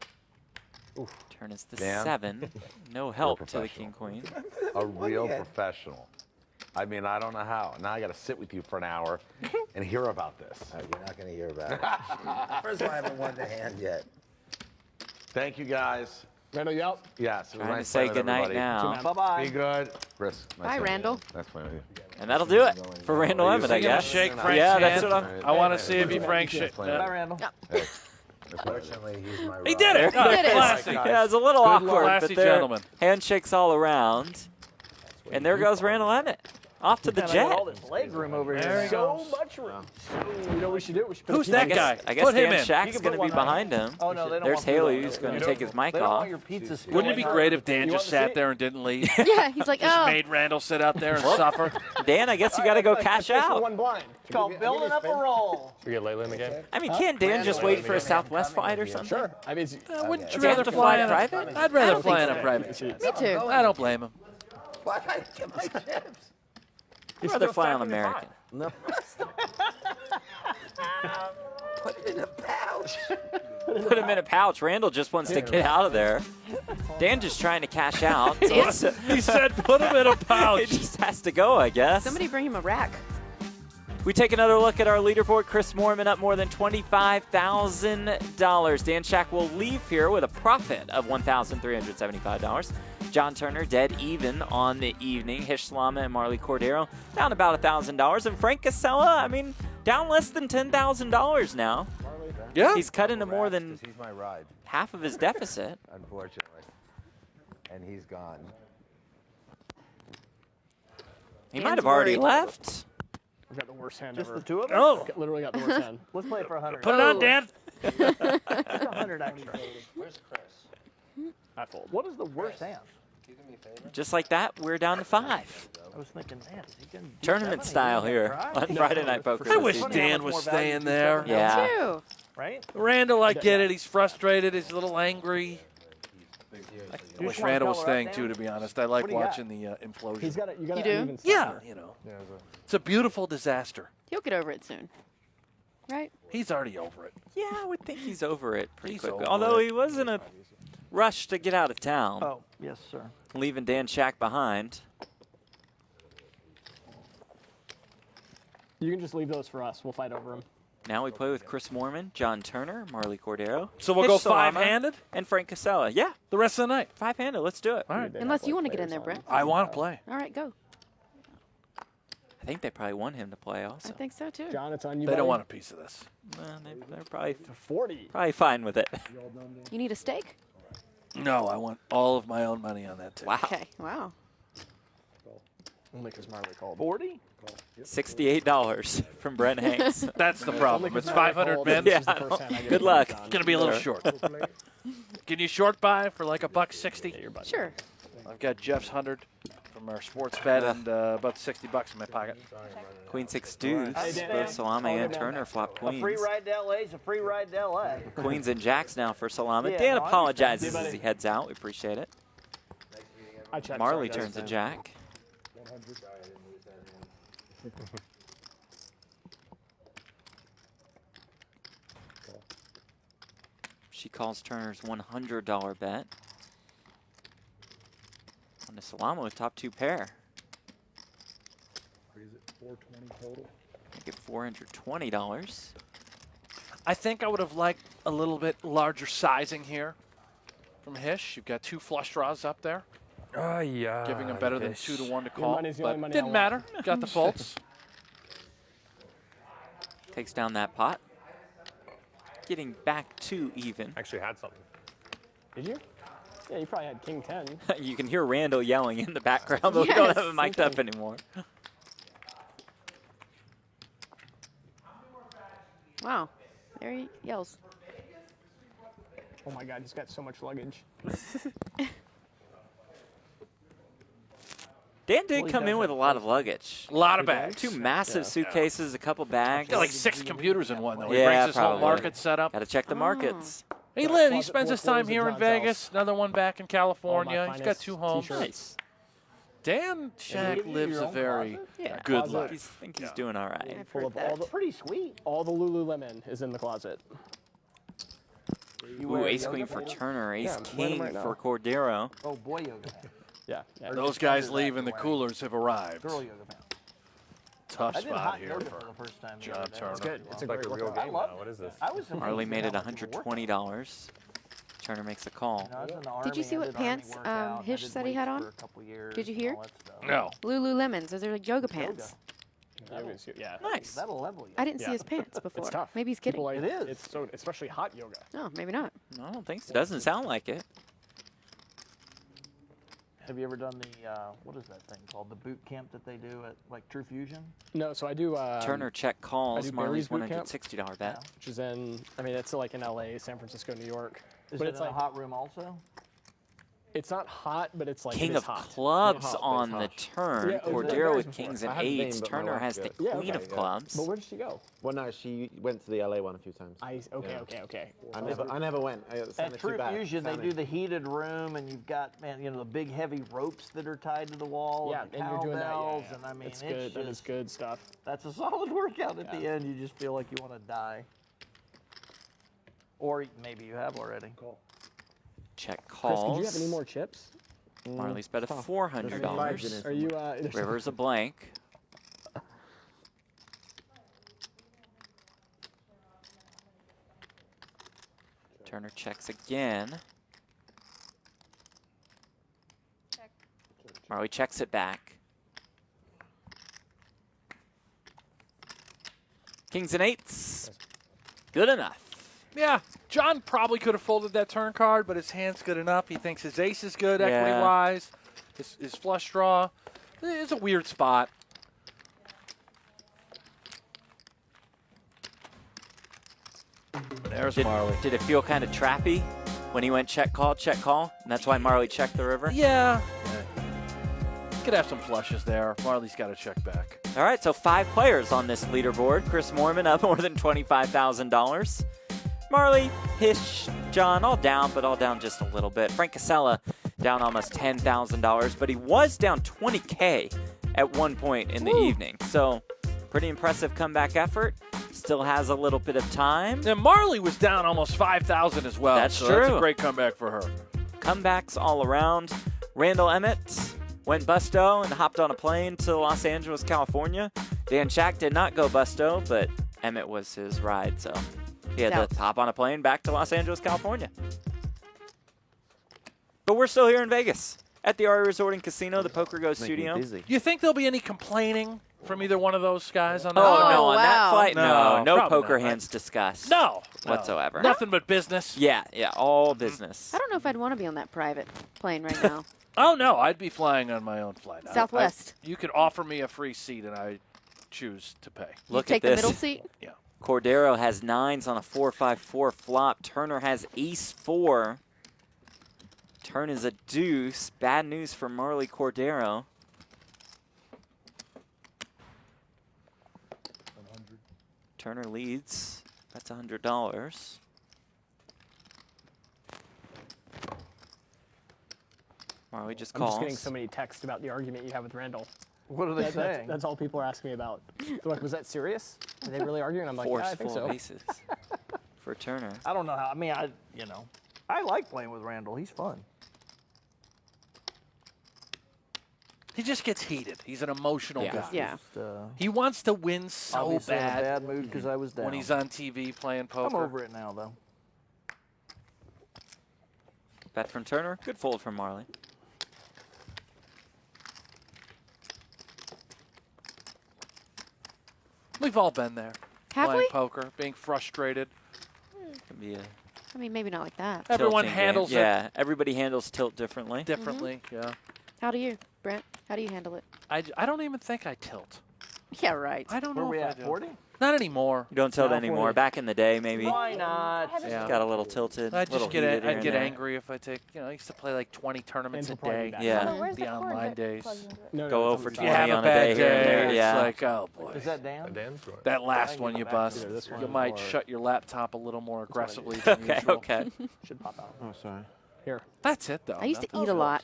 Speaker 5: Turn is the
Speaker 2: Dan?
Speaker 5: 7. No help to the
Speaker 2: professional.
Speaker 5: King Queen.
Speaker 2: A real professional. I mean, I don't know how. Now I got to sit with you for an hour and hear about this.
Speaker 9: Oh, you're not going to hear about it. First of all, I haven't won the hand yet.
Speaker 2: Thank you, guys.
Speaker 8: Randall, you out?
Speaker 2: Yes, it was
Speaker 5: Trying to
Speaker 2: nice
Speaker 5: say
Speaker 2: playing with
Speaker 5: goodnight
Speaker 2: everybody.
Speaker 5: now.
Speaker 1: Bye-bye.
Speaker 2: Be good. Chris, nice
Speaker 7: Bye,
Speaker 2: having you.
Speaker 7: Randall.
Speaker 2: Nice playing with you.
Speaker 5: And that'll do it for Randall Emmett, I
Speaker 4: You're going to
Speaker 5: guess.
Speaker 4: shake Frank's
Speaker 5: Yeah,
Speaker 4: hand?
Speaker 5: that's what I'm.
Speaker 4: I want to see if he Frank shake.
Speaker 2: Bye,
Speaker 1: Bye, Randall.
Speaker 2: Hey.
Speaker 9: Fortunately, he's my
Speaker 4: He
Speaker 9: ride.
Speaker 4: did it.
Speaker 5: There he
Speaker 7: did it.
Speaker 4: Classic.
Speaker 5: Yeah, it's a little
Speaker 4: Good
Speaker 5: awkward,
Speaker 4: classy
Speaker 5: but there
Speaker 4: gentleman.
Speaker 5: handshakes all around. And there goes Randall Emmett. Off to the
Speaker 1: Man, I
Speaker 5: jet.
Speaker 1: got all this leg room over here.
Speaker 4: There he
Speaker 1: So
Speaker 4: goes.
Speaker 1: much room.
Speaker 8: You know what we should do? We should put
Speaker 4: Who's
Speaker 8: a
Speaker 4: that
Speaker 8: pizza-
Speaker 4: guy?
Speaker 5: I guess
Speaker 4: Put him
Speaker 5: Dan
Speaker 4: in.
Speaker 5: Shak's
Speaker 1: You can
Speaker 5: going to
Speaker 1: put
Speaker 5: be
Speaker 1: one on.
Speaker 5: behind him.
Speaker 1: Oh, no, they don't
Speaker 5: There's
Speaker 1: want food
Speaker 5: Haley
Speaker 1: on
Speaker 5: who's
Speaker 1: it.
Speaker 5: going to take his mic
Speaker 1: They don't
Speaker 5: off.
Speaker 1: want your pizza spilling
Speaker 4: Wouldn't it be
Speaker 1: out.
Speaker 4: great if Dan
Speaker 8: You
Speaker 4: just
Speaker 8: want
Speaker 4: sat
Speaker 8: to
Speaker 4: there and didn't leave?
Speaker 7: Yeah, he's like,
Speaker 4: Just
Speaker 7: oh.
Speaker 4: made Randall sit out there and suffer.
Speaker 5: Dan, I guess you got to go cash
Speaker 8: Fish with
Speaker 5: out.
Speaker 8: one blind.
Speaker 1: It's called building up a roll.
Speaker 11: Should we get Layla in the game?
Speaker 5: I mean, can't Dan just wait for a Southwest flight or something?
Speaker 8: Sure. I mean,
Speaker 4: Wouldn't you
Speaker 5: Does he have
Speaker 4: rather
Speaker 5: to
Speaker 4: fly
Speaker 5: fly
Speaker 4: on
Speaker 5: private?
Speaker 4: I'd rather fly on a private jet.
Speaker 7: Me too.
Speaker 4: I don't blame him.
Speaker 9: Why can't I get my chips?
Speaker 5: I'd rather fly on American.
Speaker 9: No. Put it in a pouch.
Speaker 5: Put him in a pouch. Randall just wants to get out of there. Dan just trying to cash out. So
Speaker 4: He said put him in a
Speaker 5: it
Speaker 4: pouch.
Speaker 5: just has to go, I guess.
Speaker 7: Somebody bring him a rack.
Speaker 5: We take another look at our leaderboard. Chris Moorman up more than $25,000. Dan Shak will leave here with a profit of $1,375. John Turner dead even on the evening. Hish Salama and Marle Cordeiro down about $1,000. And Frank Kassela, I mean, down less than $10,000 now.
Speaker 4: Yeah.
Speaker 5: He's cut into more than
Speaker 9: He's my ride,
Speaker 5: half of his deficit.
Speaker 9: unfortunately. And he's gone.
Speaker 5: He
Speaker 7: Dan's
Speaker 5: might have already
Speaker 7: worried.
Speaker 5: left.
Speaker 8: I've got the worst hand
Speaker 1: Just
Speaker 8: ever.
Speaker 1: the two of us?
Speaker 4: Oh,
Speaker 8: Literally got the worst hand.
Speaker 1: Let's play it for 100.
Speaker 4: put it on, Dan.
Speaker 1: It's 100 extra.
Speaker 8: I fold.
Speaker 1: What is the worst hand?
Speaker 5: Just like that, we're down to 5.
Speaker 1: I was thinking, man, is he going to do
Speaker 5: Tournament
Speaker 1: 7?
Speaker 5: style
Speaker 1: He
Speaker 5: here
Speaker 1: gonna
Speaker 5: on
Speaker 1: try?
Speaker 5: Friday Night Poker.
Speaker 4: I
Speaker 5: this
Speaker 4: wish
Speaker 5: evening.
Speaker 4: Dan was staying there.
Speaker 5: Yeah.
Speaker 7: Too.
Speaker 1: Right?
Speaker 4: Randall, I get it. He's frustrated. He's a little angry. I
Speaker 1: You
Speaker 4: wish
Speaker 1: just wanna
Speaker 4: Randall was
Speaker 1: color up,
Speaker 4: staying
Speaker 1: Dan?
Speaker 4: too, to be honest. I like
Speaker 1: What do you got?
Speaker 4: watching the implosion.
Speaker 8: He's got it. You got
Speaker 7: You
Speaker 8: it.
Speaker 7: do?
Speaker 8: Even
Speaker 4: Yeah,
Speaker 8: stuff.
Speaker 4: you know.
Speaker 11: Yeah,
Speaker 4: It's a beautiful disaster.
Speaker 7: He'll get over it soon. Right?
Speaker 4: He's already over it.
Speaker 5: Yeah, I would think he's over it pretty
Speaker 4: He's
Speaker 5: quickly.
Speaker 4: over
Speaker 5: Although
Speaker 4: it.
Speaker 5: he was in a rush to get out of town,
Speaker 1: Oh, yes, sir.
Speaker 5: leaving Dan Shak behind.
Speaker 8: You can just leave those for us. We'll fight over them.
Speaker 5: Now we play with Chris Moorman, John Turner, Marle Cordeiro.
Speaker 4: So we'll
Speaker 5: Hish
Speaker 4: go
Speaker 5: Salama,
Speaker 4: five-handed
Speaker 5: and Frank Kassela. Yeah,
Speaker 4: the rest of the night.
Speaker 5: 5-handed. Let's do it.
Speaker 4: All right.
Speaker 7: Unless you want to get in there, Brett.
Speaker 4: I want to play.
Speaker 7: All right, go.
Speaker 5: I think they probably want him to play also.
Speaker 7: I think so too.
Speaker 8: John, it's on you.
Speaker 4: They don't
Speaker 8: buddy.
Speaker 4: want a piece of this.
Speaker 5: They're probably
Speaker 8: 40.
Speaker 5: fine with it.
Speaker 7: You need a steak?
Speaker 4: No, I want all of my own money on that too.
Speaker 5: Wow.
Speaker 7: Okay. Wow.
Speaker 8: Only because Marley called.
Speaker 1: 40?
Speaker 5: $68 from Brent Hanks.
Speaker 4: That's the problem. It's 500 men.
Speaker 5: Yeah.
Speaker 8: This is the first hand I get
Speaker 5: Good
Speaker 8: to
Speaker 5: luck.
Speaker 8: beat on.
Speaker 4: It's gonna be a little short. Can you short buy for like $1.60?
Speaker 7: Sure.
Speaker 4: I've got Jeff's 100 from our sports bet and about $60 in my pocket.
Speaker 5: Queen 6 deuce.
Speaker 1: Dan.
Speaker 5: Both Salama and Turner flop
Speaker 1: A free
Speaker 5: queens.
Speaker 1: ride to LA is a free ride to LA.
Speaker 5: Queens and jacks now for Salama.
Speaker 1: Yeah,
Speaker 5: Dan
Speaker 1: no, I
Speaker 5: apologizes
Speaker 8: understand.
Speaker 5: as he heads out. We appreciate it.
Speaker 8: I checked.
Speaker 5: Marle
Speaker 8: sorry, guys.
Speaker 5: turns a jack. She calls Turner's $100 bet. On the Salamo with top 2 pair.
Speaker 12: Is it 420 total?
Speaker 5: Make it $420.
Speaker 4: I think I would have liked a little bit larger sizing here from Hish. You've got 2 flush draws up there.
Speaker 11: Yeah.
Speaker 4: Giving him better than 2 to 1 to call.
Speaker 8: money's the only
Speaker 4: But
Speaker 8: money I
Speaker 4: didn't
Speaker 8: want.
Speaker 4: matter. Got the faults.
Speaker 5: Takes down that pot. Getting back to even.
Speaker 11: Actually had something.
Speaker 8: Did you? Yeah, you probably had King 10.
Speaker 5: You can hear Randall yelling in the background, but we don't have it mic'd up anymore.
Speaker 7: Wow. There he yells.
Speaker 8: Oh my God, he's got so much luggage.
Speaker 5: Dan did come in with a lot of luggage.
Speaker 4: A lot of bags.
Speaker 5: 2 massive suitcases, a couple bags.
Speaker 4: Got like 6 computers in one, though. He
Speaker 5: Yeah,
Speaker 4: brings his whole
Speaker 5: probably.
Speaker 4: market setup.
Speaker 5: Got to check the markets.
Speaker 4: He spends his time here in Vegas. Another one back in California. He's got 2 homes.
Speaker 5: Nice.
Speaker 4: Dan Shak lives a very good life.
Speaker 5: I think he's doing all right.
Speaker 7: I've heard that.
Speaker 1: Pretty sweet.
Speaker 8: All the Lululemon is in the closet.
Speaker 5: Ooh, ace queen for Turner, ace
Speaker 8: Yeah, I'm wearing
Speaker 5: king
Speaker 8: them right now.
Speaker 5: for Cordeiro.
Speaker 1: Oh, boy yoga.
Speaker 8: Yeah.
Speaker 4: Those guys leave and the coolers have arrived.
Speaker 1: Girl yoga pants.
Speaker 4: Tough
Speaker 1: I did
Speaker 4: spot
Speaker 1: hot
Speaker 4: here
Speaker 1: yoga
Speaker 4: for
Speaker 1: for the first time. the
Speaker 4: John
Speaker 1: other day.
Speaker 4: Turner.
Speaker 8: It's good. It's a
Speaker 11: It's like
Speaker 8: great
Speaker 11: a real
Speaker 8: workout.
Speaker 11: game
Speaker 1: love
Speaker 11: now. What is this?
Speaker 1: I was
Speaker 5: Marley
Speaker 1: amazed
Speaker 5: made
Speaker 1: at
Speaker 5: it
Speaker 1: how much it worked.
Speaker 5: $120. Turner makes a call.
Speaker 1: You know, I was in the
Speaker 7: Did you
Speaker 1: Army,
Speaker 7: see
Speaker 1: I
Speaker 7: what
Speaker 1: did Army
Speaker 7: pants,
Speaker 1: workout, I
Speaker 7: Hish
Speaker 1: did
Speaker 7: said he had
Speaker 1: weights
Speaker 7: on?
Speaker 1: for a couple years
Speaker 7: Did you
Speaker 1: and
Speaker 7: hear?
Speaker 1: all that stuff.
Speaker 4: No.
Speaker 7: Lululemons. Those are like yoga pants.
Speaker 8: Yeah.
Speaker 5: Nice.
Speaker 1: That'll level you.
Speaker 7: I didn't see his pants before.
Speaker 8: It's tough.
Speaker 7: Maybe he's kidding.
Speaker 8: People like,
Speaker 1: It is.
Speaker 8: It's so, especially hot yoga.
Speaker 7: No, maybe not.
Speaker 5: I don't think so. Doesn't sound like it.
Speaker 1: Have you ever done the, what is that thing called? The boot camp that they do at, like, True Fusion?
Speaker 8: No, so I do.
Speaker 5: Turner check calls.
Speaker 8: do
Speaker 5: Marley's
Speaker 8: Barry's boot camp.
Speaker 5: $160 bet.
Speaker 8: Which is in, I mean, it's like in LA, San Francisco, New York.
Speaker 1: Is
Speaker 8: But
Speaker 1: it
Speaker 8: it's
Speaker 1: in
Speaker 8: like,
Speaker 1: a hot room also?
Speaker 8: it's not hot, but it's like,
Speaker 5: King
Speaker 8: it is
Speaker 5: of
Speaker 8: hot.
Speaker 5: clubs
Speaker 9: hot, but
Speaker 5: on
Speaker 9: it's
Speaker 5: the
Speaker 9: hot.
Speaker 5: turn.
Speaker 8: Yeah,
Speaker 5: Cordero
Speaker 8: Barry's
Speaker 5: with
Speaker 8: before.
Speaker 5: kings
Speaker 9: I
Speaker 5: and
Speaker 9: haven't been,
Speaker 5: eights.
Speaker 9: but my
Speaker 5: Turner
Speaker 9: wife
Speaker 5: has the
Speaker 9: did.
Speaker 8: Yeah,
Speaker 5: queen
Speaker 8: okay,
Speaker 5: of clubs.
Speaker 8: But where did she go?
Speaker 9: Well, no, she went to the LA one a few times.
Speaker 8: Okay.
Speaker 9: I never went. I sent
Speaker 1: At
Speaker 9: the
Speaker 1: True
Speaker 9: two back.
Speaker 1: Fusion, they
Speaker 9: Sent
Speaker 1: do
Speaker 9: it.
Speaker 1: the heated room, and you've got, man, you know, the big heavy ropes that are tied to the wall,
Speaker 8: Yeah,
Speaker 1: and the
Speaker 8: and you're doing that.
Speaker 1: cowbells,
Speaker 8: Yeah.
Speaker 1: and I mean,
Speaker 8: it's good. That is
Speaker 1: just,
Speaker 8: good stuff.
Speaker 1: that's a solid workout at the end. You just feel like you want to die. Or maybe you have already.
Speaker 5: Check
Speaker 8: Chris,
Speaker 5: calls.
Speaker 8: did you have any more chips?
Speaker 5: Marley's bet a
Speaker 9: tough.
Speaker 5: $400.
Speaker 8: Are you?
Speaker 5: River's a blank. Turner checks again. Marley checks it back. Kings and eights. Good enough.
Speaker 4: Yeah, John probably could have folded that turn card, but his hand's good enough. He thinks his ace is good
Speaker 5: Yeah.
Speaker 4: equity-wise. His flush draw. It's a weird spot. There's Marley.
Speaker 5: Did it feel kind of trappy when he went check, call, and that's why Marley checked the river?
Speaker 4: Yeah. Could have some flushes there. Marley's got to check back.
Speaker 5: All right, so 5 players on this leaderboard. Chris Moorman up more than $25,000. Marley, Hish, John, all down, but all down just a little bit. Frank Kassela down almost $10,000, but he was down $20K at one point in the evening. So pretty impressive comeback effort. Still has a little bit of time.
Speaker 4: And Marley was down almost 5,000 as well.
Speaker 5: That's
Speaker 4: so
Speaker 5: true.
Speaker 4: That's a great comeback for her.
Speaker 5: Comebacks all around. Randall Emmett went busto and hopped on a plane to Los Angeles, California. Dan Shak did not go busto, but Emmett was his ride, so he had to hop on a plane back to Los Angeles, California. But we're still here in Vegas at the Aria Resort and Casino, the Poker Go studio.
Speaker 4: Do you think there'll be any complaining from either one of those guys on that?
Speaker 5: Oh, no, on that flight, no
Speaker 4: probably
Speaker 5: poker
Speaker 4: not.
Speaker 5: hands discussed.
Speaker 4: No.
Speaker 5: Whatsoever.
Speaker 4: Nothing but business.
Speaker 5: Yeah, all business.
Speaker 7: I don't know if I'd want to be on that private plane right now.
Speaker 4: Oh, no, I'd be flying on my own flight.
Speaker 7: Southwest.
Speaker 4: You could offer me a free seat, and I choose to pay.
Speaker 5: Look
Speaker 7: Take
Speaker 5: at this.
Speaker 7: the middle seat?
Speaker 4: Yeah.
Speaker 5: Cordeiro has 9s on a 4-5-4 flop. Turner has ace-4. Turn is a deuce. Bad news for Marley Cordeiro. Turner leads. That's $100. Marley just
Speaker 8: I'm
Speaker 5: calls.
Speaker 8: just getting so many texts about the argument you have with Randall.
Speaker 1: What are they saying?
Speaker 8: That's all people are asking me about. They're like, was that serious? Are they really arguing? I'm like, yeah, I think
Speaker 5: Forceful
Speaker 8: so.
Speaker 5: aces. for Turner.
Speaker 1: I don't know how. I mean, I like playing with Randall. He's fun.
Speaker 4: He just gets heated. He's an emotional guy.
Speaker 7: Yeah.
Speaker 4: He wants to win so
Speaker 1: Obviously in a
Speaker 4: bad
Speaker 1: bad mood because I was down.
Speaker 4: when he's on TV playing poker.
Speaker 1: I'm over it now, though.
Speaker 5: Bet from Turner. Good fold from Marle.
Speaker 4: We've all been there.
Speaker 7: Have
Speaker 4: playing
Speaker 7: we?
Speaker 4: poker, being frustrated.
Speaker 5: Could be a
Speaker 7: I mean, maybe not like that.
Speaker 4: Everyone
Speaker 5: tilting
Speaker 4: handles
Speaker 5: game.
Speaker 4: it
Speaker 5: Yeah, everybody handles tilt differently.
Speaker 4: differently. Yeah.
Speaker 7: How do you, Brent? How do you handle it?
Speaker 4: I don't even think I tilt.
Speaker 7: Yeah, right.
Speaker 4: I don't
Speaker 1: Where
Speaker 4: know
Speaker 1: we
Speaker 4: if I
Speaker 1: at,
Speaker 4: do.
Speaker 1: 40?
Speaker 4: Not anymore.
Speaker 5: You don't tilt
Speaker 1: Now
Speaker 5: anymore.
Speaker 1: 40.
Speaker 5: Back in the day, maybe.
Speaker 1: Why not?
Speaker 4: Yeah.
Speaker 5: Got a little tilted.
Speaker 4: I'd
Speaker 5: little
Speaker 4: just get
Speaker 5: heated here
Speaker 4: I'd
Speaker 5: and
Speaker 4: get
Speaker 5: there.
Speaker 4: angry if I take. I used to play like 20 tournaments a
Speaker 8: And to play
Speaker 4: day.
Speaker 8: back.
Speaker 5: Yeah.
Speaker 10: Oh, where's
Speaker 4: The
Speaker 10: the cord
Speaker 4: online
Speaker 10: that
Speaker 4: days.
Speaker 10: plugs into it?
Speaker 8: No,
Speaker 5: Go
Speaker 8: it's
Speaker 5: 0 for
Speaker 8: on the
Speaker 5: 20
Speaker 4: You
Speaker 8: side.
Speaker 4: have
Speaker 5: on
Speaker 4: a
Speaker 5: a
Speaker 4: bad
Speaker 5: day here and there.
Speaker 4: It's
Speaker 5: Yeah.
Speaker 4: like, oh boy.
Speaker 1: Is that Dan?
Speaker 11: Dan's going.
Speaker 4: That last
Speaker 1: can
Speaker 4: one
Speaker 1: go
Speaker 4: you
Speaker 1: back to
Speaker 4: bust.
Speaker 8: either this
Speaker 4: You
Speaker 8: one
Speaker 4: might
Speaker 8: or-
Speaker 4: shut your laptop a little more aggressively than
Speaker 5: Okay,
Speaker 4: usual.
Speaker 5: okay.
Speaker 8: Should pop out.
Speaker 9: Oh, sorry.
Speaker 8: Here.
Speaker 4: That's it though.
Speaker 7: I used to
Speaker 4: Nothing
Speaker 7: eat a lot.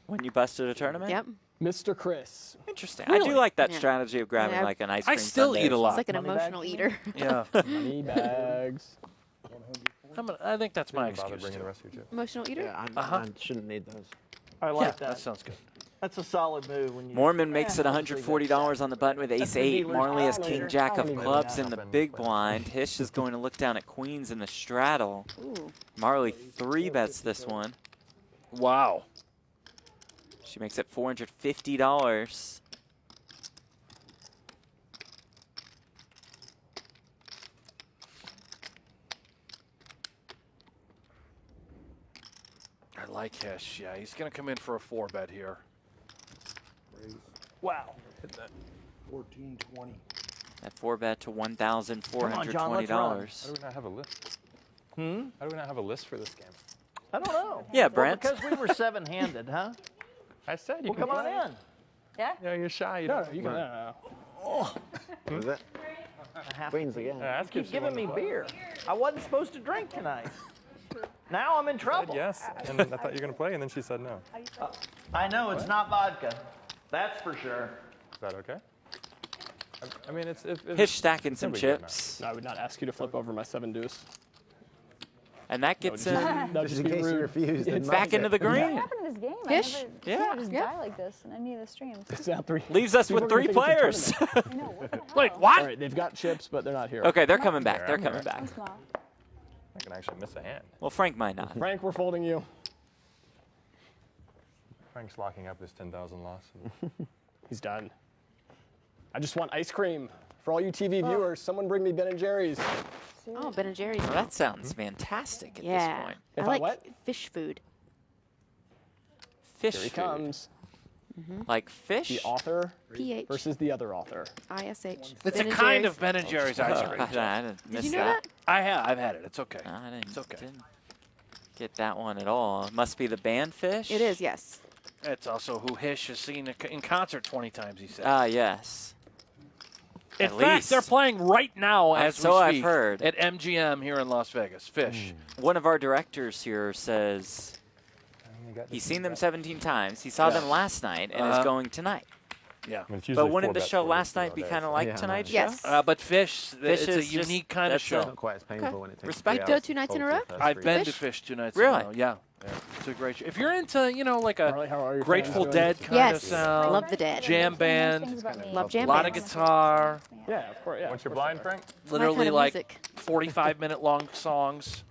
Speaker 5: When you busted a tournament?
Speaker 7: Yep.
Speaker 8: Mr. Chris.
Speaker 5: Interesting. I
Speaker 4: Really?
Speaker 5: do like that
Speaker 7: Yeah.
Speaker 5: strategy of grabbing
Speaker 7: Yeah.
Speaker 5: like an ice
Speaker 4: I
Speaker 5: cream
Speaker 4: still
Speaker 5: sundae
Speaker 4: eat
Speaker 5: or
Speaker 4: a lot.
Speaker 7: It's like an
Speaker 1: Money
Speaker 7: emotional
Speaker 1: bags?
Speaker 7: eater.
Speaker 4: Yeah.
Speaker 8: Money bags.
Speaker 4: I think that's my
Speaker 11: Didn't bother
Speaker 4: excuse.
Speaker 11: bringing
Speaker 4: too.
Speaker 11: the rest of your chips.
Speaker 7: Emotional eater?
Speaker 9: Yeah,
Speaker 4: Uh-huh.
Speaker 9: I shouldn't need those.
Speaker 1: I
Speaker 4: Yeah,
Speaker 1: like
Speaker 4: that
Speaker 1: that.
Speaker 4: sounds good.
Speaker 1: That's a solid move. When you
Speaker 5: Moorman makes it
Speaker 1: Yeah,
Speaker 5: $140 on the button with
Speaker 1: That's the
Speaker 5: ace-8.
Speaker 1: dealer's
Speaker 5: Marle has
Speaker 1: calculator.
Speaker 5: king-jack
Speaker 8: I
Speaker 5: of
Speaker 8: don't even
Speaker 5: clubs
Speaker 11: know
Speaker 5: in the
Speaker 11: that.
Speaker 5: big blind. Hish is going to look down at queens in the straddle.
Speaker 7: Ooh.
Speaker 5: Marle 3-bets this one.
Speaker 4: Wow.
Speaker 5: She makes it $450.
Speaker 4: I like Hish. Yeah, he's going to come in for a 4-bet here.
Speaker 1: Wow.
Speaker 11: Hit that.
Speaker 9: 1420.
Speaker 5: That 4-bet to $1,420.
Speaker 1: John, let's run.
Speaker 11: How do we not have a list?
Speaker 1: Hmm?
Speaker 11: How do we not have a list for this game?
Speaker 1: I don't know.
Speaker 5: Yeah,
Speaker 1: Well,
Speaker 5: Brent.
Speaker 1: because we were 7-handed, huh?
Speaker 11: I said you
Speaker 1: Well,
Speaker 11: can
Speaker 1: come on
Speaker 11: play.
Speaker 1: in.
Speaker 10: Yeah?
Speaker 11: Yeah, you're shy. You
Speaker 8: No,
Speaker 11: don't.
Speaker 8: you can.
Speaker 9: Is that
Speaker 1: I have
Speaker 9: Queens again?
Speaker 11: Yeah, that's
Speaker 1: Keep
Speaker 11: good.
Speaker 1: giving me beer. I wasn't supposed to drink tonight. Now I'm in trouble.
Speaker 11: Yes, and I thought you were going to play, and then she said no.
Speaker 1: I know it's not vodka. That's for sure.
Speaker 11: Is that okay? I mean, it's if
Speaker 5: Hish stacking
Speaker 11: it's
Speaker 5: some
Speaker 11: no big deal now.
Speaker 5: chips.
Speaker 8: I would not ask you to flip over my 7 deuce.
Speaker 5: And that gets him
Speaker 8: That would
Speaker 9: Just
Speaker 8: just
Speaker 9: in
Speaker 8: be
Speaker 9: case you
Speaker 8: rude.
Speaker 9: refuse. then
Speaker 8: It's
Speaker 5: back
Speaker 9: might
Speaker 5: into the
Speaker 9: get-
Speaker 10: What
Speaker 5: green.
Speaker 10: happened in this game?
Speaker 7: Fish?
Speaker 10: I never
Speaker 5: Yeah.
Speaker 10: just
Speaker 7: Yeah.
Speaker 10: die like this in any of the streams.
Speaker 8: It's now 3.
Speaker 5: Leaves us
Speaker 8: People
Speaker 5: with
Speaker 8: are
Speaker 5: 3
Speaker 8: gonna think it's a
Speaker 5: players.
Speaker 10: I know. What the hell?
Speaker 4: Wait,
Speaker 8: All
Speaker 4: what?
Speaker 8: right, they've got chips, but they're not here.
Speaker 5: Okay, they're coming back.
Speaker 11: Here,
Speaker 5: They're
Speaker 11: I'm
Speaker 5: coming
Speaker 11: here.
Speaker 5: back.
Speaker 10: I'm small.
Speaker 11: I can actually miss a hand.
Speaker 5: Well, Frank might not.
Speaker 8: Frank, we're folding you.
Speaker 11: Frank's locking up his 10,000 loss.
Speaker 8: He's done. I just want ice cream. For all you TV viewers, someone bring me Ben & Jerry's.
Speaker 7: Oh, Ben & Jerry's.
Speaker 5: Well, that sounds fantastic at
Speaker 7: Yeah.
Speaker 5: this point.
Speaker 7: I
Speaker 8: If I
Speaker 7: like
Speaker 8: what?
Speaker 7: fish food.
Speaker 5: Fish
Speaker 8: Here he
Speaker 5: food.
Speaker 8: comes.
Speaker 5: Like fish?
Speaker 8: The author
Speaker 7: PH.
Speaker 8: versus the other author.
Speaker 7: ISH.
Speaker 4: It's a
Speaker 7: Ben &
Speaker 4: kind
Speaker 7: Jerry's.
Speaker 4: of Ben & Jerry's ice
Speaker 5: Oh,
Speaker 4: cream.
Speaker 5: I didn't
Speaker 7: Did
Speaker 5: miss
Speaker 7: you know that?
Speaker 4: I have. I've had it. It's okay.
Speaker 5: No, I didn't,
Speaker 4: It's okay.
Speaker 5: didn't get that one at all. It must be the band fish?
Speaker 7: It is, yes.
Speaker 4: It's also who Hish has seen in concert 20 times, he said.
Speaker 5: Ah, yes.
Speaker 4: in
Speaker 5: at
Speaker 4: fact,
Speaker 5: least.
Speaker 4: they're playing right now as
Speaker 5: So
Speaker 4: we
Speaker 5: I've
Speaker 4: speak
Speaker 5: heard.
Speaker 4: at MGM here in Las Vegas. Fish.
Speaker 5: One of our directors here says he's seen them 17 times. He saw them last night and is going tonight.
Speaker 4: Yeah.
Speaker 11: I mean, it's
Speaker 5: But
Speaker 11: usually
Speaker 5: wouldn't
Speaker 11: 4
Speaker 5: the
Speaker 11: bets
Speaker 5: show
Speaker 11: for
Speaker 5: last
Speaker 11: the
Speaker 5: night be
Speaker 11: day,
Speaker 5: kind of
Speaker 11: so-
Speaker 5: like
Speaker 9: Yeah,
Speaker 5: tonight's
Speaker 7: Yes.
Speaker 5: show?
Speaker 4: But Fish,
Speaker 5: Fish
Speaker 4: it's a
Speaker 5: is just-
Speaker 4: unique kind of
Speaker 5: that's
Speaker 4: show.
Speaker 9: Not quite as painful when it takes
Speaker 5: Respect
Speaker 9: 3
Speaker 7: Go
Speaker 9: hours
Speaker 7: 2
Speaker 9: to
Speaker 7: nights in a
Speaker 9: fold
Speaker 7: row?
Speaker 9: the first
Speaker 4: I've
Speaker 9: 3
Speaker 4: been to
Speaker 9: days.
Speaker 4: Fish 2 nights
Speaker 5: Really?
Speaker 4: in a row. Yeah. It's a great show. If you're into, like a
Speaker 8: Marle, how are your
Speaker 4: Grateful
Speaker 8: fans doing?
Speaker 4: Dead kind of
Speaker 7: Yes.
Speaker 4: sound,
Speaker 7: Love the Dead.
Speaker 4: jam band,
Speaker 7: Love
Speaker 4: a
Speaker 7: jam
Speaker 4: lot of
Speaker 7: bands.
Speaker 4: guitar,
Speaker 8: Yeah, of course. Yeah,
Speaker 11: Once
Speaker 8: of
Speaker 11: you're
Speaker 8: course
Speaker 11: blind,
Speaker 8: they are.
Speaker 11: Frank?
Speaker 4: literally
Speaker 7: kind of
Speaker 4: like
Speaker 7: music.
Speaker 4: 45-minute long songs.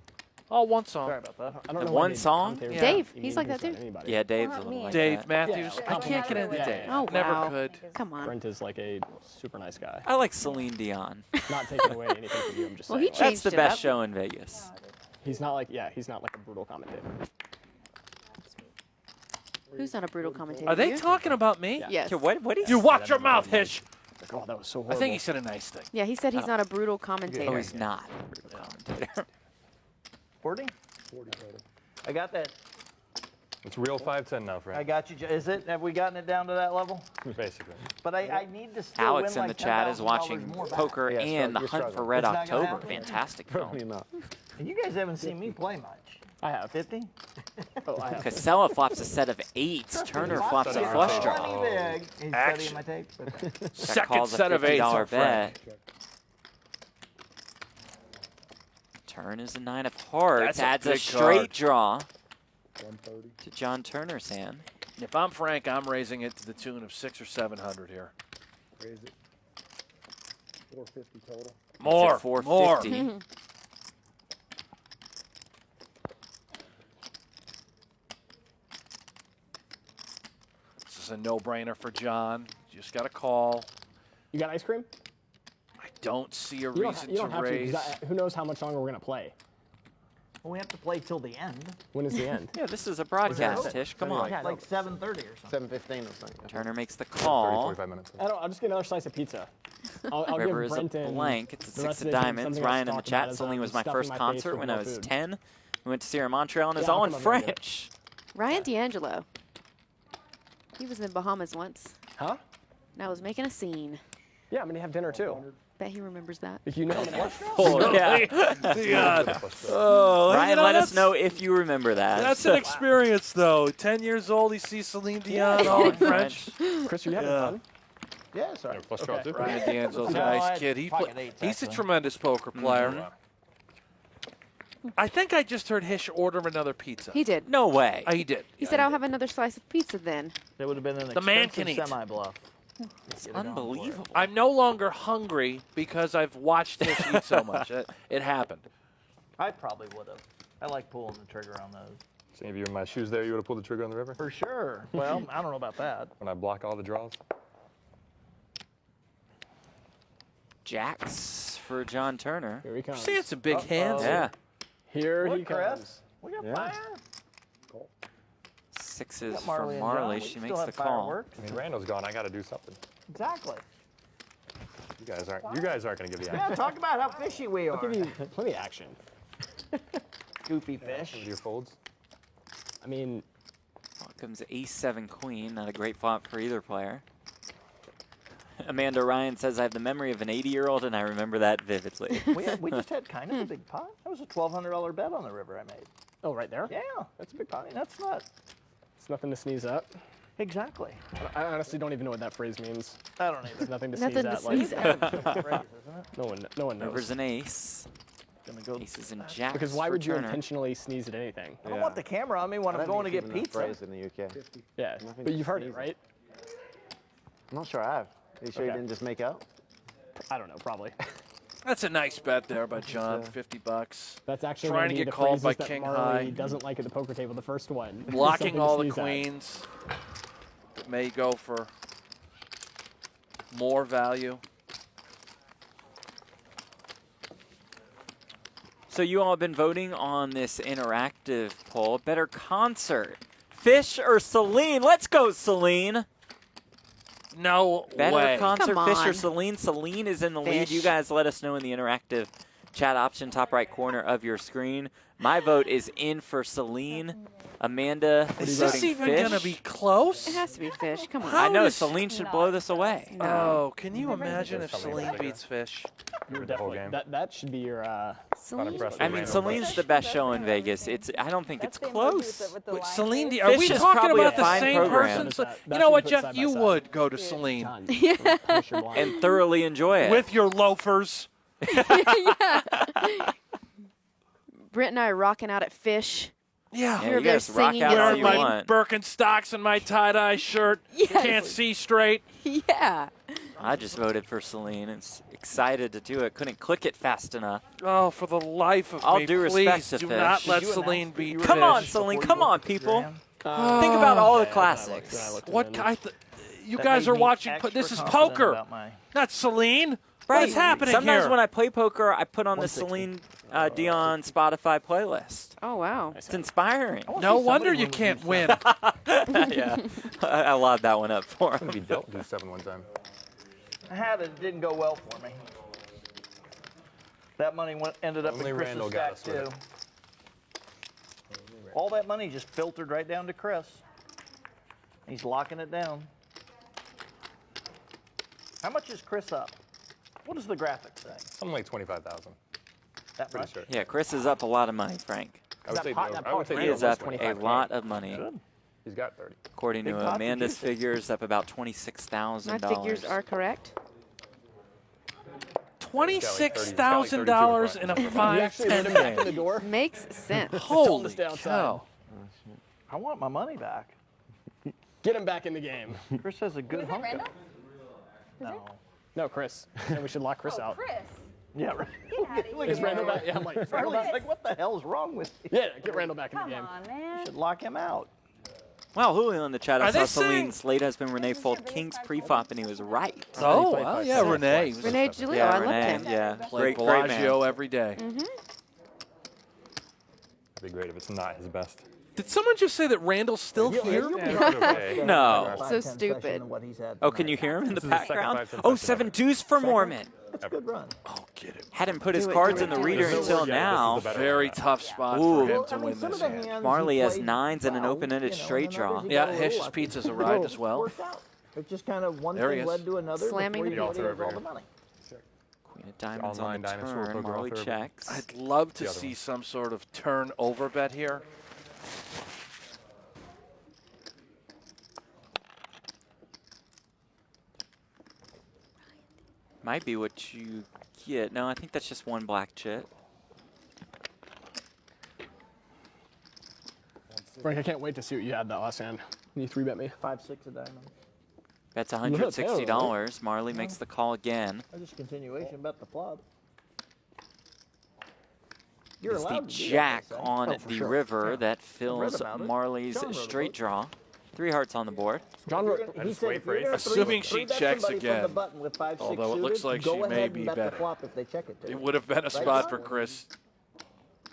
Speaker 4: All one song.
Speaker 1: Sorry about that.
Speaker 8: I don't
Speaker 5: The
Speaker 8: know
Speaker 5: one
Speaker 8: why they
Speaker 5: song?
Speaker 8: commentate
Speaker 4: Yeah.
Speaker 7: Dave,
Speaker 8: you
Speaker 7: he's
Speaker 8: mean
Speaker 7: like that
Speaker 8: who's
Speaker 7: too.
Speaker 8: on anybody.
Speaker 5: Yeah, Dave's
Speaker 10: Well,
Speaker 5: a little
Speaker 10: me.
Speaker 5: like
Speaker 4: Dave
Speaker 5: that.
Speaker 4: Matthews.
Speaker 8: Yeah,
Speaker 4: I can't get into
Speaker 8: yeah,
Speaker 4: Dave.
Speaker 8: yeah.
Speaker 7: Oh,
Speaker 4: Never
Speaker 7: wow.
Speaker 4: could.
Speaker 7: Come on.
Speaker 8: Brent is like a super nice guy.
Speaker 5: I like Celine Dion.
Speaker 8: Not taking away anything from you, I'm just
Speaker 7: Well,
Speaker 8: saying.
Speaker 7: he
Speaker 5: That's
Speaker 7: changed
Speaker 5: the
Speaker 7: it
Speaker 5: best
Speaker 7: up.
Speaker 5: show in Vegas.
Speaker 8: He's not like, he's not like a brutal commentator.
Speaker 7: Who's not a brutal commentator?
Speaker 4: Are they
Speaker 7: You?
Speaker 4: talking about me?
Speaker 8: Yeah.
Speaker 7: Yes.
Speaker 5: Okay, what do
Speaker 4: You watch your mouth, Hish.
Speaker 8: Like, oh, that was so
Speaker 4: I
Speaker 8: horrible.
Speaker 4: think he said a nice thing.
Speaker 7: Yeah, he said he's not a brutal commentator.
Speaker 5: Oh, he's not a brutal commentator.
Speaker 1: 40? I got that.
Speaker 11: It's real 5-10 now,
Speaker 1: I
Speaker 11: Frank.
Speaker 1: got you. Is it? Have we gotten it down to that level?
Speaker 11: Basically.
Speaker 1: But I need to still
Speaker 5: Alex
Speaker 1: win
Speaker 5: in
Speaker 1: like
Speaker 5: the chat is
Speaker 1: $10,000
Speaker 5: watching
Speaker 1: more back.
Speaker 5: poker
Speaker 9: Yeah,
Speaker 5: and The
Speaker 9: you're
Speaker 5: Hunt for
Speaker 9: struggling.
Speaker 5: Red
Speaker 1: It's not gonna
Speaker 5: October.
Speaker 1: happen.
Speaker 5: Fantastic
Speaker 9: Probably
Speaker 5: film.
Speaker 9: not.
Speaker 1: And you guys haven't seen me play much.
Speaker 8: I have.
Speaker 1: 50?
Speaker 8: Oh, I have.
Speaker 5: Kassela flops a set of 8s. Turner flops a flush draw.
Speaker 1: Money big. He's
Speaker 4: Action.
Speaker 1: studying my tape. but-
Speaker 4: Second
Speaker 5: calls a
Speaker 4: set of eights
Speaker 5: $50
Speaker 4: on Frank.
Speaker 5: bet. Turn is a 9 of hearts.
Speaker 4: That's a
Speaker 5: Adds a
Speaker 4: big
Speaker 5: straight
Speaker 4: card.
Speaker 5: draw
Speaker 9: 130.
Speaker 5: to John Turner's hand.
Speaker 4: If I'm Frank, I'm raising it to the tune of 600 or 700 here.
Speaker 9: Raise it. 450 total.
Speaker 4: More.
Speaker 5: It's at 450.
Speaker 4: More. This is a no-brainer for John. Just got a call.
Speaker 8: You got ice cream?
Speaker 4: I don't see a
Speaker 8: You
Speaker 4: reason
Speaker 8: don't
Speaker 4: to
Speaker 8: have
Speaker 4: raise.
Speaker 8: to. 'Cause who knows how much longer we're going to play?
Speaker 1: Well, we have to play till the end.
Speaker 8: When is the end?
Speaker 5: Yeah, this is a broadcast, Tish. Come on.
Speaker 1: It's like 7:30 or something.
Speaker 11: 7:15 or something.
Speaker 5: Turner makes the
Speaker 11: 30,
Speaker 5: call.
Speaker 11: 45 minutes.
Speaker 8: I'll just get another slice of pizza. I'll
Speaker 5: River
Speaker 8: give
Speaker 5: is a
Speaker 8: Brenton
Speaker 5: blank. It's a
Speaker 8: the
Speaker 5: 6
Speaker 8: rest
Speaker 5: of
Speaker 8: the day
Speaker 5: diamonds.
Speaker 8: something
Speaker 5: Ryan in
Speaker 8: else
Speaker 5: the
Speaker 8: to talk
Speaker 5: chat.
Speaker 8: about
Speaker 5: Celine
Speaker 8: as
Speaker 5: was my
Speaker 8: stuff in
Speaker 5: first
Speaker 8: face
Speaker 5: concert
Speaker 8: with
Speaker 5: when
Speaker 8: more
Speaker 5: I was
Speaker 8: food.
Speaker 5: 10. We went to see her in Montreal, and it's
Speaker 8: Yeah, I'll
Speaker 5: all in
Speaker 8: come over and get it.
Speaker 5: French.
Speaker 7: Ryan D'Angelo. He was in the Bahamas once.
Speaker 8: Huh?
Speaker 7: And I was making a scene.
Speaker 8: Yeah, I'm going to have dinner too.
Speaker 7: Bet he remembers that.
Speaker 8: If you know him.
Speaker 5: Oh, yeah.
Speaker 4: Oh,
Speaker 5: Ryan,
Speaker 4: you know,
Speaker 5: let us
Speaker 4: that's-
Speaker 5: know if you remember that.
Speaker 4: That's an experience, though. 10 years old, he sees Celine Dion all in French.
Speaker 8: Chris, are you having
Speaker 4: Yeah.
Speaker 8: fun?
Speaker 11: Yeah, sorry. Plus 12 too.
Speaker 4: Ryan D'Angelo's a
Speaker 1: No,
Speaker 4: nice
Speaker 1: I
Speaker 4: kid.
Speaker 1: pocket eights,
Speaker 4: He's a
Speaker 1: actually.
Speaker 4: tremendous poker player. I think I just heard Hish order another pizza.
Speaker 7: He did.
Speaker 5: No way.
Speaker 4: He did.
Speaker 7: He said, I'll have another slice of pizza then.
Speaker 1: That would have been an
Speaker 4: The man
Speaker 1: expensive
Speaker 4: can eat.
Speaker 1: semi-bluff.
Speaker 5: It's unbelievable.
Speaker 4: I'm no longer hungry because I've watched Hish eat so much. It happened.
Speaker 1: I probably would have. I like pulling the trigger on those.
Speaker 11: So if you were in my shoes there, you would have pulled the trigger on the river?
Speaker 1: For sure. Well, I don't know about that.
Speaker 11: When I block all the draws?
Speaker 5: Jacks for John Turner.
Speaker 8: Here he comes.
Speaker 4: See, it's some big hands.
Speaker 5: Yeah.
Speaker 8: Here
Speaker 1: What,
Speaker 8: he
Speaker 1: Chris?
Speaker 8: comes.
Speaker 1: We got
Speaker 9: Yeah.
Speaker 1: fire.
Speaker 5: Sixes
Speaker 1: Got
Speaker 5: for
Speaker 1: Marley and
Speaker 5: Marley.
Speaker 1: John. We
Speaker 5: She
Speaker 1: still
Speaker 5: makes
Speaker 1: have
Speaker 5: the call.
Speaker 1: fireworks.
Speaker 11: I mean, Randall's gone. I got to do something.
Speaker 1: Exactly.
Speaker 11: You guys aren't going to give the
Speaker 1: Yeah,
Speaker 11: action.
Speaker 1: talk about how fishy we
Speaker 8: I'll
Speaker 1: are.
Speaker 8: give you plenty of action.
Speaker 1: Goofy fish.
Speaker 11: With your folds.
Speaker 8: I mean,
Speaker 5: Out comes ace-7 queen. Not a great flop for either player. Amanda Ryan says, I have the memory of an 80-year-old, and I remember that vividly.
Speaker 1: We just had kind of a big pot. That was a $1,200 bet on the river I made.
Speaker 8: oh, right there?
Speaker 1: Yeah, that's a big pot. I mean, that's not
Speaker 8: It's nothing to sneeze at.
Speaker 1: exactly.
Speaker 8: I honestly don't even know what that phrase means.
Speaker 1: I don't
Speaker 8: It's
Speaker 1: either.
Speaker 8: nothing to
Speaker 7: Nothing
Speaker 8: sneeze
Speaker 7: to
Speaker 8: at.
Speaker 7: sneeze
Speaker 8: like,
Speaker 7: at.
Speaker 8: no one knows.
Speaker 5: River's an ace.
Speaker 1: Gonna go.
Speaker 5: Aces and jacks
Speaker 8: Because why
Speaker 5: for
Speaker 8: would you
Speaker 5: Turner.
Speaker 8: intentionally sneeze at anything?
Speaker 1: I don't want the camera on me when I'm going to get pizza.
Speaker 9: Phrase in the UK.
Speaker 8: Yeah,
Speaker 9: Nothing
Speaker 8: but
Speaker 9: to
Speaker 8: you've heard it,
Speaker 9: sneeze at.
Speaker 8: right?
Speaker 9: I'm not sure I have. Are you sure you
Speaker 8: Okay.
Speaker 9: didn't just make out?
Speaker 8: I don't know, probably.
Speaker 4: That's a nice bet there by John. 50 bucks.
Speaker 8: That's actually
Speaker 4: Trying
Speaker 8: gonna
Speaker 4: to
Speaker 8: be
Speaker 4: get
Speaker 8: the
Speaker 4: called by
Speaker 8: phrases that
Speaker 4: king
Speaker 8: Marley
Speaker 4: high.
Speaker 8: doesn't like at the poker table. The first one.
Speaker 4: Blocking
Speaker 8: Something to
Speaker 4: all the
Speaker 8: sneeze at.
Speaker 4: queens. May go for more value.
Speaker 5: So you all have been voting on this interactive poll. Better concert, Fish or Celine? Let's go, Celine.
Speaker 4: No
Speaker 5: Better
Speaker 4: way.
Speaker 5: concert,
Speaker 7: Come
Speaker 5: Fish or
Speaker 7: on.
Speaker 5: Celine? Celine is in the lead.
Speaker 7: Fish.
Speaker 5: You guys let us know in the interactive chat option, top right corner of your screen. My vote is in for Celine. Amanda
Speaker 4: Is
Speaker 5: is
Speaker 4: this
Speaker 5: voting
Speaker 4: even
Speaker 5: Fish.
Speaker 4: going to be close?
Speaker 7: It has to be fish. Come on.
Speaker 5: I know
Speaker 4: does-
Speaker 5: Celine should blow this away.
Speaker 7: No.
Speaker 4: Oh, can you imagine if
Speaker 11: There's something
Speaker 4: Celine
Speaker 11: like
Speaker 4: beats Fish?
Speaker 8: You're
Speaker 11: the whole
Speaker 8: definitely
Speaker 11: game.
Speaker 8: that should be your.
Speaker 7: Celine?
Speaker 11: impressed
Speaker 5: I
Speaker 11: with
Speaker 5: mean,
Speaker 11: Randall,
Speaker 5: Celine's the best show in Vegas. I don't think it's close.
Speaker 4: Wait, Celine, are
Speaker 5: Fish
Speaker 4: we
Speaker 5: is
Speaker 4: talking
Speaker 5: probably a
Speaker 4: about the
Speaker 5: fine
Speaker 4: same
Speaker 5: program.
Speaker 4: person?
Speaker 8: That
Speaker 4: You
Speaker 8: should
Speaker 4: know what,
Speaker 8: put
Speaker 4: Jeff?
Speaker 8: side by
Speaker 4: You
Speaker 8: side.
Speaker 4: would go to Celine
Speaker 8: Done.
Speaker 7: Yeah.
Speaker 5: And thoroughly enjoy it.
Speaker 4: with your loafers.
Speaker 7: Brent and I are rocking out at fish.
Speaker 4: Yeah.
Speaker 5: Yeah,
Speaker 7: You're
Speaker 5: you guys
Speaker 7: very
Speaker 5: rock
Speaker 7: singing
Speaker 5: out
Speaker 7: and
Speaker 5: all
Speaker 4: Wearing
Speaker 5: you
Speaker 7: singing.
Speaker 4: my
Speaker 5: want.
Speaker 4: Birkenstocks and my tie-dye shirt.
Speaker 7: Yes.
Speaker 4: Can't see straight.
Speaker 7: Yeah.
Speaker 5: I just voted for Celine. It's excited to do it. Couldn't click it fast enough.
Speaker 4: Oh, for the life of
Speaker 5: All
Speaker 4: me,
Speaker 5: due respect
Speaker 4: please
Speaker 5: to
Speaker 4: do
Speaker 5: Fish.
Speaker 4: not
Speaker 5: Did
Speaker 4: let
Speaker 1: you
Speaker 4: Celine
Speaker 1: announce that
Speaker 4: beat
Speaker 1: you were
Speaker 5: Come on,
Speaker 4: Fish.
Speaker 5: Celine.
Speaker 1: Before
Speaker 5: Come
Speaker 1: you
Speaker 5: on,
Speaker 1: looked at your
Speaker 5: people.
Speaker 1: hand?
Speaker 5: Think about all the
Speaker 8: Okay,
Speaker 5: classics.
Speaker 4: What? You
Speaker 1: That
Speaker 4: guys
Speaker 1: made
Speaker 4: are
Speaker 1: me
Speaker 4: watching.
Speaker 1: extra
Speaker 4: This is
Speaker 1: confident
Speaker 4: poker,
Speaker 1: about my-
Speaker 4: not Celine.
Speaker 5: Right.
Speaker 4: What's happening
Speaker 5: Sometimes
Speaker 4: here?
Speaker 5: when I play poker, I put on the
Speaker 1: 160.
Speaker 5: Celine Dion Spotify playlist.
Speaker 7: Oh, wow.
Speaker 5: It's inspiring.
Speaker 1: I wanna
Speaker 4: no
Speaker 1: see
Speaker 4: wonder
Speaker 1: somebody
Speaker 4: you
Speaker 1: win
Speaker 4: can't
Speaker 1: with
Speaker 4: win.
Speaker 5: Yeah, I lobbed that one up for
Speaker 11: I think he
Speaker 5: him.
Speaker 11: dealt do 7 one time.
Speaker 1: I had it. It didn't go well for me. That money ended up
Speaker 11: Only
Speaker 1: in Chris's
Speaker 11: Randall got
Speaker 1: stack
Speaker 11: us with
Speaker 1: too. All that money just filtered right down to Chris. He's locking it down. How much is Chris up? What does the graphic say?
Speaker 11: Something like 25,000.
Speaker 1: That
Speaker 11: Pretty
Speaker 1: much?
Speaker 11: sure.
Speaker 5: Yeah, Chris is up a lot of money, Frank.
Speaker 11: I would
Speaker 8: that
Speaker 11: say
Speaker 8: pot-
Speaker 11: the
Speaker 8: that
Speaker 11: over- I would
Speaker 8: pot
Speaker 11: say
Speaker 8: for
Speaker 11: the
Speaker 5: He is
Speaker 11: over
Speaker 5: up
Speaker 11: 25K.
Speaker 5: a lot of money.
Speaker 1: Good.
Speaker 11: He's got 30.
Speaker 5: According
Speaker 1: Big
Speaker 5: to
Speaker 1: pot
Speaker 5: Amanda's
Speaker 1: juicy.
Speaker 5: figures, up about
Speaker 7: My
Speaker 5: $26,000.
Speaker 7: figures are correct.
Speaker 4: $26,000 in a
Speaker 8: You actually let
Speaker 4: 5-10
Speaker 8: him back in the
Speaker 4: game.
Speaker 8: door.
Speaker 7: Makes sense.
Speaker 4: Holy
Speaker 8: stay outside.
Speaker 4: cow.
Speaker 1: I want my money back.
Speaker 8: Get him back in the game.
Speaker 1: Chris has a good
Speaker 6: Was it
Speaker 1: hunk.
Speaker 6: Randall?
Speaker 1: No.
Speaker 8: No, Chris. And we should lock Chris out.
Speaker 6: Chris.
Speaker 1: Yeah, right.
Speaker 6: Get out of
Speaker 8: Is
Speaker 6: here.
Speaker 8: Randall back? Yeah, I'm like, is Randall
Speaker 1: Charlie's
Speaker 8: back?
Speaker 1: like, what the hell's wrong with you?
Speaker 8: Yeah, get Randall back in the
Speaker 6: Come
Speaker 8: game.
Speaker 6: on, man.
Speaker 1: Should lock him out.
Speaker 5: Wow, Julio in the chat. I
Speaker 4: Are
Speaker 5: saw
Speaker 4: they
Speaker 5: Celine
Speaker 4: saying-
Speaker 5: Slate husband Renee fold King's pre-flop, and he was right.
Speaker 4: Oh, well, yeah, Renee.
Speaker 7: Renee Giulio,
Speaker 5: Yeah,
Speaker 7: I loved
Speaker 5: Renee.
Speaker 7: him.
Speaker 5: Yeah,
Speaker 4: Played
Speaker 5: great man.
Speaker 4: Bellagio every day.
Speaker 11: That'd be great if it's not his best.
Speaker 4: Did someone just say that Randall's still here?
Speaker 11: Okay.
Speaker 5: No.
Speaker 7: So stupid.
Speaker 1: What he's had
Speaker 5: Oh, can you hear him in the
Speaker 11: This is the second
Speaker 5: background?
Speaker 11: 5-10
Speaker 5: Oh,
Speaker 11: session
Speaker 5: 7 deuce for Moorman.
Speaker 1: That's a good run.
Speaker 4: Oh, get it.
Speaker 5: Hadn't put his
Speaker 7: Do it,
Speaker 5: cards
Speaker 7: do
Speaker 5: in
Speaker 7: it,
Speaker 5: the
Speaker 7: do it.
Speaker 5: reader
Speaker 11: There's no
Speaker 5: until
Speaker 11: word yet. This is
Speaker 5: now.
Speaker 11: the better
Speaker 4: Very
Speaker 11: one.
Speaker 4: tough spot
Speaker 5: Ooh.
Speaker 4: for him to win this hand.
Speaker 5: Marley has 9s and an open-ended straight draw.
Speaker 4: Yeah, Hish's Pizza's arrived as well.
Speaker 1: Worked out. It just kind of one
Speaker 4: There he
Speaker 1: thing
Speaker 4: is.
Speaker 1: led to another.
Speaker 7: Slamming
Speaker 1: before you
Speaker 7: the
Speaker 1: knew it,
Speaker 11: pizza.
Speaker 1: he was all the money.
Speaker 5: Queen of diamonds on
Speaker 11: Online
Speaker 5: the
Speaker 11: dinosaur
Speaker 5: turn.
Speaker 11: poker
Speaker 5: Marley
Speaker 11: author.
Speaker 5: checks.
Speaker 4: I'd love to
Speaker 11: The other
Speaker 4: see
Speaker 11: one.
Speaker 4: some sort of turn over bet here.
Speaker 5: Might be what you get. No, I think that's just one black chip.
Speaker 8: Frank, I can't wait to see what you had that last hand. Can you 3-bet me?
Speaker 1: 5-6 of diamonds.
Speaker 5: That's
Speaker 8: hit a tail,
Speaker 5: $160. Marley makes the call again.
Speaker 1: Or just continuation, bet the flop. You're
Speaker 5: It's the
Speaker 1: allowed to do that,
Speaker 5: jack
Speaker 1: they say.
Speaker 5: on
Speaker 1: Oh, for
Speaker 5: the
Speaker 1: sure.
Speaker 5: river
Speaker 1: Yeah.
Speaker 5: that
Speaker 1: I've
Speaker 5: fills
Speaker 1: read about it.
Speaker 5: Marley's
Speaker 1: John wrote a
Speaker 5: straight
Speaker 1: book.
Speaker 5: draw. 3 hearts on the board.
Speaker 8: John wrote,
Speaker 11: I
Speaker 1: He
Speaker 11: just
Speaker 1: said
Speaker 11: wait
Speaker 1: if
Speaker 11: for
Speaker 1: you're gonna
Speaker 11: ace.
Speaker 4: Assuming
Speaker 1: three
Speaker 4: she
Speaker 1: bet
Speaker 4: checks
Speaker 1: somebody from the
Speaker 4: again,
Speaker 1: button with 5-6
Speaker 4: although it looks
Speaker 1: suited,
Speaker 4: like she
Speaker 1: go
Speaker 4: may
Speaker 1: ahead
Speaker 4: be
Speaker 1: and bet the
Speaker 4: better.
Speaker 1: flop if they check it to
Speaker 4: It
Speaker 1: you.
Speaker 4: would have been a
Speaker 1: Right,
Speaker 4: spot for
Speaker 1: John?
Speaker 4: Chris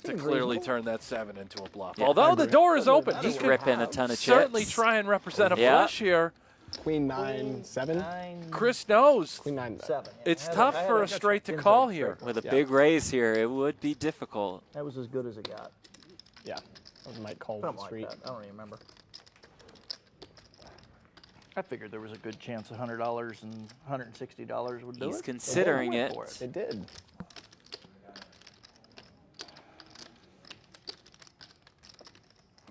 Speaker 4: to
Speaker 1: Seems
Speaker 4: clearly
Speaker 1: reasonable.
Speaker 4: turn that 7 into a bluff.
Speaker 5: Yeah,
Speaker 4: Although the door is open,
Speaker 1: He's
Speaker 4: he
Speaker 5: He's
Speaker 4: could
Speaker 5: ripping a ton of
Speaker 4: certainly
Speaker 5: chips.
Speaker 4: try and represent a
Speaker 5: Yeah.
Speaker 4: flush here.
Speaker 8: Queen 9-7.
Speaker 1: 9,
Speaker 4: Chris knows.
Speaker 8: Queen 9.
Speaker 1: 7. Yeah,
Speaker 4: It's
Speaker 1: I had
Speaker 4: tough
Speaker 1: I had
Speaker 4: for a straight to
Speaker 1: inside
Speaker 4: call
Speaker 1: straight.
Speaker 4: here.
Speaker 5: With a
Speaker 8: Yeah.
Speaker 5: big raise here, it would be difficult.
Speaker 1: That was as good as it got.
Speaker 8: Yeah. I might call
Speaker 1: Something
Speaker 8: the
Speaker 1: like
Speaker 8: street.
Speaker 1: that. I don't even remember. I figured there was a good chance $100 and $160 would do
Speaker 5: He's
Speaker 1: it.
Speaker 5: considering
Speaker 1: They went
Speaker 5: it.
Speaker 1: for it.
Speaker 8: It did.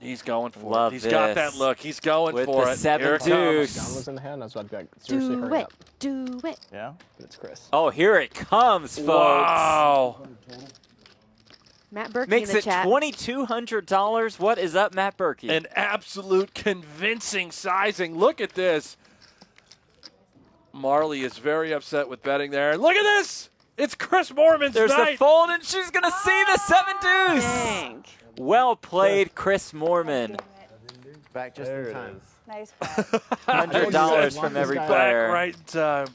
Speaker 4: He's going for
Speaker 5: Love
Speaker 4: it. He's got that
Speaker 5: this.
Speaker 4: look. He's going
Speaker 5: With
Speaker 4: for
Speaker 5: the
Speaker 4: it.
Speaker 5: 7
Speaker 4: Here it
Speaker 8: John
Speaker 5: deuce.
Speaker 8: was in the hand. I was about to be like, seriously,
Speaker 7: Do
Speaker 8: hurry
Speaker 7: it.
Speaker 8: up.
Speaker 7: Do it.
Speaker 1: Yeah.
Speaker 8: But it's Chris.
Speaker 5: Oh, here it comes, folks.
Speaker 4: Wow.
Speaker 7: Matt Berkey
Speaker 5: Makes
Speaker 7: in the
Speaker 5: it
Speaker 7: chat.
Speaker 5: $2,200. What is up, Matt Berkey?
Speaker 4: An absolute convincing sizing. Look at this. Marley is very upset with betting there. And look at this. It's Chris Moorman's
Speaker 5: There's
Speaker 4: night.
Speaker 5: the fold, and she's going to see the 7 deuce.
Speaker 7: Dang.
Speaker 5: Well played, Chris Moorman.
Speaker 9: Back just in time.
Speaker 10: Nice.
Speaker 5: $100 from every
Speaker 8: Back
Speaker 5: player.
Speaker 4: Back right in time.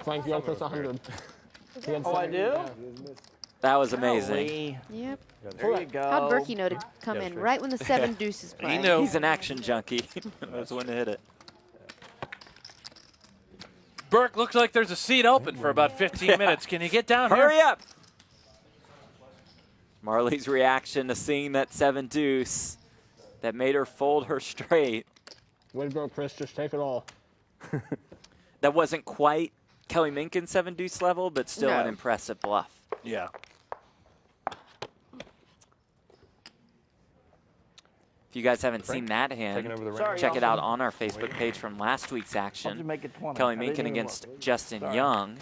Speaker 8: Frank, you got Chris 100. He had
Speaker 1: Oh, I
Speaker 8: 7.
Speaker 1: do?
Speaker 8: Yeah.
Speaker 5: That was amazing.
Speaker 1: Golly.
Speaker 7: Yep.
Speaker 1: There you go.
Speaker 7: How'd Berkey know to come in
Speaker 11: sure.
Speaker 7: right when the 7 deuce is playing?
Speaker 4: knew.
Speaker 5: He's an action junkie. Knows when to hit it.
Speaker 4: Burke, looks like there's a seat open for about 15 minutes. Can you get down
Speaker 5: Hurry
Speaker 4: here?
Speaker 5: up. Marley's reaction to seeing that 7 deuce that made her fold her straight.
Speaker 8: Way to go, Chris. Just take it all.
Speaker 5: That wasn't quite Kelly Minkin's 7 deuce level, but still an
Speaker 7: No.
Speaker 5: impressive bluff.
Speaker 4: Yeah.
Speaker 5: If you guys haven't seen that
Speaker 11: Taking
Speaker 5: hand,
Speaker 11: over the
Speaker 1: Sorry,
Speaker 11: ring.
Speaker 5: check it out
Speaker 1: Austin.
Speaker 5: on our Facebook page from last week's
Speaker 1: I'll just
Speaker 5: action.
Speaker 1: make it 20.
Speaker 5: Kelly
Speaker 1: I didn't
Speaker 5: Minkin
Speaker 1: even
Speaker 5: against
Speaker 1: look.
Speaker 5: Justin
Speaker 1: Sorry.
Speaker 5: Young.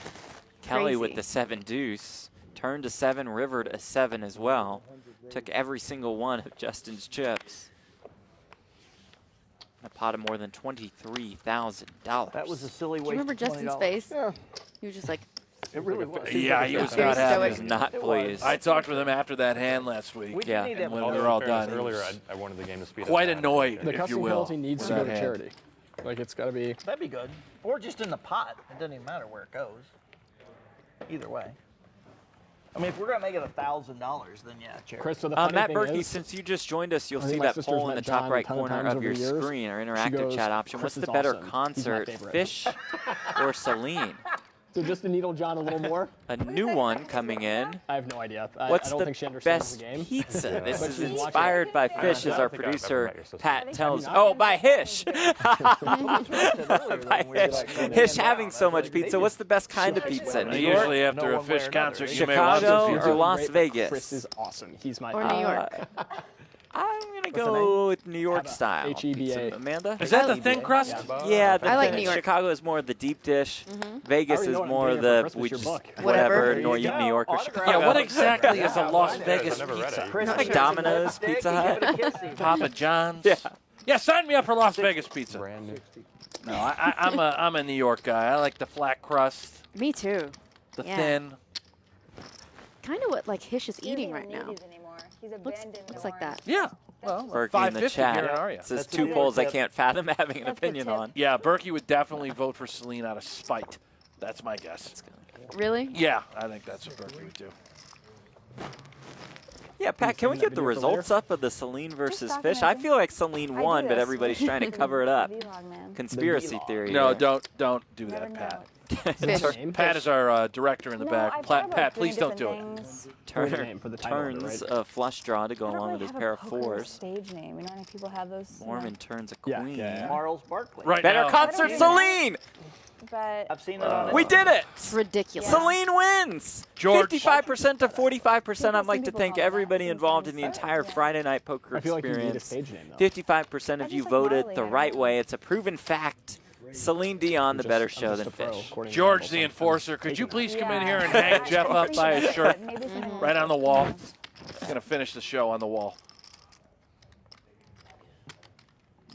Speaker 5: Kelly with
Speaker 7: Crazy.
Speaker 5: the 7 deuce. Turned to 7, rivered a 7 as well. Took every single one of Justin's chips. A pot of more than $23,000.
Speaker 1: That was a silly
Speaker 7: Do
Speaker 1: waste.
Speaker 7: you remember
Speaker 1: of
Speaker 7: Justin's
Speaker 1: $20.
Speaker 7: face?
Speaker 8: Yeah.
Speaker 7: He was just like,
Speaker 1: It really was.
Speaker 4: Yeah, he was
Speaker 7: Very
Speaker 4: not happy.
Speaker 7: stoic.
Speaker 5: Not
Speaker 1: It
Speaker 5: pleased.
Speaker 4: I talked with him after that hand last week.
Speaker 1: We
Speaker 5: Yeah.
Speaker 1: yeah. need that
Speaker 4: When
Speaker 1: one.
Speaker 4: we were all
Speaker 11: In fairness,
Speaker 4: done, he
Speaker 11: Earlier,
Speaker 4: was
Speaker 11: I wanted the game to speed up.
Speaker 4: quite
Speaker 11: that.
Speaker 4: annoyed,
Speaker 8: The
Speaker 4: if you
Speaker 8: custom
Speaker 4: will.
Speaker 8: penalty needs
Speaker 4: with
Speaker 8: to go
Speaker 4: that
Speaker 8: to
Speaker 4: hand.
Speaker 8: charity. Like, it's got to be.
Speaker 1: That'd be good. Or just in the pot. It doesn't even matter where it goes. Either way. I mean, if we're gonna make it $1,000, then yeah, charity.
Speaker 8: Chris, so the funny
Speaker 5: Matt
Speaker 8: thing
Speaker 5: Berkey,
Speaker 8: is,
Speaker 5: since you just joined us, you'll
Speaker 8: I think
Speaker 5: see
Speaker 8: my
Speaker 5: that
Speaker 8: sister's
Speaker 5: poll in
Speaker 8: met
Speaker 5: the top
Speaker 8: John
Speaker 5: right
Speaker 8: a ton of
Speaker 5: corner
Speaker 8: times
Speaker 5: of
Speaker 8: over
Speaker 5: your
Speaker 8: the years.
Speaker 5: screen, our
Speaker 8: She
Speaker 5: interactive
Speaker 8: goes,
Speaker 5: chat option.
Speaker 8: "Chris
Speaker 5: What's
Speaker 8: is
Speaker 5: the better
Speaker 8: awesome. He's my
Speaker 5: concert,
Speaker 8: favorite."
Speaker 5: Fish or Celine?
Speaker 8: So just to needle John a little more,
Speaker 5: A new one coming in.
Speaker 8: I have no idea. I
Speaker 5: What's
Speaker 8: don't
Speaker 5: the
Speaker 8: think she understands
Speaker 5: best
Speaker 8: the game.
Speaker 5: pizza? This
Speaker 8: But
Speaker 5: is
Speaker 8: she's watching
Speaker 5: inspired by Fish, as
Speaker 11: I
Speaker 5: our
Speaker 11: think I've ever
Speaker 5: producer
Speaker 11: met your sister.
Speaker 5: Pat tells.
Speaker 8: not?
Speaker 5: Oh, by Hish.
Speaker 1: Earlier
Speaker 5: By
Speaker 1: when we were,
Speaker 5: Hish.
Speaker 1: like, going
Speaker 5: Hish
Speaker 1: down,
Speaker 5: having
Speaker 1: I was
Speaker 5: so much
Speaker 1: like, they
Speaker 5: pizza. What's
Speaker 1: just-
Speaker 5: the best kind of pizza? New
Speaker 4: Usually
Speaker 5: York,
Speaker 4: after
Speaker 1: No
Speaker 4: a
Speaker 1: one way or
Speaker 4: Fish
Speaker 1: another.
Speaker 4: concert, you
Speaker 1: Chicago
Speaker 4: may want some
Speaker 5: or
Speaker 4: pizza.
Speaker 5: Las
Speaker 8: Great, but
Speaker 5: Vegas?
Speaker 8: Chris is awesome. He's my
Speaker 7: or
Speaker 8: favorite.
Speaker 7: New York.
Speaker 5: I'm gonna
Speaker 8: the
Speaker 5: go
Speaker 8: name?
Speaker 5: with New York style.
Speaker 8: HEBA.
Speaker 5: Pizza. Amanda?
Speaker 4: Is that the thin crust?
Speaker 5: Yeah,
Speaker 7: I like New York.
Speaker 5: Chicago is more the deep dish.
Speaker 8: I
Speaker 5: Vegas
Speaker 8: already
Speaker 5: is
Speaker 8: know what I'm
Speaker 5: more
Speaker 8: getting for
Speaker 5: the
Speaker 8: Christmas,
Speaker 5: we
Speaker 8: your
Speaker 5: just
Speaker 8: book.
Speaker 5: whatever
Speaker 1: There
Speaker 5: New
Speaker 1: you go.
Speaker 5: York or
Speaker 1: Autograph.
Speaker 5: Chicago.
Speaker 4: Yeah, what exactly is a Las
Speaker 11: Yeah,
Speaker 4: Vegas
Speaker 11: I've never read
Speaker 4: pizza?
Speaker 11: it.
Speaker 1: Chris
Speaker 7: Not
Speaker 1: gives
Speaker 7: sure.
Speaker 1: us a
Speaker 5: Domino's,
Speaker 1: stick,
Speaker 5: Pizza
Speaker 1: you
Speaker 5: Hut.
Speaker 1: give it a kiss.
Speaker 4: Papa John's.
Speaker 5: Yeah.
Speaker 4: Yeah, sign me up for Las Vegas pizza.
Speaker 11: Brand new.
Speaker 4: No, I'm a New York guy. I like the flat crust,
Speaker 7: Me too.
Speaker 4: the
Speaker 7: Yeah.
Speaker 4: thin.
Speaker 7: Kind of what like Hish is
Speaker 10: He
Speaker 7: eating
Speaker 10: doesn't
Speaker 7: right now.
Speaker 10: need these anymore. He's
Speaker 7: Looks,
Speaker 10: abandoned
Speaker 7: looks like that.
Speaker 4: Yeah. Well,
Speaker 5: Berkey in the
Speaker 4: 550
Speaker 5: chat.
Speaker 4: here in Aria.
Speaker 5: It says
Speaker 1: That's a
Speaker 5: two
Speaker 1: good
Speaker 5: polls I
Speaker 1: tip.
Speaker 5: can't fathom having an
Speaker 10: That's the
Speaker 5: opinion
Speaker 10: tip.
Speaker 5: on.
Speaker 4: Yeah, Berkey would definitely vote for Celine out of spite. That's my guess.
Speaker 7: Really?
Speaker 4: Yeah, I think that's what Berkey would do.
Speaker 5: Yeah, Pat, can we
Speaker 8: that
Speaker 5: get the
Speaker 8: video for
Speaker 5: results up of the Celine versus
Speaker 10: talking
Speaker 5: Fish?
Speaker 10: to
Speaker 5: I
Speaker 10: him.
Speaker 5: feel like Celine
Speaker 10: I
Speaker 5: won,
Speaker 10: do
Speaker 5: but
Speaker 10: this.
Speaker 5: everybody's trying to cover it up.
Speaker 10: Vlog, man.
Speaker 5: Conspiracy
Speaker 8: vlog.
Speaker 5: theory.
Speaker 4: No,
Speaker 5: here.
Speaker 4: don't do
Speaker 10: Never
Speaker 4: that, Pat.
Speaker 7: Fish.
Speaker 8: Name?
Speaker 4: Pat is our director in the
Speaker 10: No,
Speaker 4: back.
Speaker 10: I thought about
Speaker 4: Pat,
Speaker 10: doing
Speaker 4: please don't do it.
Speaker 10: different things.
Speaker 5: Turner
Speaker 8: name for the title of it,
Speaker 5: turns
Speaker 8: right?
Speaker 5: a flush draw to go
Speaker 10: I don't
Speaker 5: along
Speaker 10: really
Speaker 5: with his
Speaker 10: have
Speaker 5: pair
Speaker 10: a
Speaker 5: of
Speaker 10: poker
Speaker 5: fours.
Speaker 10: stage name. You know how many people have those? you know?
Speaker 5: Mormon turns a
Speaker 8: Yeah,
Speaker 5: queen.
Speaker 8: yeah, yeah.
Speaker 1: Marle's Barkley.
Speaker 4: Right
Speaker 5: Better
Speaker 4: now.
Speaker 5: concert,
Speaker 10: Yeah.
Speaker 5: Celine!
Speaker 10: But
Speaker 1: I've seen it on
Speaker 5: We did it!
Speaker 7: It's ridiculous.
Speaker 5: Celine wins!
Speaker 4: George.
Speaker 5: 55% to 45%. I'd like to
Speaker 10: people
Speaker 5: thank
Speaker 10: call that
Speaker 5: everybody
Speaker 10: Celine
Speaker 5: involved in the
Speaker 10: Dion.
Speaker 5: entire
Speaker 10: Yeah.
Speaker 5: Friday night poker
Speaker 8: I feel like you need a
Speaker 5: experience.
Speaker 8: stage name, though.
Speaker 5: 55%
Speaker 10: I
Speaker 5: of you
Speaker 10: just like
Speaker 5: voted
Speaker 10: Marley,
Speaker 5: the
Speaker 10: I don't
Speaker 5: right
Speaker 10: know.
Speaker 5: way. It's a proven fact. Celine Dion, the better
Speaker 8: I'm
Speaker 5: show
Speaker 8: just
Speaker 5: than
Speaker 8: a pro,
Speaker 5: Fish.
Speaker 8: according to
Speaker 4: George,
Speaker 8: Randall,
Speaker 4: the
Speaker 8: so I'm
Speaker 4: enforcer, could you
Speaker 8: taking
Speaker 4: please
Speaker 8: that.
Speaker 4: come in
Speaker 10: Yeah.
Speaker 4: here and hang Jeff up by his shirt
Speaker 10: Maybe some
Speaker 4: right on the wall? He's gonna finish the show on the wall.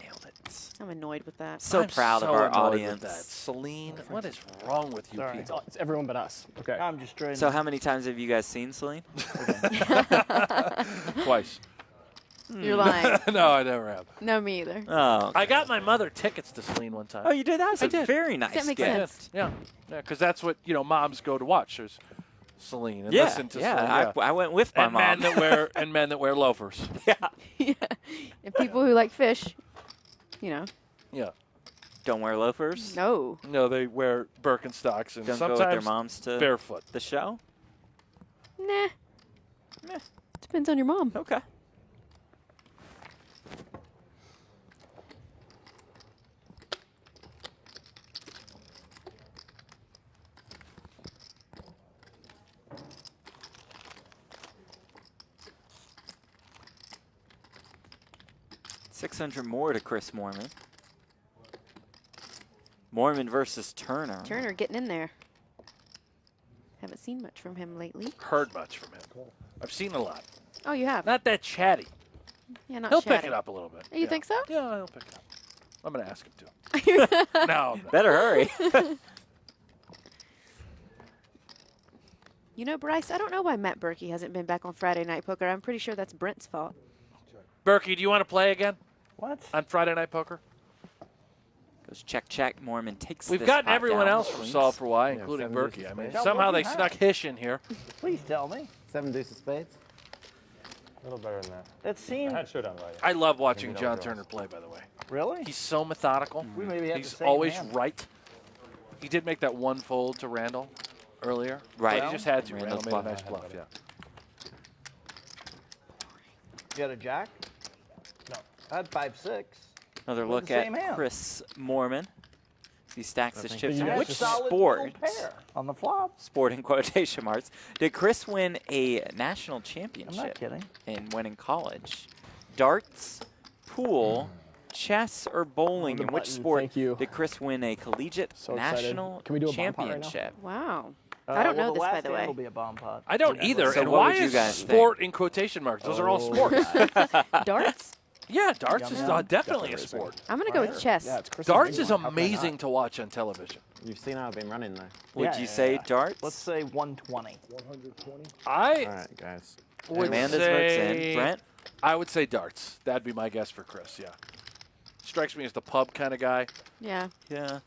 Speaker 5: Nailed it.
Speaker 7: I'm annoyed with that.
Speaker 5: So
Speaker 4: I'm
Speaker 5: proud
Speaker 4: so
Speaker 5: of our
Speaker 4: annoyed with
Speaker 5: audience.
Speaker 4: that. Celine, what is wrong with you
Speaker 1: Sorry.
Speaker 4: people?
Speaker 8: It's everyone but us. Okay.
Speaker 1: I'm just trying
Speaker 5: So
Speaker 1: to.
Speaker 5: how many times have you guys seen Celine?
Speaker 4: Twice.
Speaker 7: You're lying.
Speaker 4: No, I never have.
Speaker 7: No, me either.
Speaker 5: Oh,
Speaker 4: I got my mother tickets to Celine one time.
Speaker 5: oh, you did that? That's
Speaker 4: I
Speaker 5: a
Speaker 4: did.
Speaker 5: very nice
Speaker 7: That makes
Speaker 5: gift.
Speaker 7: sense.
Speaker 4: Yeah, because that's what moms go to watch. There's Celine and
Speaker 5: Yeah,
Speaker 4: listen to
Speaker 5: yeah.
Speaker 4: Celine.
Speaker 5: I went with my
Speaker 4: and
Speaker 5: mom.
Speaker 4: men that wear loafers.
Speaker 5: yeah.
Speaker 7: Yeah. And people who like fish,
Speaker 4: Yeah.
Speaker 5: Don't wear loafers.
Speaker 7: no.
Speaker 4: No, they wear Birkenstocks and
Speaker 5: Don't go with their
Speaker 4: sometimes
Speaker 5: moms to
Speaker 4: barefoot.
Speaker 5: the show.
Speaker 7: Nah. Depends on your mom.
Speaker 5: Okay. $600 more to Chris Moorman. Moorman versus Turner.
Speaker 7: Turner getting in there. Haven't seen much from him lately.
Speaker 4: Heard much from him. I've seen a lot.
Speaker 7: Oh, you have?
Speaker 4: Not that chatty.
Speaker 7: Yeah, not
Speaker 4: He'll
Speaker 7: chatty.
Speaker 4: pick it up a little bit.
Speaker 7: You think so?
Speaker 4: Yeah, he'll pick it up. I'm going to ask him to. No.
Speaker 5: Better hurry.
Speaker 7: You know, Bryce, I don't know why Matt Berkey hasn't been back on Friday Night Poker. I'm pretty sure that's Brent's fault.
Speaker 4: Berkey, do you want to play again
Speaker 1: What?
Speaker 4: on Friday Night Poker?
Speaker 5: Goes check. Moorman takes
Speaker 4: We've
Speaker 5: this
Speaker 4: gotten
Speaker 5: pot
Speaker 4: everyone
Speaker 5: down.
Speaker 4: else from Solve for Why, including
Speaker 11: 7
Speaker 4: Berkey.
Speaker 11: deuces
Speaker 4: I mean,
Speaker 11: spades.
Speaker 4: somehow
Speaker 1: what do
Speaker 4: they
Speaker 1: you
Speaker 4: snuck
Speaker 1: have?
Speaker 4: Hish in here.
Speaker 1: Please tell me.
Speaker 9: 7 deuces spades.
Speaker 11: A little better than that.
Speaker 1: That seemed
Speaker 11: I had showdown value.
Speaker 4: I love watching
Speaker 11: Maybe no
Speaker 4: John
Speaker 11: draws.
Speaker 4: Turner play, by the way.
Speaker 1: really.
Speaker 4: He's so methodical.
Speaker 1: We maybe had
Speaker 4: He's
Speaker 1: the same
Speaker 4: always
Speaker 1: hand.
Speaker 4: right. He did make that one fold to Randall earlier.
Speaker 5: Right.
Speaker 4: But he just had to.
Speaker 5: Randall's
Speaker 4: Randall made a
Speaker 5: bluff.
Speaker 4: nice bluff, yeah.
Speaker 1: You got a jack?
Speaker 11: No.
Speaker 1: I had 5-6.
Speaker 5: Another
Speaker 1: With
Speaker 5: look
Speaker 1: the
Speaker 5: at
Speaker 1: same hand.
Speaker 5: Chris Moorman. He stacks his chips.
Speaker 8: you
Speaker 5: In
Speaker 8: guys
Speaker 5: which
Speaker 8: just-
Speaker 1: Solid
Speaker 5: sport?
Speaker 1: middle pair on the flop.
Speaker 5: Sport in quotation marks. Did Chris win a national
Speaker 1: I'm
Speaker 5: championship
Speaker 1: not kidding.
Speaker 5: when in college? Darts, pool, chess, or bowling?
Speaker 8: The
Speaker 5: In which
Speaker 8: button,
Speaker 5: sport
Speaker 8: thank you.
Speaker 5: did Chris win a collegiate
Speaker 8: So excited.
Speaker 5: national
Speaker 8: Can we do a bomb pot right now?
Speaker 5: championship?
Speaker 7: Wow. I don't know
Speaker 1: well,
Speaker 7: this, by
Speaker 1: last
Speaker 7: the
Speaker 1: hand
Speaker 7: way.
Speaker 1: will be a bomb pot.
Speaker 4: I don't either.
Speaker 5: So
Speaker 4: and
Speaker 5: what
Speaker 4: why
Speaker 5: would you
Speaker 4: is
Speaker 5: guys
Speaker 4: sport in quotation marks? Those are all sports.
Speaker 7: Darts?
Speaker 4: Yeah, darts is
Speaker 1: Yum.
Speaker 4: definitely a sport.
Speaker 7: I'm going to go with chess.
Speaker 8: Yeah, it's Chris.
Speaker 4: Darts is amazing to watch on television.
Speaker 9: You've seen how I've been running though.
Speaker 5: Would you say darts?
Speaker 1: Let's say 120.
Speaker 4: I
Speaker 9: All right, guys.
Speaker 4: would
Speaker 5: Amanda's votes
Speaker 4: say
Speaker 5: in. Brent?
Speaker 4: I would say darts. That'd be my guess for Chris. Yeah, strikes me as the pub kind of guy.
Speaker 7: Yeah.
Speaker 5: Yeah.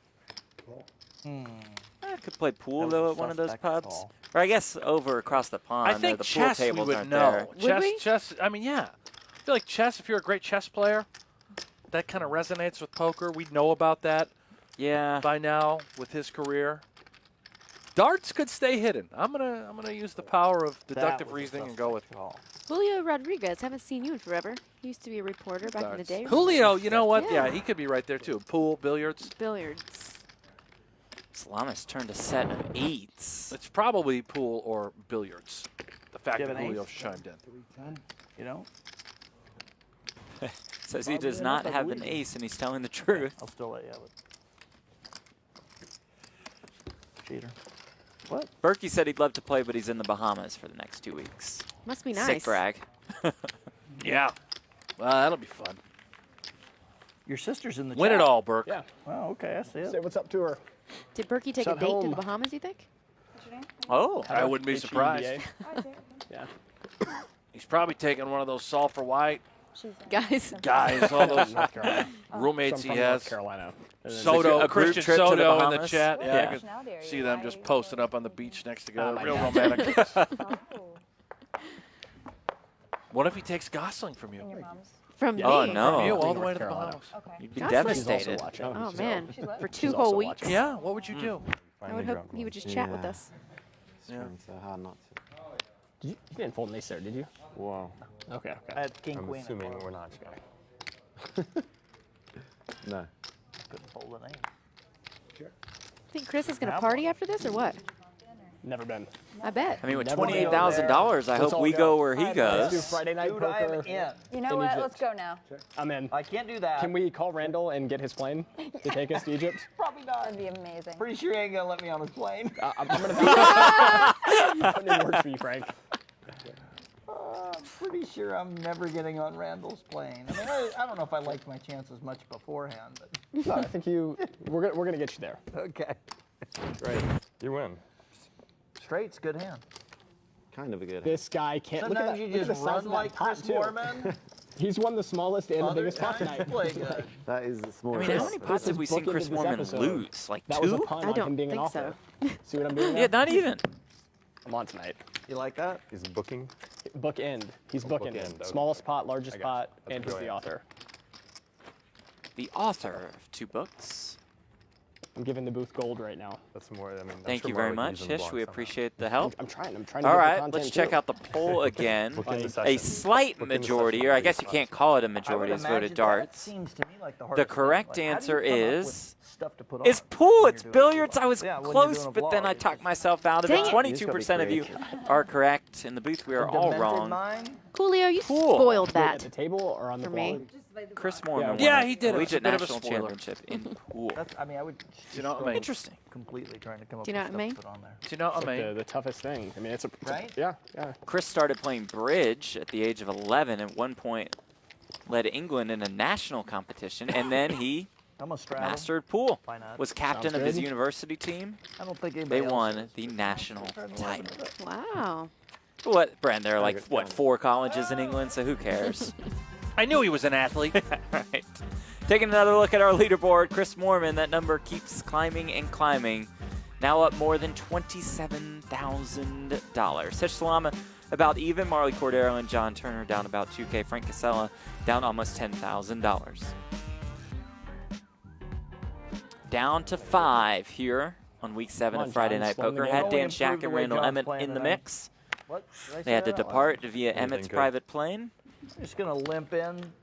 Speaker 5: I could play pool,
Speaker 1: That was
Speaker 5: though,
Speaker 1: a
Speaker 5: at one of those
Speaker 1: suspect
Speaker 5: pubs.
Speaker 1: call.
Speaker 5: Or I guess over across the pond.
Speaker 4: I
Speaker 5: there,
Speaker 4: think
Speaker 5: the
Speaker 4: chess
Speaker 5: pool
Speaker 4: we
Speaker 5: tables
Speaker 4: would
Speaker 5: aren't
Speaker 4: know.
Speaker 5: there.
Speaker 7: Would we?
Speaker 4: Chess. I mean, yeah. I feel like chess. If you're a great chess player, that kind of resonates with poker. We'd know about that
Speaker 5: Yeah.
Speaker 4: by now with his career. Darts could stay hidden. I'm gonna use the power of deductive
Speaker 1: That was a
Speaker 4: reasoning and go with
Speaker 1: suspect call.
Speaker 7: Julio Rodriguez. Haven't seen you in forever. He used to be a reporter back in the
Speaker 4: darts.
Speaker 7: day.
Speaker 4: Julio, you know what?
Speaker 7: Yeah.
Speaker 4: Yeah, he could be right there too. Pool, billiards.
Speaker 7: Billiards.
Speaker 5: Salamis turned a set of 8s.
Speaker 4: It's probably pool or billiards. The fact
Speaker 1: Do you
Speaker 4: that
Speaker 1: have an
Speaker 4: Julio
Speaker 1: ace?
Speaker 4: chimed in.
Speaker 1: You know?
Speaker 5: Says he does not have an ace, and he's telling the truth.
Speaker 1: I'll still let you have it. Cheater. What?
Speaker 5: Berkey said he'd love to play, but he's in the Bahamas for the next 2 weeks.
Speaker 7: Must be nice.
Speaker 5: Sick brag.
Speaker 4: Yeah. Well, that'll be fun.
Speaker 1: Your sister's in the
Speaker 4: Win
Speaker 1: chat.
Speaker 4: it all, Burke.
Speaker 8: Yeah.
Speaker 1: Oh, okay. I see it.
Speaker 8: Say what's up to her.
Speaker 7: Did Berkey take
Speaker 8: Shut
Speaker 7: a date to
Speaker 8: home.
Speaker 7: the Bahamas, you think?
Speaker 10: What's your name?
Speaker 5: Oh.
Speaker 4: I wouldn't be surprised.
Speaker 8: HEBA.
Speaker 10: I do.
Speaker 8: Yeah.
Speaker 4: He's probably taking one of those sulfur white
Speaker 10: She's
Speaker 7: Guys.
Speaker 4: guys, all those
Speaker 8: North Carolina.
Speaker 4: roommates
Speaker 8: From
Speaker 4: he
Speaker 8: North
Speaker 4: has.
Speaker 8: Carolina. And then-
Speaker 4: Soto,
Speaker 5: a group
Speaker 4: Christian
Speaker 5: trip to the
Speaker 4: Soto in the
Speaker 5: Bahamas?
Speaker 4: chat. Yeah,
Speaker 5: Yeah.
Speaker 4: I could
Speaker 10: Nationality, are
Speaker 4: see
Speaker 10: you?
Speaker 4: them
Speaker 10: Why
Speaker 4: just
Speaker 10: are you-
Speaker 4: posting up on the beach next together.
Speaker 8: my
Speaker 4: Real
Speaker 8: God.
Speaker 4: romantic.
Speaker 10: Oh,
Speaker 4: What if he takes Gosling from you?
Speaker 10: and your mom's.
Speaker 7: From
Speaker 8: Yeah.
Speaker 5: Oh,
Speaker 7: me.
Speaker 5: no.
Speaker 4: From you all the
Speaker 8: North
Speaker 4: way to the
Speaker 8: Carolina.
Speaker 4: Bahamas.
Speaker 10: Okay.
Speaker 5: You'd be
Speaker 7: Gosling.
Speaker 8: She's also
Speaker 5: devastated.
Speaker 8: watching.
Speaker 7: Oh,
Speaker 8: So-
Speaker 7: man.
Speaker 10: She's what?
Speaker 7: For
Speaker 8: She's
Speaker 7: 2
Speaker 8: also
Speaker 7: whole
Speaker 8: watching.
Speaker 7: weeks.
Speaker 4: Yeah, what would you do?
Speaker 7: I
Speaker 11: Finally
Speaker 7: would hope
Speaker 11: drunk
Speaker 7: he would
Speaker 11: one.
Speaker 7: just chat with us.
Speaker 4: Yeah.
Speaker 9: It's hard not to.
Speaker 8: You didn't fold an ace there, did you?
Speaker 11: Whoa.
Speaker 8: Okay.
Speaker 1: I
Speaker 8: Okay.
Speaker 1: had king
Speaker 11: I'm
Speaker 1: queen.
Speaker 11: assuming
Speaker 1: and
Speaker 11: we're not.
Speaker 9: No.
Speaker 1: couldn't fold an ace.
Speaker 7: Think Chris is going to
Speaker 1: Have
Speaker 7: party
Speaker 1: one.
Speaker 7: after this or what?
Speaker 8: Never been.
Speaker 7: I bet.
Speaker 5: I mean, with
Speaker 8: Never
Speaker 5: $28,000, I
Speaker 8: Let's
Speaker 5: hope
Speaker 8: all
Speaker 5: we
Speaker 8: go.
Speaker 5: go where he
Speaker 1: Alright,
Speaker 8: Let's do
Speaker 5: goes.
Speaker 8: Friday night
Speaker 1: Dude, I am
Speaker 8: poker.
Speaker 1: in.
Speaker 10: You know
Speaker 8: In
Speaker 10: what?
Speaker 8: Egypt.
Speaker 10: Let's go now.
Speaker 8: I'm in.
Speaker 1: I can't do that.
Speaker 8: Can we call Randall and get his plane to take us to Egypt?
Speaker 1: Probably not.
Speaker 10: That'd be amazing.
Speaker 1: Pretty sure he ain't gonna let me on his plane.
Speaker 8: I'm gonna be putting in words for you, Frank.
Speaker 1: I'm pretty sure I'm never getting on Randall's plane. I mean, I don't know if I liked my chances much beforehand, but
Speaker 8: No, I think we're gonna get you there.
Speaker 1: okay.
Speaker 11: Great. You win.
Speaker 1: Straight's good hand.
Speaker 9: Kind of a good.
Speaker 8: This guy can't. Look at
Speaker 1: Sometimes
Speaker 8: that.
Speaker 1: you
Speaker 8: Look at
Speaker 1: just
Speaker 8: the size
Speaker 1: run
Speaker 8: of that
Speaker 1: like
Speaker 8: pot,
Speaker 1: Chris
Speaker 8: too.
Speaker 1: Moorman.
Speaker 8: He's won the smallest and the
Speaker 1: Other
Speaker 8: biggest pot
Speaker 1: times
Speaker 8: tonight.
Speaker 1: play good.
Speaker 9: That is the
Speaker 5: I
Speaker 9: smallest.
Speaker 5: mean, how many
Speaker 8: Chris
Speaker 5: pots
Speaker 8: is
Speaker 5: have we seen
Speaker 8: bookended
Speaker 5: Chris
Speaker 8: this
Speaker 5: Moorman
Speaker 8: episode.
Speaker 5: lose? Like
Speaker 8: That was a
Speaker 5: 2?
Speaker 8: pun
Speaker 7: I
Speaker 8: on
Speaker 7: don't
Speaker 8: him being an
Speaker 7: think so.
Speaker 8: author. See what I'm doing?
Speaker 5: Yeah,
Speaker 8: there?
Speaker 5: not even.
Speaker 8: I'm on tonight.
Speaker 1: You like that?
Speaker 11: He's booking.
Speaker 8: Bookend. He's bookended.
Speaker 11: bookend, okay.
Speaker 8: Smallest pot, largest
Speaker 11: I got you.
Speaker 8: pot,
Speaker 11: That's
Speaker 8: and he's the
Speaker 11: brilliant.
Speaker 8: author.
Speaker 5: The author of 2 books.
Speaker 8: I'm giving the booth gold right now.
Speaker 11: That's more. I mean, I'm
Speaker 5: Thank
Speaker 11: sure
Speaker 5: you very
Speaker 11: Marle
Speaker 5: much,
Speaker 11: could use them
Speaker 5: Hish.
Speaker 11: blocks
Speaker 5: We
Speaker 11: somehow.
Speaker 5: appreciate the help.
Speaker 8: I'm trying to.
Speaker 5: All
Speaker 8: get
Speaker 5: right,
Speaker 8: the
Speaker 5: let's
Speaker 8: content,
Speaker 5: check
Speaker 8: too.
Speaker 5: out the poll again.
Speaker 11: Book in the
Speaker 5: A
Speaker 11: session.
Speaker 5: slight
Speaker 11: Book in the
Speaker 5: majority,
Speaker 11: session.
Speaker 5: or I guess you can't call it a
Speaker 1: I would
Speaker 5: majority, has
Speaker 1: imagine
Speaker 5: voted
Speaker 1: that
Speaker 5: darts.
Speaker 1: seems to me like the
Speaker 5: The
Speaker 1: hardest thing.
Speaker 5: correct
Speaker 1: Like, how do you
Speaker 5: answer
Speaker 1: come up with
Speaker 5: is
Speaker 1: stuff to put on
Speaker 5: it's
Speaker 1: when
Speaker 5: pool,
Speaker 1: you're
Speaker 5: it's
Speaker 1: doing a
Speaker 5: billiards.
Speaker 1: vlog?
Speaker 5: I was
Speaker 1: Yeah, when you're
Speaker 5: close,
Speaker 1: doing a
Speaker 5: but then
Speaker 1: vlog,
Speaker 5: I
Speaker 1: it's
Speaker 5: talked
Speaker 1: just-
Speaker 5: myself out of
Speaker 7: Dang
Speaker 5: it.
Speaker 7: it.
Speaker 5: 22% of you are correct. In the booth, we are all
Speaker 1: Demented
Speaker 5: wrong.
Speaker 1: mind?
Speaker 7: Coolio, you
Speaker 5: Cool.
Speaker 7: spoiled
Speaker 8: At
Speaker 7: that.
Speaker 8: the table or on the
Speaker 7: For
Speaker 8: ball?
Speaker 7: me.
Speaker 5: Chris Moorman
Speaker 4: Yeah,
Speaker 5: won
Speaker 4: he
Speaker 5: the
Speaker 4: did it. It's a
Speaker 5: Collegiate
Speaker 4: bit of a
Speaker 5: National
Speaker 4: spoiler.
Speaker 5: Championship in pool.
Speaker 1: That's, I mean, I would
Speaker 4: You know what I
Speaker 1: struggle
Speaker 4: mean?
Speaker 5: Interesting.
Speaker 1: completely trying to come up
Speaker 7: Do you know
Speaker 1: with
Speaker 7: what I
Speaker 1: stuff
Speaker 7: mean?
Speaker 1: to put on there.
Speaker 4: Do you know what I
Speaker 8: It's like
Speaker 4: mean?
Speaker 8: the toughest thing. I mean, it's a
Speaker 1: Right?
Speaker 8: Yeah, yeah.
Speaker 5: Chris started playing bridge at the age of 11. At one point, led England in a national competition, and then he
Speaker 1: I'm a straddle.
Speaker 5: mastered pool.
Speaker 1: Why not?
Speaker 5: Was captain
Speaker 8: Sounds
Speaker 5: of his
Speaker 8: good.
Speaker 5: university team.
Speaker 1: I don't think anybody
Speaker 5: They
Speaker 1: else
Speaker 5: won
Speaker 1: is.
Speaker 5: the national title.
Speaker 7: Wow.
Speaker 5: What, Brand? There are like,
Speaker 11: good
Speaker 5: what,
Speaker 11: count.
Speaker 5: 4 colleges in England, so who cares?
Speaker 4: I knew he was an athlete.
Speaker 5: Right. Taking another look at our leaderboard, Chris Moorman, that number keeps climbing and climbing. Now up more than $27,000. Tish Salama about even. Marle, Cordeiro, and John Turner down about $2K. Frank Kassela down almost $10,000. Down to 5 here on week 7
Speaker 8: Come
Speaker 5: of
Speaker 8: on,
Speaker 5: Friday
Speaker 8: John,
Speaker 5: Night
Speaker 8: slow the
Speaker 5: Poker.
Speaker 8: game.
Speaker 5: Had
Speaker 1: Only
Speaker 5: Dan Shak
Speaker 1: improved the
Speaker 5: and
Speaker 1: way
Speaker 5: Randall
Speaker 1: John's
Speaker 5: Emmett
Speaker 1: playing
Speaker 5: in the
Speaker 1: tonight.
Speaker 5: mix.
Speaker 1: What? Did I
Speaker 5: They
Speaker 1: say
Speaker 5: had to
Speaker 1: that out loud?
Speaker 5: depart via
Speaker 11: Everything
Speaker 5: Emmett's
Speaker 11: good.
Speaker 5: private plane.
Speaker 1: I'm just gonna limp in,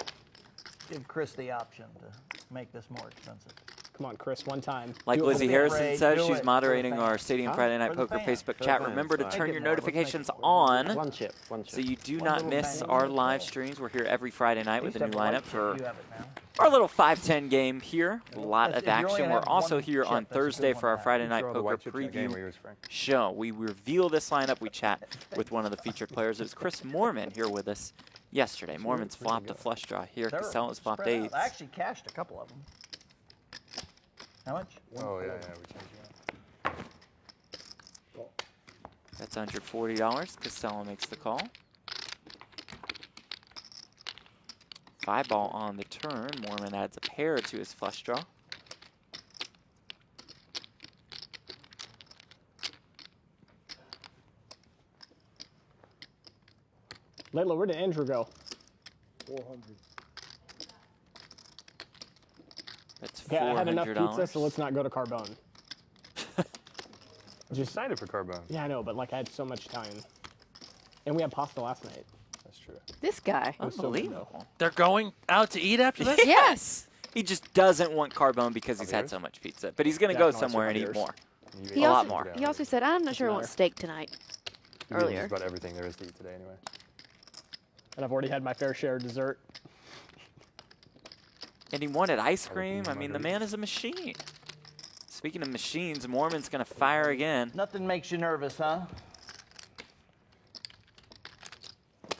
Speaker 1: give Chris the option to make this more expensive.
Speaker 8: Come on, Chris, one time.
Speaker 5: Like
Speaker 8: Do it for
Speaker 5: Lizzie
Speaker 8: the
Speaker 5: Harrison
Speaker 1: Ray,
Speaker 5: says,
Speaker 1: do
Speaker 5: she's
Speaker 1: it for the
Speaker 5: moderating
Speaker 1: fans.
Speaker 5: our Stadium
Speaker 9: Huh?
Speaker 5: Friday Night
Speaker 1: For the
Speaker 5: Poker
Speaker 1: fans.
Speaker 5: Facebook
Speaker 9: For the
Speaker 5: chat.
Speaker 9: fans,
Speaker 5: Remember to
Speaker 9: right.
Speaker 5: turn
Speaker 1: Make
Speaker 5: your
Speaker 1: it more. Let's make
Speaker 5: notifications
Speaker 1: it
Speaker 5: on
Speaker 9: One chip. One chip.
Speaker 5: so you do
Speaker 1: One
Speaker 5: not
Speaker 1: little
Speaker 5: miss
Speaker 1: bang.
Speaker 5: our live streams. We're here every Friday night
Speaker 1: I
Speaker 5: with
Speaker 1: used
Speaker 5: a
Speaker 1: to
Speaker 5: new
Speaker 1: have a
Speaker 5: lineup
Speaker 1: light chip.
Speaker 5: for
Speaker 1: You have it now.
Speaker 5: our little 5-10 game here. A lot
Speaker 1: That's-
Speaker 5: of
Speaker 1: if you're only
Speaker 5: action.
Speaker 1: gonna
Speaker 5: We're
Speaker 1: have
Speaker 5: also
Speaker 1: one
Speaker 5: here
Speaker 1: chip,
Speaker 5: on
Speaker 1: that's a good
Speaker 5: Thursday
Speaker 1: one
Speaker 5: for our
Speaker 1: back.
Speaker 5: Friday
Speaker 11: You
Speaker 5: Night
Speaker 11: throw the
Speaker 5: Poker
Speaker 11: white chips in that game
Speaker 5: preview
Speaker 11: where he was Frank.
Speaker 5: show. We reveal this lineup. We chat with one of the featured players. It was Chris Moorman here with us yesterday. Moorman's flopped a flush draw here.
Speaker 1: They're
Speaker 5: Cassela's flopped
Speaker 1: spread out.
Speaker 5: eights.
Speaker 1: I actually cashed a couple of them. How much?
Speaker 11: Oh yeah, yeah. We changed that.
Speaker 5: That's $140. Kassela makes the call. 5-ball on the turn. Moorman adds a pair to his flush draw.
Speaker 8: Layla, where did Andrew go?
Speaker 5: That's
Speaker 8: Okay, I had enough pizza,
Speaker 5: $400.
Speaker 8: so let's not go to Carbone.
Speaker 11: Just excited for Carbone.
Speaker 8: Yeah, I know, but like I had so much Italian. And we had pasta last night.
Speaker 11: That's true.
Speaker 7: This guy.
Speaker 8: was so good, though.
Speaker 5: Unbelievable.
Speaker 4: They're going out to eat after this?
Speaker 7: Yes.
Speaker 5: He just doesn't want Carbone because he's had
Speaker 11: yours?
Speaker 5: so much pizza. But he's going to
Speaker 8: Yeah,
Speaker 5: go
Speaker 8: no, it's
Speaker 5: somewhere
Speaker 8: not
Speaker 5: and eat
Speaker 8: yours.
Speaker 5: more.
Speaker 11: You
Speaker 7: He
Speaker 5: A
Speaker 7: also,
Speaker 5: lot more.
Speaker 7: He also said, I'm not sure I want
Speaker 8: matter.
Speaker 7: steak tonight.
Speaker 11: You can use
Speaker 7: Earlier.
Speaker 11: about everything there is to eat today anyway.
Speaker 8: And I've already had my fair share of dessert.
Speaker 5: And he wanted ice cream. I mean, the man is a machine. Speaking of machines, Moorman's going to fire again.
Speaker 1: Nothing makes you nervous, huh?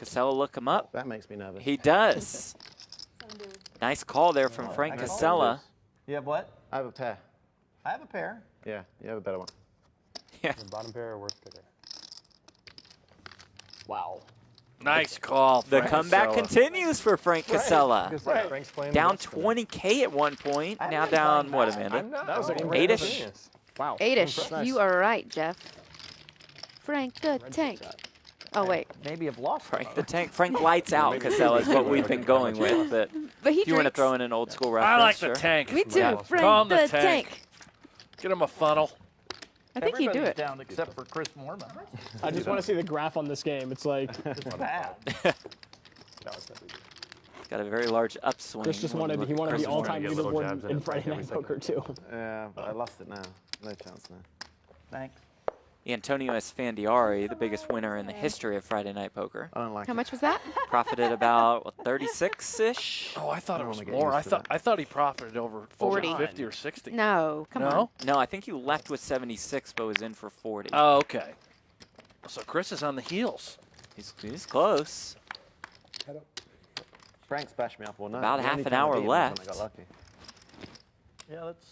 Speaker 5: Kassela look him up.
Speaker 9: That makes me nervous.
Speaker 5: He does. Nice call there from Frank Kassela.
Speaker 1: You have what?
Speaker 9: I have a pair.
Speaker 1: I have a pair.
Speaker 9: Yeah, you have a better one.
Speaker 5: Yeah.
Speaker 11: The bottom pair or worst kicker?
Speaker 8: Wow.
Speaker 4: Nice call.
Speaker 5: The
Speaker 4: Frank
Speaker 5: comeback
Speaker 4: Kassela.
Speaker 5: continues for Frank Kassela.
Speaker 11: Frank's playing
Speaker 5: Down
Speaker 11: the best
Speaker 5: 20K at one point. Now down, what, Amanda?
Speaker 8: That was a
Speaker 5: Eight-ish.
Speaker 8: Wow.
Speaker 7: 8-ish.
Speaker 8: Nice.
Speaker 7: You are right, Jeff. Frank the Tank. Oh, wait.
Speaker 1: Maybe I've lost
Speaker 5: Frank the Tank. Frank lights out Kassela is what we've been going with. But
Speaker 7: But he
Speaker 5: if you want to
Speaker 7: drinks.
Speaker 5: throw in an old school reference,
Speaker 4: I like
Speaker 5: sure.
Speaker 4: the tank.
Speaker 7: Me too.
Speaker 5: Yeah.
Speaker 4: Call
Speaker 7: Frank
Speaker 4: him
Speaker 7: the
Speaker 4: the
Speaker 7: Tank.
Speaker 4: Get him a funnel.
Speaker 7: I think he'd do
Speaker 1: Everybody's
Speaker 7: it.
Speaker 1: down except for Chris Moorman.
Speaker 8: I just want to see the graph on this game. It's like
Speaker 1: It's bad.
Speaker 5: Got a very large upswing.
Speaker 8: Chris just
Speaker 5: when you
Speaker 8: wanted
Speaker 5: look
Speaker 8: he
Speaker 5: at
Speaker 8: wanted
Speaker 5: Chris
Speaker 8: the all-time
Speaker 11: Get little
Speaker 8: leaderboard
Speaker 11: jabs in
Speaker 8: in
Speaker 11: it,
Speaker 8: Friday
Speaker 11: every
Speaker 8: Night
Speaker 11: second.
Speaker 8: Poker too.
Speaker 9: Yeah, but I lost it now. No chance now.
Speaker 1: Thanks.
Speaker 5: Antonio Esfandiari, the biggest winner in the history of Friday Night Poker.
Speaker 9: I don't like
Speaker 7: How
Speaker 9: it.
Speaker 7: much was that?
Speaker 5: Profited about what, 36-ish.
Speaker 4: Oh, I thought it was
Speaker 9: wanna get
Speaker 4: more.
Speaker 9: used to that.
Speaker 4: I thought he profited over
Speaker 7: 40.
Speaker 4: 50 or 60.
Speaker 7: No, come on.
Speaker 4: No?
Speaker 5: No, I think he left with 76, but was in for 40.
Speaker 4: Oh, okay. So Chris is on the heels.
Speaker 5: He's close.
Speaker 9: Frank's bashed me up all night.
Speaker 5: About
Speaker 9: The
Speaker 5: half
Speaker 9: only
Speaker 5: an
Speaker 9: time I
Speaker 5: hour
Speaker 9: beat him was when
Speaker 5: left.
Speaker 9: I got lucky.
Speaker 1: Yeah, that's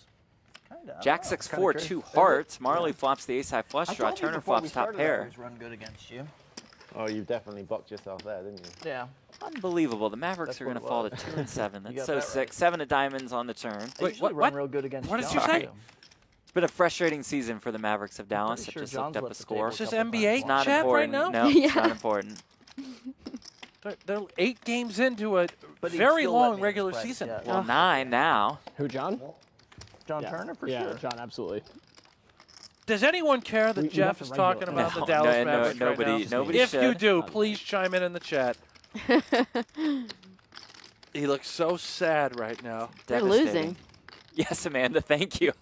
Speaker 1: kind of.
Speaker 5: Jack 6-4, 2 hearts. Marle flops the ace-high flush draw. Turner flops top pair.
Speaker 1: Run good against you.
Speaker 9: Oh, you definitely boxed yourself there, didn't you?
Speaker 1: Yeah.
Speaker 5: Unbelievable. The Mavericks
Speaker 1: That's
Speaker 5: are going to
Speaker 1: what
Speaker 5: fall
Speaker 1: it
Speaker 5: to
Speaker 1: was.
Speaker 5: 2 and 7.
Speaker 1: You
Speaker 5: That's
Speaker 1: got
Speaker 5: so
Speaker 1: that
Speaker 5: sick.
Speaker 1: right.
Speaker 5: 7 of diamonds on the turn.
Speaker 1: They
Speaker 4: Wait,
Speaker 1: usually
Speaker 4: what-
Speaker 1: run real good against
Speaker 4: what did
Speaker 1: John,
Speaker 4: you say?
Speaker 1: too.
Speaker 5: It's been a frustrating season for the Mavericks of Dallas.
Speaker 1: Pretty
Speaker 5: I
Speaker 1: sure
Speaker 5: just
Speaker 1: John's
Speaker 5: looked up
Speaker 1: left
Speaker 5: a
Speaker 1: the
Speaker 5: score.
Speaker 1: table
Speaker 4: Is this
Speaker 1: couple
Speaker 4: NBA
Speaker 1: times.
Speaker 5: It's not
Speaker 4: chat right
Speaker 5: important.
Speaker 4: now?
Speaker 5: No, it's
Speaker 7: Yeah.
Speaker 5: not important.
Speaker 4: They're 8 games into a
Speaker 1: But he'd
Speaker 4: very
Speaker 1: still let
Speaker 4: long
Speaker 1: me
Speaker 4: regular
Speaker 1: express,
Speaker 4: season.
Speaker 1: yeah.
Speaker 5: Well, 9 now.
Speaker 8: Who, John?
Speaker 1: John
Speaker 8: Yeah.
Speaker 1: Turner for
Speaker 8: Yeah,
Speaker 1: sure.
Speaker 8: John, absolutely.
Speaker 4: Does anyone care that
Speaker 8: We
Speaker 4: Jeff
Speaker 8: have
Speaker 4: is
Speaker 8: to
Speaker 4: talking
Speaker 8: regulate.
Speaker 4: about
Speaker 5: No,
Speaker 4: the Dallas
Speaker 5: no,
Speaker 4: Mavericks
Speaker 5: nobody-
Speaker 4: right now?
Speaker 5: nobody
Speaker 4: If you
Speaker 5: should.
Speaker 4: do, please chime in the chat. He looks so sad right now.
Speaker 7: They're
Speaker 5: Devastating.
Speaker 7: losing.
Speaker 5: Yes, Amanda, thank you.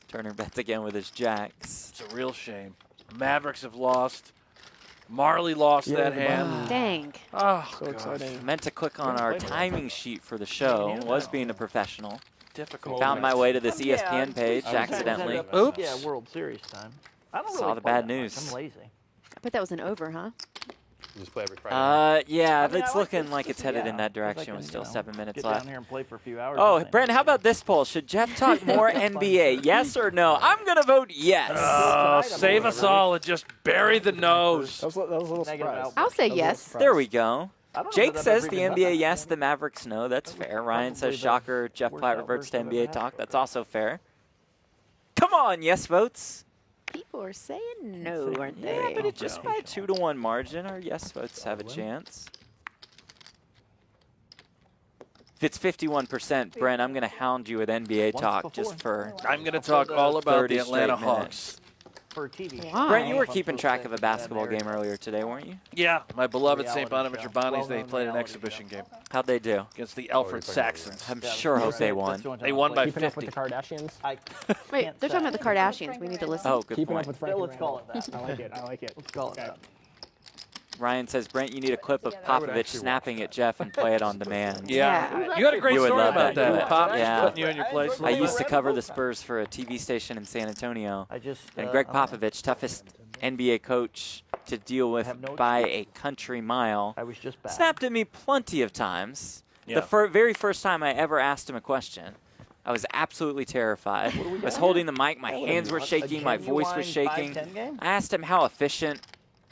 Speaker 5: Turner bets again with his jacks.
Speaker 4: It's a real shame. Mavericks have lost. Marley lost that hand.
Speaker 7: Dang.
Speaker 4: Oh,
Speaker 8: So
Speaker 4: gosh.
Speaker 8: exciting.
Speaker 5: Meant to click on our timing sheet for the show. Was being a professional.
Speaker 4: Difficult.
Speaker 5: Found my way to this ESPN page accidentally.
Speaker 4: Oops.
Speaker 1: Yeah, World Series time. I don't
Speaker 5: Saw
Speaker 1: really
Speaker 5: the
Speaker 1: play
Speaker 5: bad
Speaker 1: that much.
Speaker 5: news.
Speaker 1: I'm lazy.
Speaker 7: I bet that was an over, huh?
Speaker 11: You just play every Friday.
Speaker 5: Yeah,
Speaker 1: I mean, I
Speaker 5: it's
Speaker 1: like
Speaker 5: looking
Speaker 1: this.
Speaker 5: like it's
Speaker 1: Yeah,
Speaker 5: headed in that
Speaker 1: 'cause I
Speaker 5: direction
Speaker 1: can,
Speaker 5: with still
Speaker 1: you know,
Speaker 5: 7 minutes
Speaker 1: Get
Speaker 5: left.
Speaker 1: down here and play for a few hours.
Speaker 5: Oh,
Speaker 1: and
Speaker 5: Brent, how about this poll? Should Jeff talk more NBA? Yes or no? I'm going to vote yes.
Speaker 4: Oh, save us all and just bury the nose.
Speaker 8: That was a little
Speaker 1: Negative
Speaker 8: surprise.
Speaker 1: output.
Speaker 7: I'll say
Speaker 8: That was a little
Speaker 7: yes.
Speaker 8: surprise.
Speaker 5: There we go.
Speaker 1: I don't know
Speaker 5: Jake
Speaker 1: that I've
Speaker 5: says
Speaker 1: ever
Speaker 5: the
Speaker 1: even done
Speaker 5: NBA
Speaker 1: that.
Speaker 5: yes, the Mavericks no. That's fair. Ryan says
Speaker 1: Probably
Speaker 5: shocker. Jeff
Speaker 1: worked
Speaker 5: Platt
Speaker 1: out
Speaker 5: reverts
Speaker 1: worse
Speaker 5: to
Speaker 1: than
Speaker 5: NBA
Speaker 1: half
Speaker 5: talk.
Speaker 1: poker.
Speaker 5: That's also fair. Come on, yes votes.
Speaker 7: People are saying no, aren't
Speaker 5: Yeah,
Speaker 7: they?
Speaker 5: but it's just by a 2-1 margin. Our yes votes have a chance. If it's 51%, Brent, I'm going to hound you with NBA talk just for
Speaker 4: I'm going to talk all about
Speaker 5: 30
Speaker 4: the Atlanta
Speaker 5: straight minutes.
Speaker 4: Hawks.
Speaker 1: For a TV.
Speaker 7: Why?
Speaker 5: Brent, you were keeping track of a basketball game earlier today, weren't you?
Speaker 4: Yeah, my beloved St.
Speaker 1: Reality
Speaker 4: Bonaventure
Speaker 1: show.
Speaker 4: Bonnies, they
Speaker 1: Well-known
Speaker 4: played an
Speaker 1: reality
Speaker 4: exhibition
Speaker 1: show.
Speaker 4: game
Speaker 5: How'd they do?
Speaker 4: against the Alfred Saxons.
Speaker 5: I'm sure hope they won.
Speaker 1: That's the only time
Speaker 4: They
Speaker 1: I
Speaker 4: won by
Speaker 1: played.
Speaker 8: Keeping up with
Speaker 4: 50.
Speaker 8: the Kardashians.
Speaker 1: I
Speaker 7: Wait,
Speaker 1: can't
Speaker 7: they're talking
Speaker 1: say.
Speaker 7: about the Kardashians. We need to listen.
Speaker 5: Oh, good
Speaker 8: Keeping
Speaker 5: point.
Speaker 8: up with Frank.
Speaker 1: Yeah, let's call it that.
Speaker 8: I like it. I like it.
Speaker 1: Let's call it
Speaker 8: Okay.
Speaker 1: that.
Speaker 5: Ryan says, Brent, you need a clip of Popovich snapping at Jeff and play it on demand.
Speaker 4: Yeah, you had a great
Speaker 5: You would
Speaker 4: story
Speaker 5: love
Speaker 4: about
Speaker 5: that,
Speaker 4: that. Pop
Speaker 5: yeah.
Speaker 4: putting you in your place.
Speaker 5: I used to cover the Spurs for a TV station in San Antonio.
Speaker 1: I just.
Speaker 5: And Greg Popovich, toughest NBA coach to deal with
Speaker 1: have no
Speaker 5: by a country mile,
Speaker 1: I was just bad.
Speaker 5: snapped at me plenty of times.
Speaker 4: Yeah.
Speaker 5: The very first time I ever asked him a question, I was absolutely terrified. I was holding the mic, my hands were shaking, my voice was shaking.
Speaker 1: 5-10 game?
Speaker 5: I asked him how efficient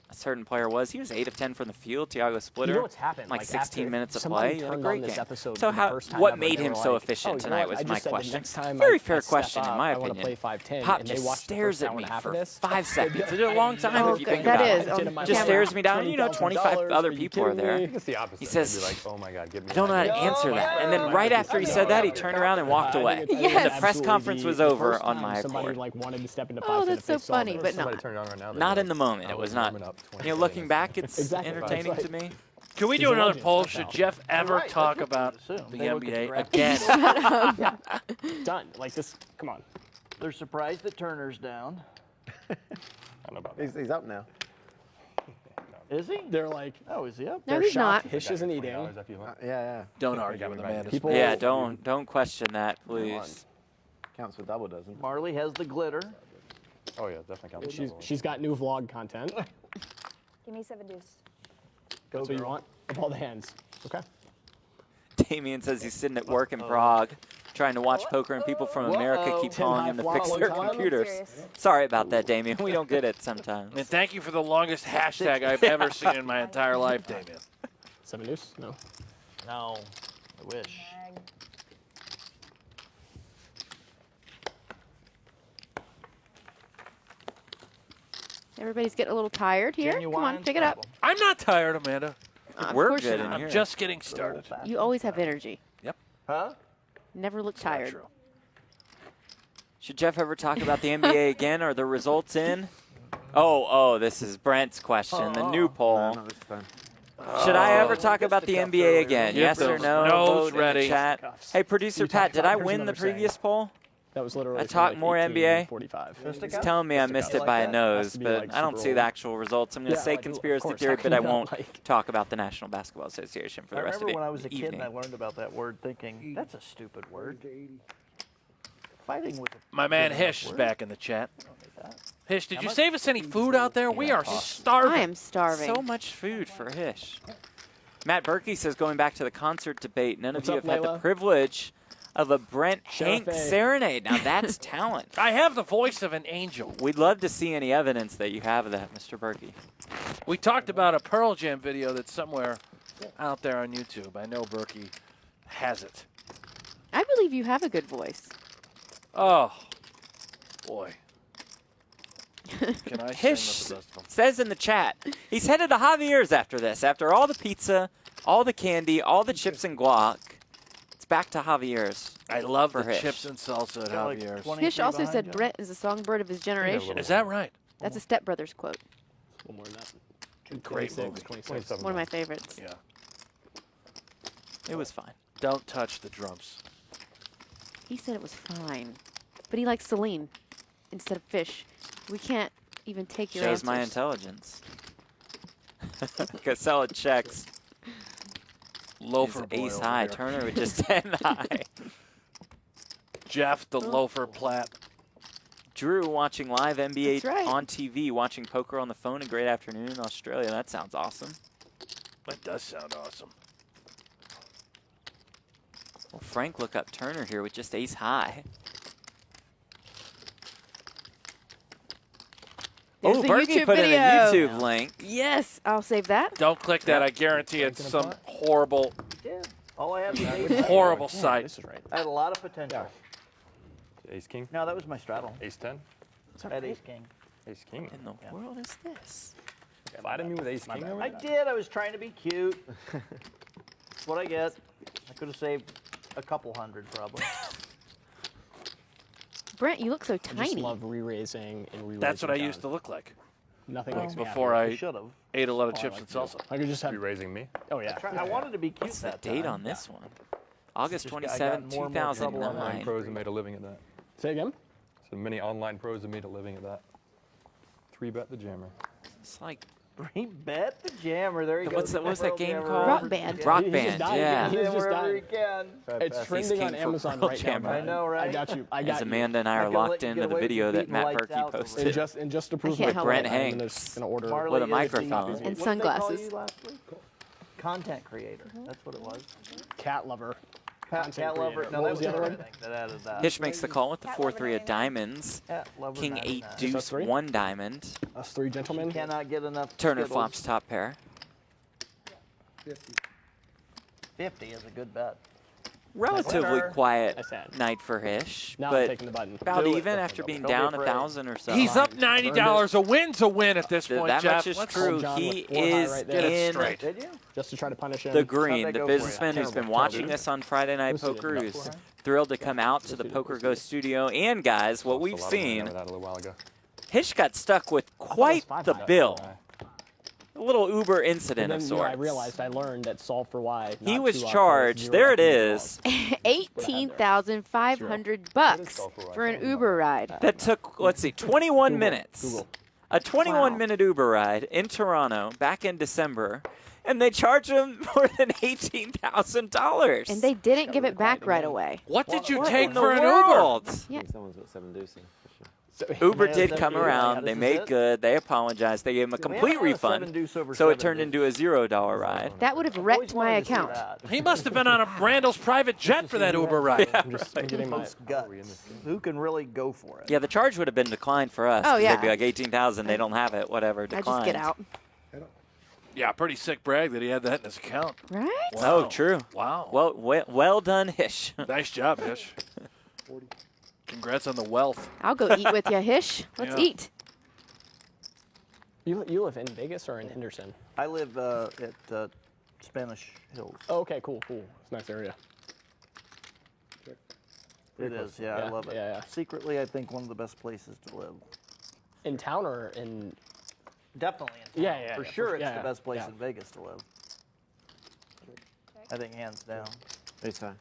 Speaker 5: a certain player was. He was 8 of 10 from the field. Tiago Splitter.
Speaker 8: You know what's happened?
Speaker 5: Like 16
Speaker 8: after
Speaker 5: minutes of
Speaker 8: somebody
Speaker 5: play. He had a
Speaker 8: turned
Speaker 5: great
Speaker 8: on this
Speaker 5: game.
Speaker 8: episode
Speaker 5: So
Speaker 8: for the
Speaker 5: how?
Speaker 8: first time
Speaker 5: What
Speaker 8: ever,
Speaker 5: made
Speaker 8: they
Speaker 5: him
Speaker 8: were
Speaker 5: so
Speaker 8: like,
Speaker 5: efficient
Speaker 8: "Oh, you know
Speaker 5: tonight
Speaker 8: what?
Speaker 5: was
Speaker 8: I
Speaker 5: my
Speaker 8: just said the
Speaker 5: question.
Speaker 8: next time
Speaker 5: Very
Speaker 8: I
Speaker 5: fair
Speaker 8: step
Speaker 5: question,
Speaker 8: up,
Speaker 5: in my
Speaker 8: I wanna
Speaker 5: opinion.
Speaker 8: play 5-10,
Speaker 5: Pop
Speaker 8: and they
Speaker 5: just
Speaker 8: watched the
Speaker 5: stares
Speaker 8: first
Speaker 5: at
Speaker 8: hour
Speaker 5: me
Speaker 8: and a half
Speaker 5: for
Speaker 8: of this.
Speaker 5: 5 seconds. It's a long time
Speaker 7: Oh,
Speaker 5: if you think
Speaker 7: that
Speaker 5: about
Speaker 7: is.
Speaker 5: it.
Speaker 7: Oh,
Speaker 8: Just
Speaker 5: Just
Speaker 7: camera.
Speaker 5: stares me down. You know, 25
Speaker 8: $20,000,
Speaker 5: other
Speaker 8: are you
Speaker 5: people are
Speaker 8: kidding
Speaker 5: there.
Speaker 8: me?
Speaker 11: It's the opposite.
Speaker 5: He says,
Speaker 11: You'd be like, oh my God, give me
Speaker 5: I don't know how to
Speaker 11: that.
Speaker 5: answer that. And then right after he said that, he turned around and walked away.
Speaker 7: Yes.
Speaker 5: The press conference was over on my
Speaker 8: Somebody
Speaker 5: accord.
Speaker 8: like wanted to step into 5-10
Speaker 7: Oh, that's
Speaker 8: if they
Speaker 7: so
Speaker 8: saw
Speaker 7: funny,
Speaker 8: this.
Speaker 7: but
Speaker 11: Somebody
Speaker 7: not.
Speaker 11: turn it on right now.
Speaker 5: Not in the moment. It was not. You know, looking back, it's
Speaker 8: Exactly.
Speaker 5: entertaining
Speaker 8: Right.
Speaker 5: to me.
Speaker 4: Can we
Speaker 8: He's
Speaker 4: do
Speaker 8: a
Speaker 4: another
Speaker 8: legend.
Speaker 4: poll?
Speaker 8: That's
Speaker 4: Should
Speaker 8: how.
Speaker 4: Jeff ever
Speaker 1: Right,
Speaker 4: talk
Speaker 1: that's what
Speaker 4: about
Speaker 1: you assume.
Speaker 4: the
Speaker 1: They look at the
Speaker 4: NBA
Speaker 1: graph.
Speaker 4: again?
Speaker 8: Done. Like this. Come on.
Speaker 1: They're surprised that Turner's down.
Speaker 11: I don't know about that.
Speaker 9: He's up now.
Speaker 1: Is he?
Speaker 8: They're like,
Speaker 1: Oh, is he up?
Speaker 7: No,
Speaker 8: they're
Speaker 7: he's not.
Speaker 8: shocked Hish isn't eating.
Speaker 11: If you want.
Speaker 9: Yeah.
Speaker 4: Don't argue with Amanda.
Speaker 8: People-
Speaker 5: Yeah, don't question that, please.
Speaker 9: Counts for double, doesn't it?
Speaker 1: Marley has the glitter.
Speaker 11: Oh yeah, definitely counts.
Speaker 8: She's got new vlog content.
Speaker 10: Give me 7 deuce.
Speaker 8: That's what you want of all the hands. Okay.
Speaker 5: Damien says he's sitting at work in Prague trying to watch poker, and people from America keep
Speaker 8: Tim
Speaker 5: calling him to
Speaker 8: High
Speaker 5: fix their
Speaker 8: Flop.
Speaker 5: computers.
Speaker 10: Serious.
Speaker 5: Sorry about that, Damien. We don't get it sometimes.
Speaker 4: And thank you for the longest hashtag I've ever seen in my entire life, Damien.
Speaker 8: 7 deuce? No.
Speaker 1: No, I wish.
Speaker 7: Everybody's getting a little tired here. Come on,
Speaker 1: Genuine
Speaker 7: pick it up.
Speaker 1: problem.
Speaker 4: I'm not tired, Amanda.
Speaker 7: Of
Speaker 5: We're
Speaker 7: course
Speaker 5: good
Speaker 7: you're
Speaker 5: in
Speaker 7: not.
Speaker 5: here.
Speaker 4: I'm just getting started.
Speaker 7: You always have energy.
Speaker 1: Huh?
Speaker 7: Never look
Speaker 4: Not
Speaker 7: tired.
Speaker 4: true.
Speaker 5: Should Jeff ever talk about the NBA again? Are the results in? Oh, this is Brent's question, the new poll.
Speaker 9: No, it's fine.
Speaker 5: Should I ever talk about the NBA again?
Speaker 4: Get
Speaker 5: Yes or
Speaker 4: those
Speaker 5: no?
Speaker 4: nose
Speaker 5: Vote in the
Speaker 4: ready.
Speaker 5: chat. Hey, producer
Speaker 8: You
Speaker 5: Pat,
Speaker 8: talked
Speaker 5: did
Speaker 8: about-
Speaker 5: I
Speaker 8: here's
Speaker 5: win the
Speaker 8: another saying.
Speaker 5: previous poll?
Speaker 8: That was literally.
Speaker 5: I talk more NBA?
Speaker 8: 45.
Speaker 5: He's telling me I missed it by a nose,
Speaker 8: Has to be,
Speaker 5: but
Speaker 8: like,
Speaker 5: I don't
Speaker 8: super
Speaker 5: see the
Speaker 8: old.
Speaker 5: actual results. I'm going to
Speaker 8: Yeah,
Speaker 5: say
Speaker 8: like, of
Speaker 5: conspiracy
Speaker 8: course,
Speaker 5: theory,
Speaker 8: how
Speaker 5: but
Speaker 8: can
Speaker 5: I
Speaker 8: you not,
Speaker 5: won't
Speaker 8: like-
Speaker 5: talk about the National Basketball Association for
Speaker 1: I
Speaker 5: the rest of
Speaker 1: remember
Speaker 5: the
Speaker 1: when I was a kid
Speaker 5: evening.
Speaker 1: and I learned about that word thinking, that's a stupid word. Fighting with
Speaker 4: My man Hish is back in the chat. Hish, did you save us any food out there? We are starving.
Speaker 7: I am starving.
Speaker 5: So much food for Hish. Matt Berkey says, going back to the concert debate, none of
Speaker 8: What's
Speaker 5: you
Speaker 8: up,
Speaker 5: have had the
Speaker 8: Layla?
Speaker 5: privilege of a Brent Hank
Speaker 8: Sheriff A.
Speaker 5: serenade. Now that's talent.
Speaker 4: I have the voice of an angel.
Speaker 5: We'd love to see any evidence that you have of that, Mr. Berkey.
Speaker 4: We talked about a Pearl Jam video that's somewhere out there on YouTube. I know Berkey has it.
Speaker 7: I believe you have a good voice.
Speaker 4: Oh, boy. Can I
Speaker 5: Hish
Speaker 4: sing the best of them?
Speaker 5: says in the chat, he's headed to Javier's after this. After all the pizza, all the candy, all the chips and guac, it's back to Javier's.
Speaker 4: I love
Speaker 5: For
Speaker 4: the
Speaker 5: Hish.
Speaker 4: chips and salsa at
Speaker 1: like
Speaker 4: Javier's.
Speaker 1: 20
Speaker 7: Hish also
Speaker 1: behind
Speaker 7: said
Speaker 1: you.
Speaker 7: Brent is a songbird of his generation.
Speaker 4: Is that right?
Speaker 7: That's a Step Brothers quote.
Speaker 8: One more than that.
Speaker 4: Great
Speaker 8: 26,
Speaker 4: movie.
Speaker 8: 26.
Speaker 11: 27.
Speaker 7: One of my favorites.
Speaker 4: Yeah.
Speaker 5: It was fine.
Speaker 4: Don't touch the drums.
Speaker 7: He said it was fine, but he likes Celine instead of Fish. We can't even take your
Speaker 5: Shows
Speaker 7: answers.
Speaker 5: my intelligence. Kassela checks.
Speaker 4: Loafer
Speaker 5: Is
Speaker 4: boy
Speaker 5: ace
Speaker 4: over
Speaker 5: high.
Speaker 4: here.
Speaker 5: Turner with just 10 high.
Speaker 4: Jeff, the loafer plat.
Speaker 5: Drew watching live NBA
Speaker 7: That's right.
Speaker 5: on TV, watching poker on the phone. A great afternoon in Australia. That sounds awesome.
Speaker 4: That does sound awesome.
Speaker 5: Well, Frank look up Turner here with just ace high.
Speaker 7: There's
Speaker 5: Oh,
Speaker 7: the
Speaker 5: Berkey
Speaker 7: YouTube
Speaker 5: put in a
Speaker 7: video.
Speaker 5: YouTube link.
Speaker 7: Yes, I'll save that.
Speaker 4: Don't click that. I guarantee it's some horrible,
Speaker 1: Yeah. All I have is ace.
Speaker 4: horrible
Speaker 8: Yeah,
Speaker 4: site.
Speaker 8: this is right.
Speaker 1: I had a lot of potential.
Speaker 11: Ace king,
Speaker 1: No, that was my straddle.
Speaker 11: ace 10,
Speaker 1: I had ace king.
Speaker 11: ace king.
Speaker 5: In the world is this?
Speaker 11: Flattered me with ace king. over
Speaker 1: I
Speaker 11: there?
Speaker 1: did. I was trying to be cute. That's what I get. I could have saved a couple hundred probably.
Speaker 7: Brent, you look so
Speaker 8: I just
Speaker 7: tiny.
Speaker 8: love re-raising and re-raising.
Speaker 4: That's what I
Speaker 8: down.
Speaker 4: used to look like
Speaker 8: Nothing makes me
Speaker 4: before
Speaker 8: happier.
Speaker 4: I
Speaker 1: Should have.
Speaker 4: ate a lot of
Speaker 8: Oh, I
Speaker 4: chips
Speaker 8: like
Speaker 4: and
Speaker 8: to.
Speaker 4: salsa.
Speaker 8: I could just have.
Speaker 11: Re-raising me.
Speaker 8: Oh yeah.
Speaker 1: I wanted to be cute
Speaker 5: What's the
Speaker 1: that
Speaker 5: date
Speaker 1: time.
Speaker 5: on this one? August
Speaker 1: Just got- I
Speaker 5: 27,
Speaker 1: got more and more trouble on
Speaker 11: Online
Speaker 5: 2009.
Speaker 11: pros have made a living at that.
Speaker 8: Say again.
Speaker 11: So many online pros have made a living at that. 3-bet the jammer.
Speaker 5: It's like
Speaker 1: Three bet the jammer. There you go.
Speaker 5: What's that game
Speaker 1: Jammer.
Speaker 5: called?
Speaker 7: Rock Band.
Speaker 5: Rock
Speaker 8: He just
Speaker 5: Band,
Speaker 8: died.
Speaker 5: yeah.
Speaker 8: He was just
Speaker 1: Wherever
Speaker 8: dying.
Speaker 1: he can.
Speaker 8: It's trending on
Speaker 5: king for
Speaker 8: Amazon
Speaker 5: Pearl
Speaker 8: right now.
Speaker 5: Jammer.
Speaker 8: Brad.
Speaker 1: I know, right?
Speaker 8: I got you. I got
Speaker 5: As
Speaker 8: you.
Speaker 5: Amanda and I
Speaker 1: I
Speaker 5: are
Speaker 1: can let
Speaker 5: locked
Speaker 1: you
Speaker 5: into
Speaker 1: get
Speaker 5: the
Speaker 1: away
Speaker 5: video
Speaker 1: with
Speaker 5: that
Speaker 1: beating
Speaker 5: Matt
Speaker 1: lights
Speaker 5: Berkey
Speaker 1: out over
Speaker 5: posted.
Speaker 8: And just to prove
Speaker 7: can't
Speaker 8: my
Speaker 7: help
Speaker 8: point,
Speaker 7: it.
Speaker 5: Brent
Speaker 8: I'm
Speaker 5: Hanks.
Speaker 8: gonna order.
Speaker 1: Marley
Speaker 5: With a
Speaker 1: is
Speaker 5: microphone.
Speaker 1: the-
Speaker 7: And
Speaker 1: what did they call
Speaker 7: sunglasses.
Speaker 1: you last week? Content creator. That's what it was.
Speaker 8: Cat lover.
Speaker 1: Cat lover.
Speaker 8: creator.
Speaker 1: No,
Speaker 8: What
Speaker 1: that
Speaker 8: was the other
Speaker 1: the
Speaker 8: one?
Speaker 1: other thing that added that.
Speaker 5: Hish makes the call with the
Speaker 10: Cat
Speaker 5: 4-3 of
Speaker 10: lover
Speaker 5: diamonds.
Speaker 1: Cat lover
Speaker 5: King
Speaker 1: 99.
Speaker 5: 8
Speaker 8: that
Speaker 5: deuce
Speaker 8: three?
Speaker 5: 1 diamond.
Speaker 8: Us three gentlemen.
Speaker 1: Cannot get enough.
Speaker 5: Turner
Speaker 1: Skittles.
Speaker 5: flops top pair.
Speaker 1: 50 is a good bet.
Speaker 5: Relatively
Speaker 1: Winner.
Speaker 5: quiet
Speaker 8: I said.
Speaker 5: night for Hish,
Speaker 8: Now I'm
Speaker 5: but
Speaker 8: taking the button.
Speaker 5: about
Speaker 1: Do it.
Speaker 5: even after being
Speaker 1: Don't be
Speaker 5: down
Speaker 1: afraid.
Speaker 5: 1,000 or so.
Speaker 4: He's up $90. A win's a win at this point,
Speaker 5: That
Speaker 4: Jeff.
Speaker 5: much is
Speaker 4: Let's
Speaker 5: true.
Speaker 8: John
Speaker 5: He
Speaker 8: with 4 high
Speaker 5: is
Speaker 8: right there.
Speaker 4: get it
Speaker 5: in
Speaker 4: straight.
Speaker 1: Did you?
Speaker 8: Just to try to punish him.
Speaker 5: the green.
Speaker 1: How'd that
Speaker 5: The
Speaker 1: go for you?
Speaker 5: businessman who's
Speaker 8: Terrible.
Speaker 5: been watching us on Friday Night
Speaker 8: Let's see it.
Speaker 5: Poker, who's thrilled to come out to the Poker Go studio. And guys, what
Speaker 11: Lost a
Speaker 5: we've
Speaker 11: lot of money
Speaker 5: seen,
Speaker 11: over that a little while ago.
Speaker 5: Hish got stuck with quite the bill. A little Uber
Speaker 8: And then
Speaker 5: incident of sorts.
Speaker 8: I realized I learned that solve for Y.
Speaker 5: He
Speaker 8: not
Speaker 5: was
Speaker 8: to,
Speaker 5: charged.
Speaker 8: zero
Speaker 5: There it
Speaker 8: after
Speaker 5: is.
Speaker 7: $18,500 for an Uber ride.
Speaker 5: That took, let's see, 21 minutes.
Speaker 8: Google.
Speaker 5: A 21-minute Uber ride in Toronto back in December, and they charged him more than $18,000.
Speaker 7: And they didn't give it back right away.
Speaker 4: What did you
Speaker 5: What
Speaker 4: take
Speaker 5: in the
Speaker 4: for an
Speaker 5: world?
Speaker 4: Uber?
Speaker 7: Yeah.
Speaker 9: Someone's got 7 deucing.
Speaker 5: Uber
Speaker 1: Yeah,
Speaker 5: did
Speaker 1: that's
Speaker 5: come
Speaker 1: it.
Speaker 5: around. They
Speaker 1: This is
Speaker 5: made
Speaker 1: it?
Speaker 5: good. They apologized. They gave him a
Speaker 1: We
Speaker 5: complete
Speaker 1: haven't had a
Speaker 5: refund.
Speaker 1: 7 deuce over
Speaker 5: So it
Speaker 1: 7
Speaker 5: turned
Speaker 1: deuce.
Speaker 5: into a $0 ride.
Speaker 7: That would have
Speaker 1: Always
Speaker 7: wrecked my
Speaker 1: wanted to see
Speaker 7: account.
Speaker 1: that.
Speaker 4: He must have been on a Randall's private jet for that Uber ride.
Speaker 8: I'm just getting my.
Speaker 1: Those guts. Who can really go for it?
Speaker 5: Yeah, the charge would have been declined for us.
Speaker 7: Oh,
Speaker 5: 'cause
Speaker 7: yeah.
Speaker 5: They'd be like 18,000. They don't have it. Whatever.
Speaker 7: I
Speaker 5: Declined.
Speaker 7: just get out.
Speaker 4: Yeah, pretty sick brag that he had that in his account.
Speaker 7: Right?
Speaker 5: Oh,
Speaker 4: Wow.
Speaker 5: true.
Speaker 4: Wow.
Speaker 5: Well done, Hish.
Speaker 4: Nice job, Hish. Congrats on the wealth.
Speaker 7: I'll go eat with you, Hish. Let's
Speaker 4: Yeah.
Speaker 7: eat.
Speaker 8: You live in Vegas or in Henderson?
Speaker 1: I live at Spanish Hills.
Speaker 8: Oh, okay, cool. It's a nice area.
Speaker 1: It is, yeah, I
Speaker 8: Yeah,
Speaker 1: love it.
Speaker 8: yeah, yeah.
Speaker 1: Secretly, I think one of the best places to live.
Speaker 8: In town or in?
Speaker 1: Definitely in
Speaker 8: Yeah,
Speaker 1: town.
Speaker 8: yeah,
Speaker 1: For
Speaker 8: yeah,
Speaker 1: sure,
Speaker 8: for-
Speaker 1: it's
Speaker 8: yeah,
Speaker 1: the best place
Speaker 8: yeah.
Speaker 1: in Vegas to live. I think hands down.
Speaker 9: Anytime.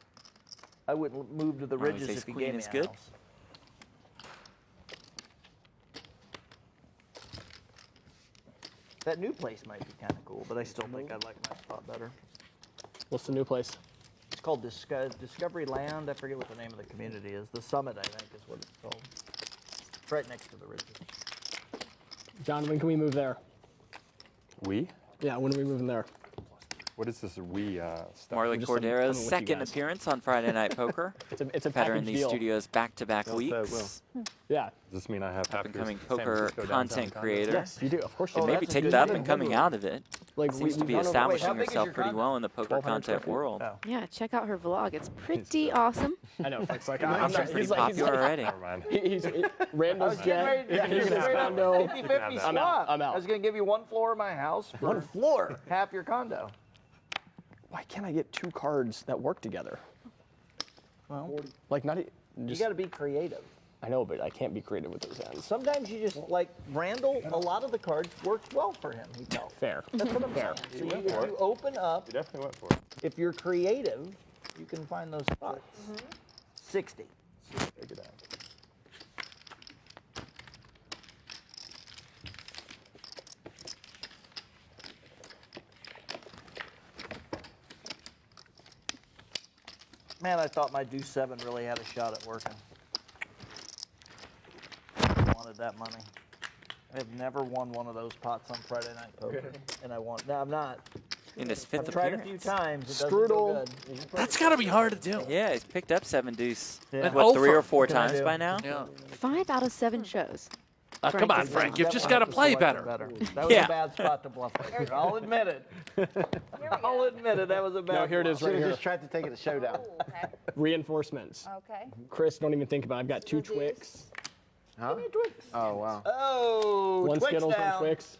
Speaker 1: I wouldn't move to the
Speaker 5: Marle
Speaker 1: Ridges
Speaker 5: says
Speaker 1: if you
Speaker 5: queen
Speaker 1: gave me
Speaker 5: is
Speaker 1: a
Speaker 5: good.
Speaker 1: house. That new place might be kind of cool, but I still think I like my spot better.
Speaker 8: What's the new place?
Speaker 1: It's called Discovery Land. I forget what the name of the community is. The Summit, I think, is what it's called. It's right next to the Ridges.
Speaker 8: John, when can we move there?
Speaker 11: We?
Speaker 8: Yeah, when are we moving there?
Speaker 11: What is this we stuff?
Speaker 5: Marle
Speaker 8: just coming
Speaker 5: Cordeiro's
Speaker 8: with you
Speaker 5: second
Speaker 8: guys.
Speaker 5: appearance on Friday Night Poker.
Speaker 8: It's a
Speaker 5: Had her in
Speaker 8: package
Speaker 5: these
Speaker 8: deal.
Speaker 5: studios back-to-back
Speaker 9: Well,
Speaker 5: weeks.
Speaker 8: Yeah.
Speaker 11: Does this mean I have half your
Speaker 5: Up-and-coming
Speaker 11: San
Speaker 5: poker
Speaker 11: Francisco downtown
Speaker 5: content
Speaker 11: condo?
Speaker 5: creator.
Speaker 8: Yes, you do. Of course you
Speaker 1: Oh,
Speaker 8: do.
Speaker 5: Maybe
Speaker 1: that's a
Speaker 5: take
Speaker 1: good
Speaker 5: the up
Speaker 1: one.
Speaker 5: and coming out of it.
Speaker 8: Like
Speaker 5: Seems to be
Speaker 1: Wait, how
Speaker 5: establishing
Speaker 1: big is
Speaker 5: herself
Speaker 1: your
Speaker 5: pretty
Speaker 1: condo?
Speaker 5: well in the poker
Speaker 8: 1,200
Speaker 5: content
Speaker 8: square feet.
Speaker 5: world.
Speaker 1: Oh.
Speaker 7: Yeah, check out her vlog. It's pretty awesome.
Speaker 8: I know. It's like
Speaker 5: It's
Speaker 8: I'm not.
Speaker 5: pretty
Speaker 8: He's like,
Speaker 5: popular already.
Speaker 11: Never mind.
Speaker 8: he's Randall's jet.
Speaker 1: Yeah,
Speaker 8: He's in his
Speaker 1: straight up
Speaker 8: condo.
Speaker 1: 50-50
Speaker 8: I'm out.
Speaker 1: swap.
Speaker 8: I'm out.
Speaker 1: I was going to give you one floor of my house for
Speaker 8: One floor.
Speaker 1: half your condo.
Speaker 8: Why can't I get 2 cards that work together?
Speaker 1: Well,
Speaker 8: Like not.
Speaker 1: you
Speaker 8: Just,
Speaker 1: got to be creative.
Speaker 8: I know, but I can't be creative with those ends.
Speaker 1: Sometimes you just, like Randall, a lot of the cards worked well for him, he felt.
Speaker 8: Fair.
Speaker 1: That's what I'm
Speaker 8: Fair.
Speaker 1: saying. So if you open up,
Speaker 11: You definitely went for it.
Speaker 1: if you're creative, you can find those spots. 60.
Speaker 11: Figure it out.
Speaker 1: Man, I thought my Deuce 7 really had a shot at working. I wanted that money. I've never won one of those pots on Friday Night Poker, and I want. No, I'm not.
Speaker 5: In his
Speaker 1: I've
Speaker 5: 5th
Speaker 1: tried a few
Speaker 5: appearance.
Speaker 1: times. It doesn't
Speaker 8: Strudel.
Speaker 1: go good.
Speaker 4: That's got to be hard to do.
Speaker 5: Yeah, he's picked up 7 deuce.
Speaker 1: Yeah.
Speaker 5: What, 3 or
Speaker 4: Over.
Speaker 5: 4
Speaker 1: What can I
Speaker 5: times
Speaker 1: do?
Speaker 5: by now?
Speaker 4: Yeah.
Speaker 7: 5 out of 7 shows.
Speaker 4: Come
Speaker 7: Frank
Speaker 4: on,
Speaker 7: is
Speaker 4: Frank.
Speaker 7: wrong.
Speaker 4: You've just got to play better.
Speaker 1: That was
Speaker 5: Yeah.
Speaker 1: a bad spot to bluff right there. I'll admit it. I'll admit it. That was a bad
Speaker 8: No, here it
Speaker 1: bluff.
Speaker 8: is right
Speaker 9: Should have
Speaker 8: here.
Speaker 9: just tried to take it to showdown.
Speaker 10: Oh, okay.
Speaker 8: Reinforcements.
Speaker 10: Okay.
Speaker 8: Chris, don't even think about it. I've got 2 Twix.
Speaker 9: Huh? Oh, wow.
Speaker 1: Oh,
Speaker 8: 1
Speaker 1: Twix
Speaker 8: Skittles, 1
Speaker 1: down.
Speaker 8: Twix.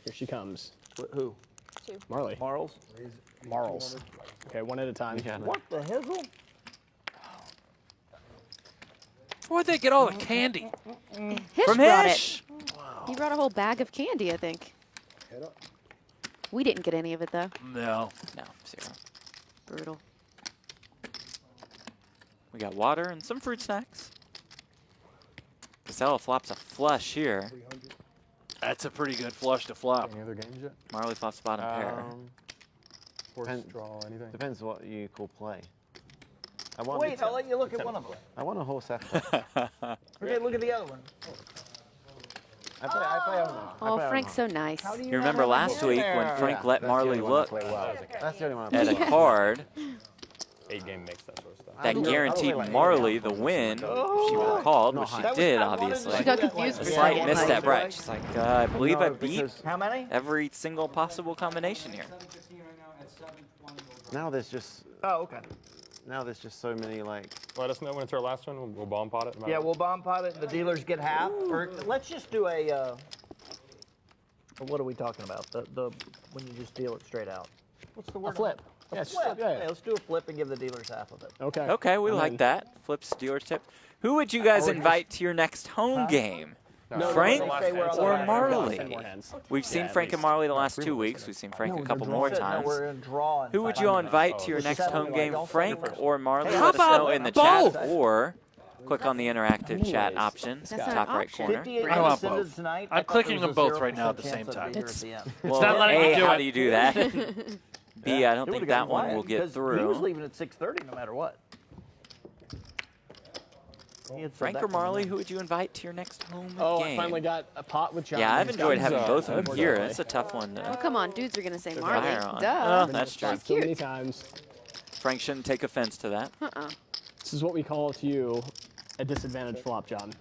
Speaker 8: Here she comes.
Speaker 1: Who?
Speaker 8: Marle.
Speaker 1: Marles?
Speaker 8: Marles. Okay, 1 at a time.
Speaker 1: What the hizzle?
Speaker 4: Where'd they get all the candy?
Speaker 7: Hish
Speaker 5: From
Speaker 7: brought
Speaker 5: Hish.
Speaker 7: it. He brought a whole bag of candy, I think. We didn't get any of it, though.
Speaker 4: No.
Speaker 5: No, 0.
Speaker 7: Brutal.
Speaker 5: We got water and some fruit snacks. Kassela flops a flush here.
Speaker 4: That's a pretty good flush to flop.
Speaker 11: Any other games yet?
Speaker 5: Marle flops bottom pair.
Speaker 11: Horse
Speaker 9: Depend-
Speaker 11: draw, anything?
Speaker 9: Depends what you call play. I want
Speaker 1: Wait, I'll let you look at one of them.
Speaker 9: I want a horse after.
Speaker 1: Okay, look at the other one.
Speaker 9: I play on them.
Speaker 7: Oh, Frank's so nice.
Speaker 5: You remember last week when Frank let Marle look
Speaker 9: That's the only one I
Speaker 5: at
Speaker 9: play.
Speaker 5: a card
Speaker 11: 8-game mix, that sort of stuff.
Speaker 5: that guaranteed Marle the win. She would have called, which she did, obviously.
Speaker 7: She got confused for
Speaker 5: A
Speaker 7: a
Speaker 5: slight
Speaker 7: second.
Speaker 5: misstep,
Speaker 7: like,
Speaker 5: right? She's like, I believe I beat
Speaker 1: How many?
Speaker 5: every single possible combination here.
Speaker 9: Now there's just so many like.
Speaker 11: Let us know when it's our last one. We'll bomb pot it.
Speaker 1: Yeah, we'll bomb pot it and the dealers get half. Or let's just do a, what are we talking about? The when you just deal it straight out. What's the word?
Speaker 8: A flip.
Speaker 1: A
Speaker 8: Yeah, it's
Speaker 1: flip.
Speaker 8: just- yeah.
Speaker 1: Hey, let's do a flip and give the dealers half of it.
Speaker 8: Okay.
Speaker 5: Okay, we like that. Flips dealer's tip. Who would you guys invite to your next home game? Frank or Marle? We've seen Frank and Marle the last 2 weeks. We've seen Frank a couple more times. Who would you invite to your next home game, Frank or Marle?
Speaker 4: How
Speaker 5: Let us know
Speaker 4: about
Speaker 5: in the
Speaker 4: both?
Speaker 5: chat or Click on the interactive chat
Speaker 8: Anyways,
Speaker 5: option,
Speaker 8: That's
Speaker 7: not an
Speaker 5: top right
Speaker 7: option.
Speaker 5: corner.
Speaker 1: 58
Speaker 4: I want
Speaker 1: minutes into
Speaker 4: both.
Speaker 1: tonight,
Speaker 4: I'm
Speaker 1: I thought
Speaker 4: clicking
Speaker 1: there was
Speaker 4: them
Speaker 1: a
Speaker 4: both right now at
Speaker 1: 0%
Speaker 4: the same
Speaker 1: chance of
Speaker 4: time.
Speaker 1: beer at the end.
Speaker 5: Well,
Speaker 4: not letting
Speaker 5: A,
Speaker 4: me do
Speaker 5: how
Speaker 4: it.
Speaker 5: do you do that? B, I don't
Speaker 1: It
Speaker 5: think
Speaker 1: would've
Speaker 5: that
Speaker 1: gone
Speaker 5: one
Speaker 1: quiet
Speaker 5: will get
Speaker 1: because He was
Speaker 5: through.
Speaker 1: leaving at 6:30 no matter what. He had said
Speaker 5: Frank
Speaker 1: that
Speaker 5: or
Speaker 1: coming
Speaker 5: Marle,
Speaker 1: in.
Speaker 5: who would you invite to your next home
Speaker 8: Oh,
Speaker 5: game?
Speaker 8: I finally got a pot with John.
Speaker 5: Yeah, I've
Speaker 8: He's
Speaker 5: enjoyed
Speaker 8: got
Speaker 5: having
Speaker 8: his,
Speaker 5: both of them
Speaker 8: board
Speaker 5: here.
Speaker 8: away.
Speaker 5: It's a tough one.
Speaker 7: Oh, come on. Dudes are going to say Marley.
Speaker 5: fire on.
Speaker 7: Duh.
Speaker 5: That's true.
Speaker 8: So many times.
Speaker 5: Frank shouldn't take offense to that.
Speaker 8: This is what we call to you a disadvantage flop, John.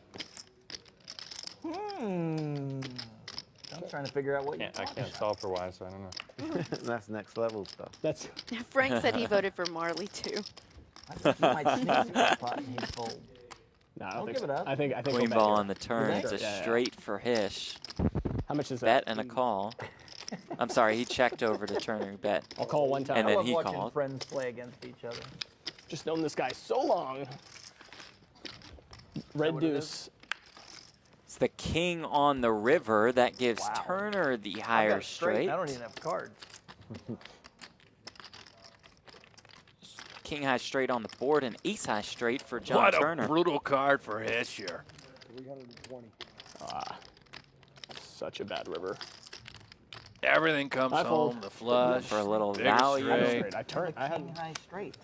Speaker 1: I'm trying to figure out what you
Speaker 11: I can't solve for Y, so I don't know.
Speaker 9: That's next level stuff.
Speaker 8: That's
Speaker 7: Frank said he voted for Marley, too.
Speaker 1: I think he might sneak into the pot and he'd fold.
Speaker 8: no, I
Speaker 1: I'll
Speaker 8: don't think
Speaker 1: give
Speaker 8: so.
Speaker 1: it up.
Speaker 8: I think
Speaker 5: Queen
Speaker 8: we'll bet
Speaker 5: ball
Speaker 8: here.
Speaker 5: on the turn.
Speaker 8: bet?
Speaker 5: It's a
Speaker 8: Yeah, yeah.
Speaker 5: straight for Hish.
Speaker 8: How much is
Speaker 5: Bet
Speaker 8: that?
Speaker 5: and a call. I'm sorry, he checked over to turn bet.
Speaker 8: I'll call one time.
Speaker 5: And
Speaker 1: I
Speaker 5: then
Speaker 1: love
Speaker 5: he
Speaker 1: watching
Speaker 5: called.
Speaker 1: friends play against each other.
Speaker 8: Just known this guy so long. Red
Speaker 1: what it
Speaker 8: deuce.
Speaker 5: It's the king on the river that gives
Speaker 1: Wow.
Speaker 5: Turner the
Speaker 1: I've got
Speaker 5: higher
Speaker 1: a straight.
Speaker 5: straight.
Speaker 1: I don't even have cards.
Speaker 5: King high straight on the board and ace high straight for John
Speaker 4: What
Speaker 5: Turner.
Speaker 4: a brutal card for Hish here.
Speaker 8: Such a bad river.
Speaker 4: Everything comes
Speaker 8: I fold.
Speaker 4: home. The flush.
Speaker 5: For a little
Speaker 4: big
Speaker 5: value.
Speaker 4: straight.
Speaker 8: I turned. I had.
Speaker 1: King high straight.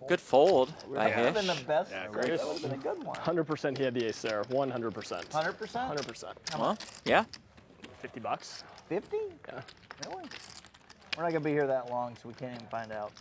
Speaker 5: Good fold by
Speaker 1: That would have been
Speaker 5: Hish.
Speaker 1: the best.
Speaker 4: Yeah,
Speaker 1: That
Speaker 4: great
Speaker 1: would have been a good one.
Speaker 8: 100% he had the ace there. 100%.
Speaker 1: 100%?
Speaker 8: 100%.
Speaker 5: Well, yeah.
Speaker 8: $50.
Speaker 1: 50?
Speaker 8: Yeah.
Speaker 1: Really? We're not going to be here that long, so we can't even find out.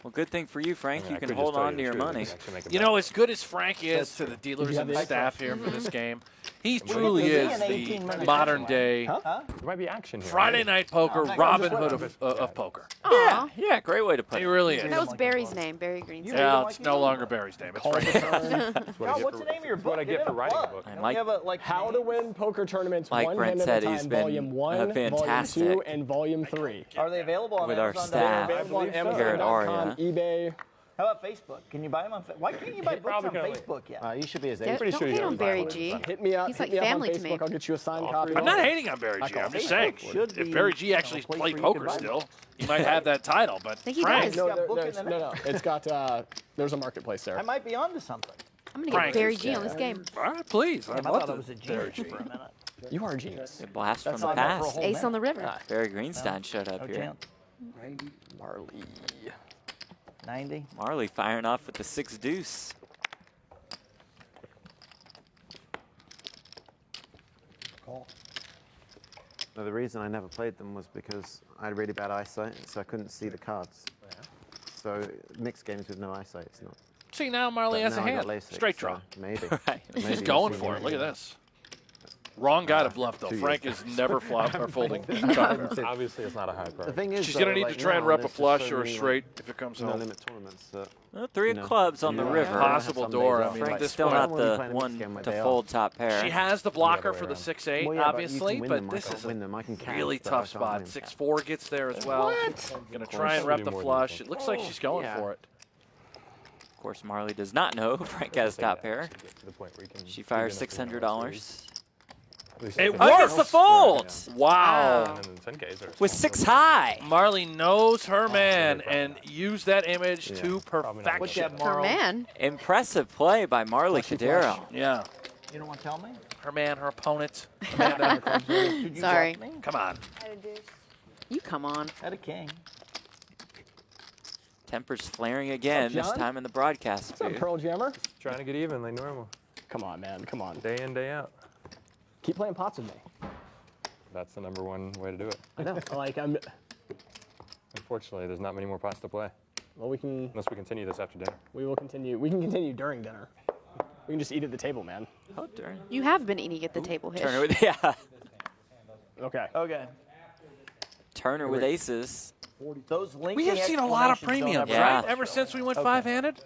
Speaker 5: Well, good thing for you, Frank.
Speaker 11: I mean,
Speaker 5: You
Speaker 11: I
Speaker 5: can
Speaker 11: could just
Speaker 5: hold
Speaker 11: tell
Speaker 5: on
Speaker 11: you
Speaker 5: to your
Speaker 11: the truth.
Speaker 5: money.
Speaker 11: I could actually make a
Speaker 4: You
Speaker 11: bet.
Speaker 4: know, as good as Frank is to the dealers
Speaker 8: have
Speaker 4: and
Speaker 8: the
Speaker 4: the
Speaker 8: extra?
Speaker 4: staff here for this game, he
Speaker 1: Well,
Speaker 4: truly
Speaker 1: you
Speaker 4: is
Speaker 1: can be in 18
Speaker 4: the
Speaker 1: minutes
Speaker 4: modern
Speaker 1: anyway.
Speaker 4: day
Speaker 8: Huh?
Speaker 11: There might be action here.
Speaker 4: Friday night poker,
Speaker 1: I'm not gonna
Speaker 4: Robin
Speaker 1: just
Speaker 4: Hood
Speaker 1: let
Speaker 4: of poker.
Speaker 7: Aw.
Speaker 5: Yeah, great way to put
Speaker 4: He
Speaker 5: it.
Speaker 4: really is.
Speaker 7: That was Barry's name, Barry Greenstein.
Speaker 4: Yeah, it's no longer Barry's name. It's
Speaker 8: Call the
Speaker 4: Frank.
Speaker 8: turn.
Speaker 1: God, what's the name of your book?
Speaker 11: what I get
Speaker 1: Give
Speaker 11: for
Speaker 1: it a
Speaker 11: writing a
Speaker 1: plug.
Speaker 11: book.
Speaker 5: And
Speaker 1: Don't
Speaker 5: Mike-
Speaker 1: you have a, like,
Speaker 8: How to win poker tournaments
Speaker 5: Like
Speaker 8: one
Speaker 5: Brent
Speaker 8: hand
Speaker 5: said,
Speaker 8: at a
Speaker 5: he's
Speaker 8: time.
Speaker 5: been,
Speaker 8: Volume 1,
Speaker 5: fantastic.
Speaker 8: Volume 2, and Volume 3.
Speaker 1: Are they available on
Speaker 5: With our
Speaker 1: Amazon?
Speaker 5: staff.
Speaker 8: Available on
Speaker 11: believe so.
Speaker 5: Here at
Speaker 8: Amazon.com,
Speaker 5: Aria.
Speaker 8: eBay.
Speaker 1: How about Facebook? Can you buy them on Facebook? Why can't you buy books on
Speaker 11: probably can.
Speaker 1: Facebook yet?
Speaker 9: You should be his
Speaker 7: Don't,
Speaker 9: agent.
Speaker 11: pretty
Speaker 7: don't
Speaker 11: sure you
Speaker 7: hate
Speaker 11: got
Speaker 7: on
Speaker 11: it.
Speaker 7: Barry G.
Speaker 8: Hit me up.
Speaker 7: He's
Speaker 8: hit
Speaker 7: like
Speaker 8: me up
Speaker 7: family
Speaker 8: on
Speaker 7: to me.
Speaker 8: Facebook. I'll get you a signed copy.
Speaker 4: I'm not hating on Barry G. I'm just saying,
Speaker 1: should
Speaker 4: if
Speaker 1: be,
Speaker 4: Barry G
Speaker 1: you know,
Speaker 4: actually
Speaker 1: a place
Speaker 4: played
Speaker 1: where you could
Speaker 4: poker
Speaker 1: buy
Speaker 4: still,
Speaker 1: books.
Speaker 4: he might have that title. But
Speaker 7: think he
Speaker 4: Frank,
Speaker 7: does.
Speaker 8: No,
Speaker 1: got book in the
Speaker 8: no. It's got, there's a marketplace there.
Speaker 1: I might be onto something.
Speaker 7: I'm going to
Speaker 4: Frank
Speaker 7: get Barry
Speaker 4: is-
Speaker 7: G on this game.
Speaker 4: all right, please.
Speaker 1: Damn,
Speaker 4: I'd
Speaker 1: I
Speaker 4: love
Speaker 1: thought
Speaker 4: to.
Speaker 1: it was a genius for a minute.
Speaker 8: You are a genius.
Speaker 5: A blast
Speaker 1: That's
Speaker 5: from the
Speaker 1: not enough for a
Speaker 5: past.
Speaker 1: whole
Speaker 7: Ace on the
Speaker 1: minute.
Speaker 7: river.
Speaker 5: Barry Greenstein showed up
Speaker 1: No
Speaker 5: here.
Speaker 1: chance.
Speaker 8: Marley.
Speaker 1: 90.
Speaker 5: Marley firing off with the 6 deuce.
Speaker 9: No, the reason I never played them was because I had really bad eyesight, so I couldn't see the cards. So mixed games with no eyesight, it's not.
Speaker 4: See, now Marley
Speaker 9: But
Speaker 4: has a
Speaker 9: now I got
Speaker 4: hand.
Speaker 9: LASIK,
Speaker 4: Straight
Speaker 9: so
Speaker 4: draw.
Speaker 9: Maybe.
Speaker 5: Right.
Speaker 4: He's
Speaker 9: Maybe
Speaker 4: going
Speaker 9: you'll see
Speaker 4: for it.
Speaker 9: me
Speaker 4: Look at
Speaker 9: again.
Speaker 4: this. Wrong guy to bluff, though.
Speaker 9: 2
Speaker 4: Frank
Speaker 9: years.
Speaker 4: is never flop or folding.
Speaker 11: Obviously, it's not a high
Speaker 9: The
Speaker 11: price.
Speaker 9: thing is,
Speaker 4: She's
Speaker 9: though,
Speaker 4: going to need
Speaker 9: like
Speaker 4: to try and
Speaker 9: now,
Speaker 4: rep a
Speaker 9: there's just
Speaker 4: flush
Speaker 9: so
Speaker 4: or a
Speaker 9: many,
Speaker 4: straight if it comes
Speaker 9: no
Speaker 4: home.
Speaker 9: limit tournaments that,
Speaker 5: Well, 3 of
Speaker 9: you know,
Speaker 5: clubs on the
Speaker 9: you
Speaker 5: river.
Speaker 9: have
Speaker 4: Possible
Speaker 9: some
Speaker 5: Frank's
Speaker 4: door.
Speaker 9: days off.
Speaker 4: I mean,
Speaker 9: Like,
Speaker 4: this
Speaker 5: still
Speaker 4: point-
Speaker 5: not
Speaker 9: when we
Speaker 5: the
Speaker 9: play a
Speaker 5: one
Speaker 9: mixed game, my
Speaker 5: to
Speaker 9: day
Speaker 5: fold
Speaker 9: off.
Speaker 5: top pair.
Speaker 4: She has the blocker
Speaker 11: way
Speaker 4: for the
Speaker 11: around.
Speaker 4: 6-8,
Speaker 9: Well, yeah, but you can
Speaker 4: obviously,
Speaker 9: win
Speaker 4: but
Speaker 9: them, I
Speaker 4: this
Speaker 9: can't
Speaker 4: is a
Speaker 9: win them. I can catch,
Speaker 4: really
Speaker 9: but I
Speaker 4: tough
Speaker 9: can't
Speaker 4: spot.
Speaker 9: win.
Speaker 4: 6-4 gets there as well. Going to try and rep the
Speaker 11: Probably more than
Speaker 4: flush.
Speaker 11: you
Speaker 4: It looks like she's going
Speaker 9: Yeah.
Speaker 4: for it.
Speaker 5: Of course, Marley does not know Frank has top pair.
Speaker 11: To get to the point where you can
Speaker 5: She
Speaker 11: do
Speaker 5: fires
Speaker 11: enough to win
Speaker 5: $600.
Speaker 11: At least
Speaker 4: It
Speaker 11: it's-
Speaker 5: Oh, gets the fold!
Speaker 4: Wow.
Speaker 11: And then 10Ks are
Speaker 5: With
Speaker 11: small.
Speaker 5: 6 high.
Speaker 4: Marley knows her man
Speaker 11: no problem.
Speaker 4: and used that image
Speaker 11: Yeah,
Speaker 4: to
Speaker 11: probably not
Speaker 1: What's that,
Speaker 4: perfection.
Speaker 7: For
Speaker 1: Marle?
Speaker 7: man.
Speaker 5: Impressive play by Marley Cordeiro.
Speaker 4: Yeah.
Speaker 1: You don't want to tell me?
Speaker 4: Her man, her opponent. Amanda.
Speaker 1: Did you
Speaker 7: Sorry.
Speaker 1: drop me?
Speaker 4: Come on.
Speaker 10: I had a deuce.
Speaker 7: You come on.
Speaker 1: Had a king.
Speaker 5: Tempers flaring again, this
Speaker 8: John?
Speaker 5: time in the broadcast
Speaker 8: What's up,
Speaker 5: booth.
Speaker 8: Pearl Jammer?
Speaker 11: Trying to get even like normal.
Speaker 8: Come on, man. Come on.
Speaker 11: Day in, day out.
Speaker 8: Keep playing pots with me.
Speaker 11: That's the #1 way to do it.
Speaker 8: I know.
Speaker 11: Unfortunately, there's not many more pots to play.
Speaker 8: Well, we
Speaker 11: Unless we continue this after dinner.
Speaker 8: will continue. We can continue during dinner. We can just eat at the table, man.
Speaker 5: Oh, darn.
Speaker 7: You have been eating at the table, Hish.
Speaker 5: Turner with, yeah.
Speaker 8: Okay.
Speaker 1: Okay.
Speaker 5: Turner with aces.
Speaker 1: Those linking
Speaker 4: We have seen a lot of
Speaker 1: explanations don't
Speaker 4: premiums,
Speaker 1: ever
Speaker 5: Yeah.
Speaker 4: right? Ever since we went 5-handed?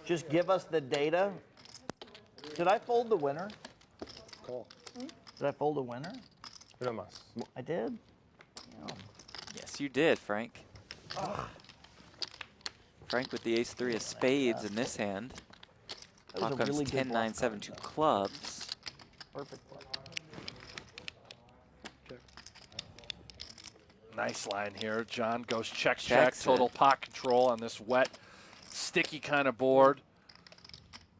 Speaker 1: Just give us the data. Did I fold the winner?
Speaker 9: Call.
Speaker 1: Did I fold a winner?
Speaker 11: We don't must.
Speaker 1: I did.
Speaker 5: Yes, you did, Frank. Frank with the ace-3 of spades in this hand.
Speaker 1: That was
Speaker 5: Out
Speaker 1: a
Speaker 5: comes
Speaker 1: really good
Speaker 5: 10, 9,
Speaker 1: bluff.
Speaker 5: 7, 2 clubs.
Speaker 1: Perfect bluff.
Speaker 4: Nice line here. John goes check.
Speaker 5: Checks
Speaker 4: Total
Speaker 5: it.
Speaker 4: pot control on this wet, sticky kind of board.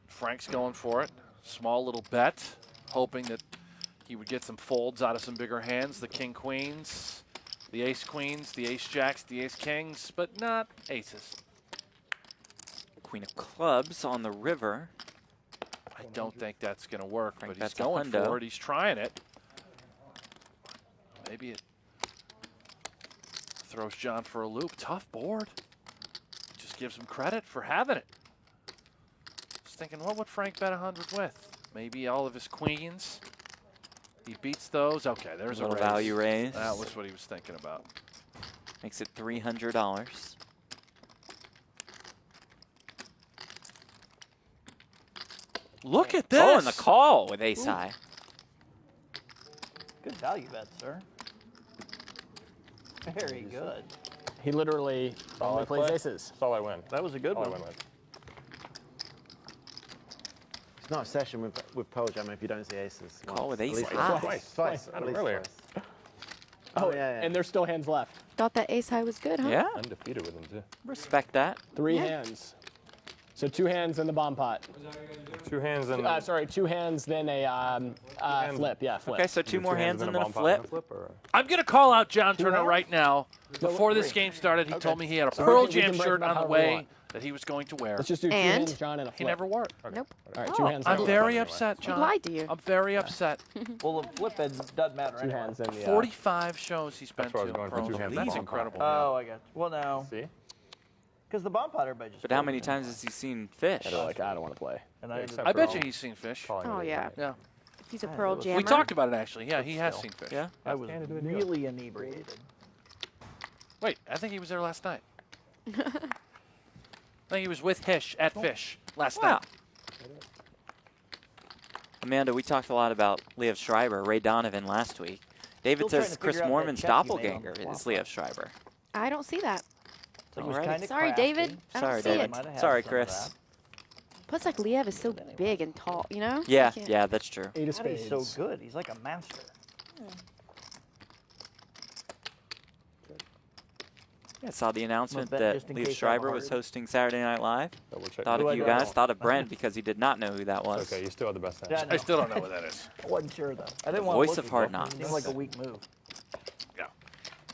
Speaker 4: Frank's going for it. Small little bet, hoping that he would get some folds out of some bigger hands. The king queens, the ace queens, the ace jacks, the ace kings, but not aces.
Speaker 5: Queen of clubs on the river.
Speaker 4: I don't think that's going to work,
Speaker 5: Frank
Speaker 4: but he's
Speaker 5: bets a
Speaker 4: going
Speaker 5: hundo.
Speaker 4: for it. He's trying it. Maybe it throws John for a loop. Tough board. Just gives him credit for having it. Just thinking, what would Frank bet 100 with? Maybe all of his queens. He beats those. Okay, there's a
Speaker 5: Little
Speaker 4: raise.
Speaker 5: value raise.
Speaker 4: That was what he was thinking about.
Speaker 5: Makes it $300.
Speaker 4: Look at this.
Speaker 5: Oh, and the call with ace high.
Speaker 1: Good value bet, sir. Very good.
Speaker 8: He literally only
Speaker 11: Solid
Speaker 8: plays
Speaker 11: play.
Speaker 8: aces.
Speaker 11: That's all I win.
Speaker 1: That was a good
Speaker 11: All I
Speaker 1: one.
Speaker 11: win with.
Speaker 9: It's not a session with Pearl Jam if you don't see aces.
Speaker 5: Call with
Speaker 9: At
Speaker 5: ace
Speaker 9: least
Speaker 5: high.
Speaker 9: Twice.
Speaker 11: Had
Speaker 9: At
Speaker 11: him
Speaker 9: least
Speaker 11: earlier.
Speaker 9: twice.
Speaker 8: Oh,
Speaker 9: yeah.
Speaker 8: and there's still hands left.
Speaker 7: Thought that ace high was good, huh?
Speaker 5: Yeah,
Speaker 11: Undefeated with him, too.
Speaker 5: respect that.
Speaker 8: 3
Speaker 7: Yeah.
Speaker 8: hands. So 2 hands in the bomb pot.
Speaker 11: 2 hands and
Speaker 8: Sorry, 2 hands, then a flip. Yeah, flip.
Speaker 5: Okay, so 2 more hands and then a flip.
Speaker 4: I'm going to call out John Turner
Speaker 8: hands?
Speaker 4: right now. Before this game started, he told me he had a Pearl Jam
Speaker 8: we can break
Speaker 4: shirt
Speaker 8: them up
Speaker 4: on the
Speaker 8: however we
Speaker 4: way
Speaker 8: want.
Speaker 4: that he was going to wear.
Speaker 8: Let's just do 2
Speaker 7: And?
Speaker 8: hands, John, and a flip.
Speaker 4: He never wore it.
Speaker 7: Nope.
Speaker 8: All right, 2 hands.
Speaker 4: I'm
Speaker 8: and a
Speaker 4: very upset,
Speaker 7: He
Speaker 4: John.
Speaker 7: lied to you.
Speaker 4: I'm very upset.
Speaker 1: Well, the flip it doesn't matter
Speaker 8: flip. 2
Speaker 1: anyway.
Speaker 8: hands and the
Speaker 4: 45 shows he's been
Speaker 11: That's where I was
Speaker 4: to.
Speaker 11: going for,
Speaker 4: Pearl
Speaker 11: 2
Speaker 4: Jam.
Speaker 11: hands
Speaker 4: That's
Speaker 11: and a
Speaker 4: incredible.
Speaker 1: Oh, I got you. Well, no.
Speaker 11: See?
Speaker 1: Because the bomb pot, everybody just.
Speaker 5: But how
Speaker 1: plays
Speaker 5: many
Speaker 1: it.
Speaker 5: times has he seen fish?
Speaker 8: They're like, I don't want to play.
Speaker 1: And I ended
Speaker 11: except
Speaker 4: I
Speaker 1: up
Speaker 4: bet
Speaker 11: for
Speaker 4: you
Speaker 11: all.
Speaker 4: he's seen fish.
Speaker 11: Calling
Speaker 7: Oh,
Speaker 11: it a
Speaker 7: yeah.
Speaker 11: day.
Speaker 4: Yeah.
Speaker 7: He's a Pearl Jammer.
Speaker 4: We talked about it, actually. Yeah, he has seen fish.
Speaker 5: Yeah.
Speaker 1: I was
Speaker 11: Standard doing good.
Speaker 1: really inebriated.
Speaker 4: Wait, I think he was there last night. I think he was with Hish at Fish last
Speaker 5: Wow.
Speaker 4: night.
Speaker 5: Amanda, we talked a lot about Liev Schreiber, Ray Donovan last week. David
Speaker 1: Still trying
Speaker 5: says
Speaker 1: to
Speaker 5: Chris
Speaker 1: figure out that
Speaker 5: Moorman's
Speaker 1: check you made on
Speaker 5: doppelganger
Speaker 1: the
Speaker 5: is
Speaker 1: flop.
Speaker 5: Liev Schreiber.
Speaker 7: I don't see that.
Speaker 1: So it was
Speaker 5: Alrighty.
Speaker 1: kinda
Speaker 7: Sorry,
Speaker 1: crafty.
Speaker 7: David. I don't
Speaker 5: Sorry,
Speaker 7: see
Speaker 5: David.
Speaker 7: it.
Speaker 1: Might have had
Speaker 5: Sorry,
Speaker 1: some of
Speaker 5: Chris.
Speaker 1: that.
Speaker 7: Plus, like, Liev is so big and tall, you know?
Speaker 5: Yeah,
Speaker 7: I can't-
Speaker 5: yeah, that's true.
Speaker 8: 8 of
Speaker 1: God, he's
Speaker 8: spades.
Speaker 1: so good. He's like a master.
Speaker 5: I saw the announcement
Speaker 1: bet
Speaker 5: that
Speaker 1: just in
Speaker 5: Liev
Speaker 1: case I have a
Speaker 5: Schreiber was
Speaker 1: heart.
Speaker 5: hosting Saturday Night Live.
Speaker 11: Double check.
Speaker 5: Thought
Speaker 1: Who
Speaker 5: of
Speaker 1: I
Speaker 5: you
Speaker 1: don't
Speaker 5: guys,
Speaker 1: know.
Speaker 5: thought of Brent because he did not know who that was.
Speaker 11: Okay, you still have the best hand.
Speaker 1: Yeah,
Speaker 4: I still don't know what that is.
Speaker 1: I wasn't sure, though. I didn't
Speaker 5: The
Speaker 1: want
Speaker 5: voice
Speaker 1: to
Speaker 5: of
Speaker 1: look
Speaker 5: Hard
Speaker 1: it.
Speaker 5: Knocks.
Speaker 1: Seemed like a weak move.
Speaker 4: Yeah.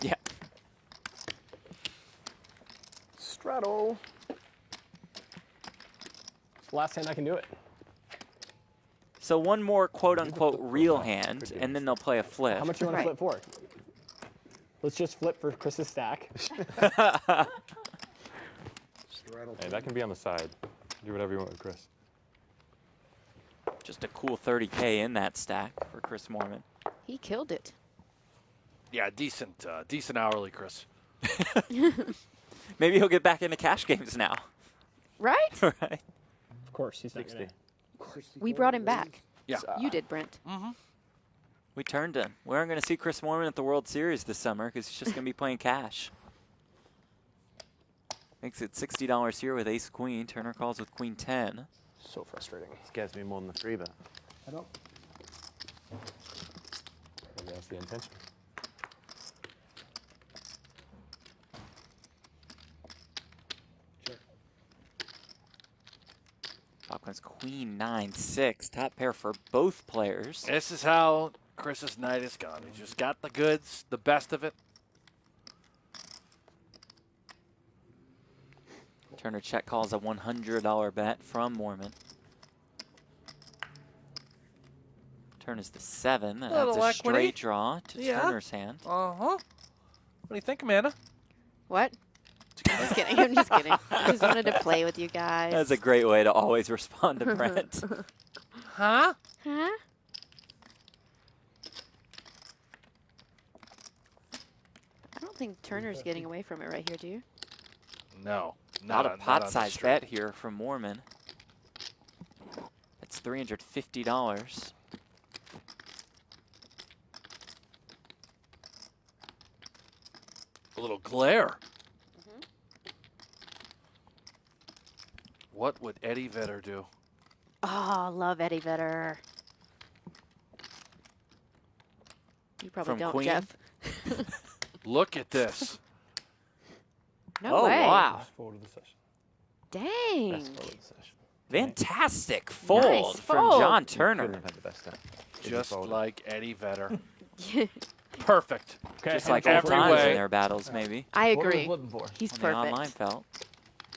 Speaker 5: Yeah.
Speaker 8: Straddle. It's the last hand I can do it.
Speaker 5: So one more quote-unquote real hand, and then they'll play a flip.
Speaker 8: How much you want to
Speaker 7: Right.
Speaker 8: flip for? Let's just flip for Chris's stack.
Speaker 11: Hey, that can be on the side. Do whatever you want with Chris.
Speaker 5: Just a cool 30K in that stack for Chris Moorman.
Speaker 7: He killed it.
Speaker 4: Yeah, decent hourly, Chris.
Speaker 5: Maybe he'll get back into cash games now.
Speaker 7: Right?
Speaker 5: Right.
Speaker 8: Of course, he's not gonna.
Speaker 7: We brought him back.
Speaker 4: Yeah.
Speaker 7: You did, Brent.
Speaker 5: We turned him. We aren't going to see Chris Moorman at the World Series this summer because he's just going to be playing cash. Makes it $60 here with ace queen. Turner calls with queen 10.
Speaker 8: So frustrating.
Speaker 9: Scares me more than the 3-bet.
Speaker 8: I don't.
Speaker 11: Maybe that's the intention.
Speaker 5: Top one's queen 9-6. Top pair for both players.
Speaker 4: This is how Chris's night is gone. He's just got the goods, the best of it.
Speaker 5: Turner check calls a $100 bet from Moorman. Turn is the 7. That's
Speaker 4: Little
Speaker 5: a
Speaker 4: equity.
Speaker 5: straight draw to
Speaker 4: Yeah.
Speaker 5: Turner's hand.
Speaker 4: Uh-huh. What do you think, Amanda?
Speaker 7: What? I'm just kidding. I'm just kidding. I just wanted to play with you guys.
Speaker 5: That's a great way to always respond to Brent.
Speaker 4: Huh?
Speaker 7: Huh? I don't think Turner's getting away from it right here, do you?
Speaker 4: No.
Speaker 5: Not a
Speaker 4: on
Speaker 5: pot-sized
Speaker 4: this
Speaker 5: bet here from Moorman. It's $350.
Speaker 4: A little glare. What would Eddie Vedder do?
Speaker 7: Oh, love Eddie Vedder. You probably
Speaker 5: From
Speaker 7: don't,
Speaker 5: Queen?
Speaker 7: Jeff.
Speaker 4: Look at this.
Speaker 7: No way.
Speaker 5: Wow.
Speaker 11: Best fold of the session.
Speaker 7: Dang.
Speaker 11: Best fold of the session.
Speaker 5: Fantastic fold
Speaker 7: Nice
Speaker 5: from
Speaker 7: fold.
Speaker 5: John
Speaker 9: Couldn't
Speaker 5: Turner.
Speaker 9: have had the best set.
Speaker 4: Just like Eddie Vedder. Perfect.
Speaker 8: Okay.
Speaker 5: Just like
Speaker 4: Every
Speaker 5: old times
Speaker 4: way.
Speaker 5: in their battles, maybe.
Speaker 7: I
Speaker 1: What are we
Speaker 7: agree.
Speaker 1: flipping for?
Speaker 7: He's
Speaker 5: On the
Speaker 7: perfect.
Speaker 5: online felt.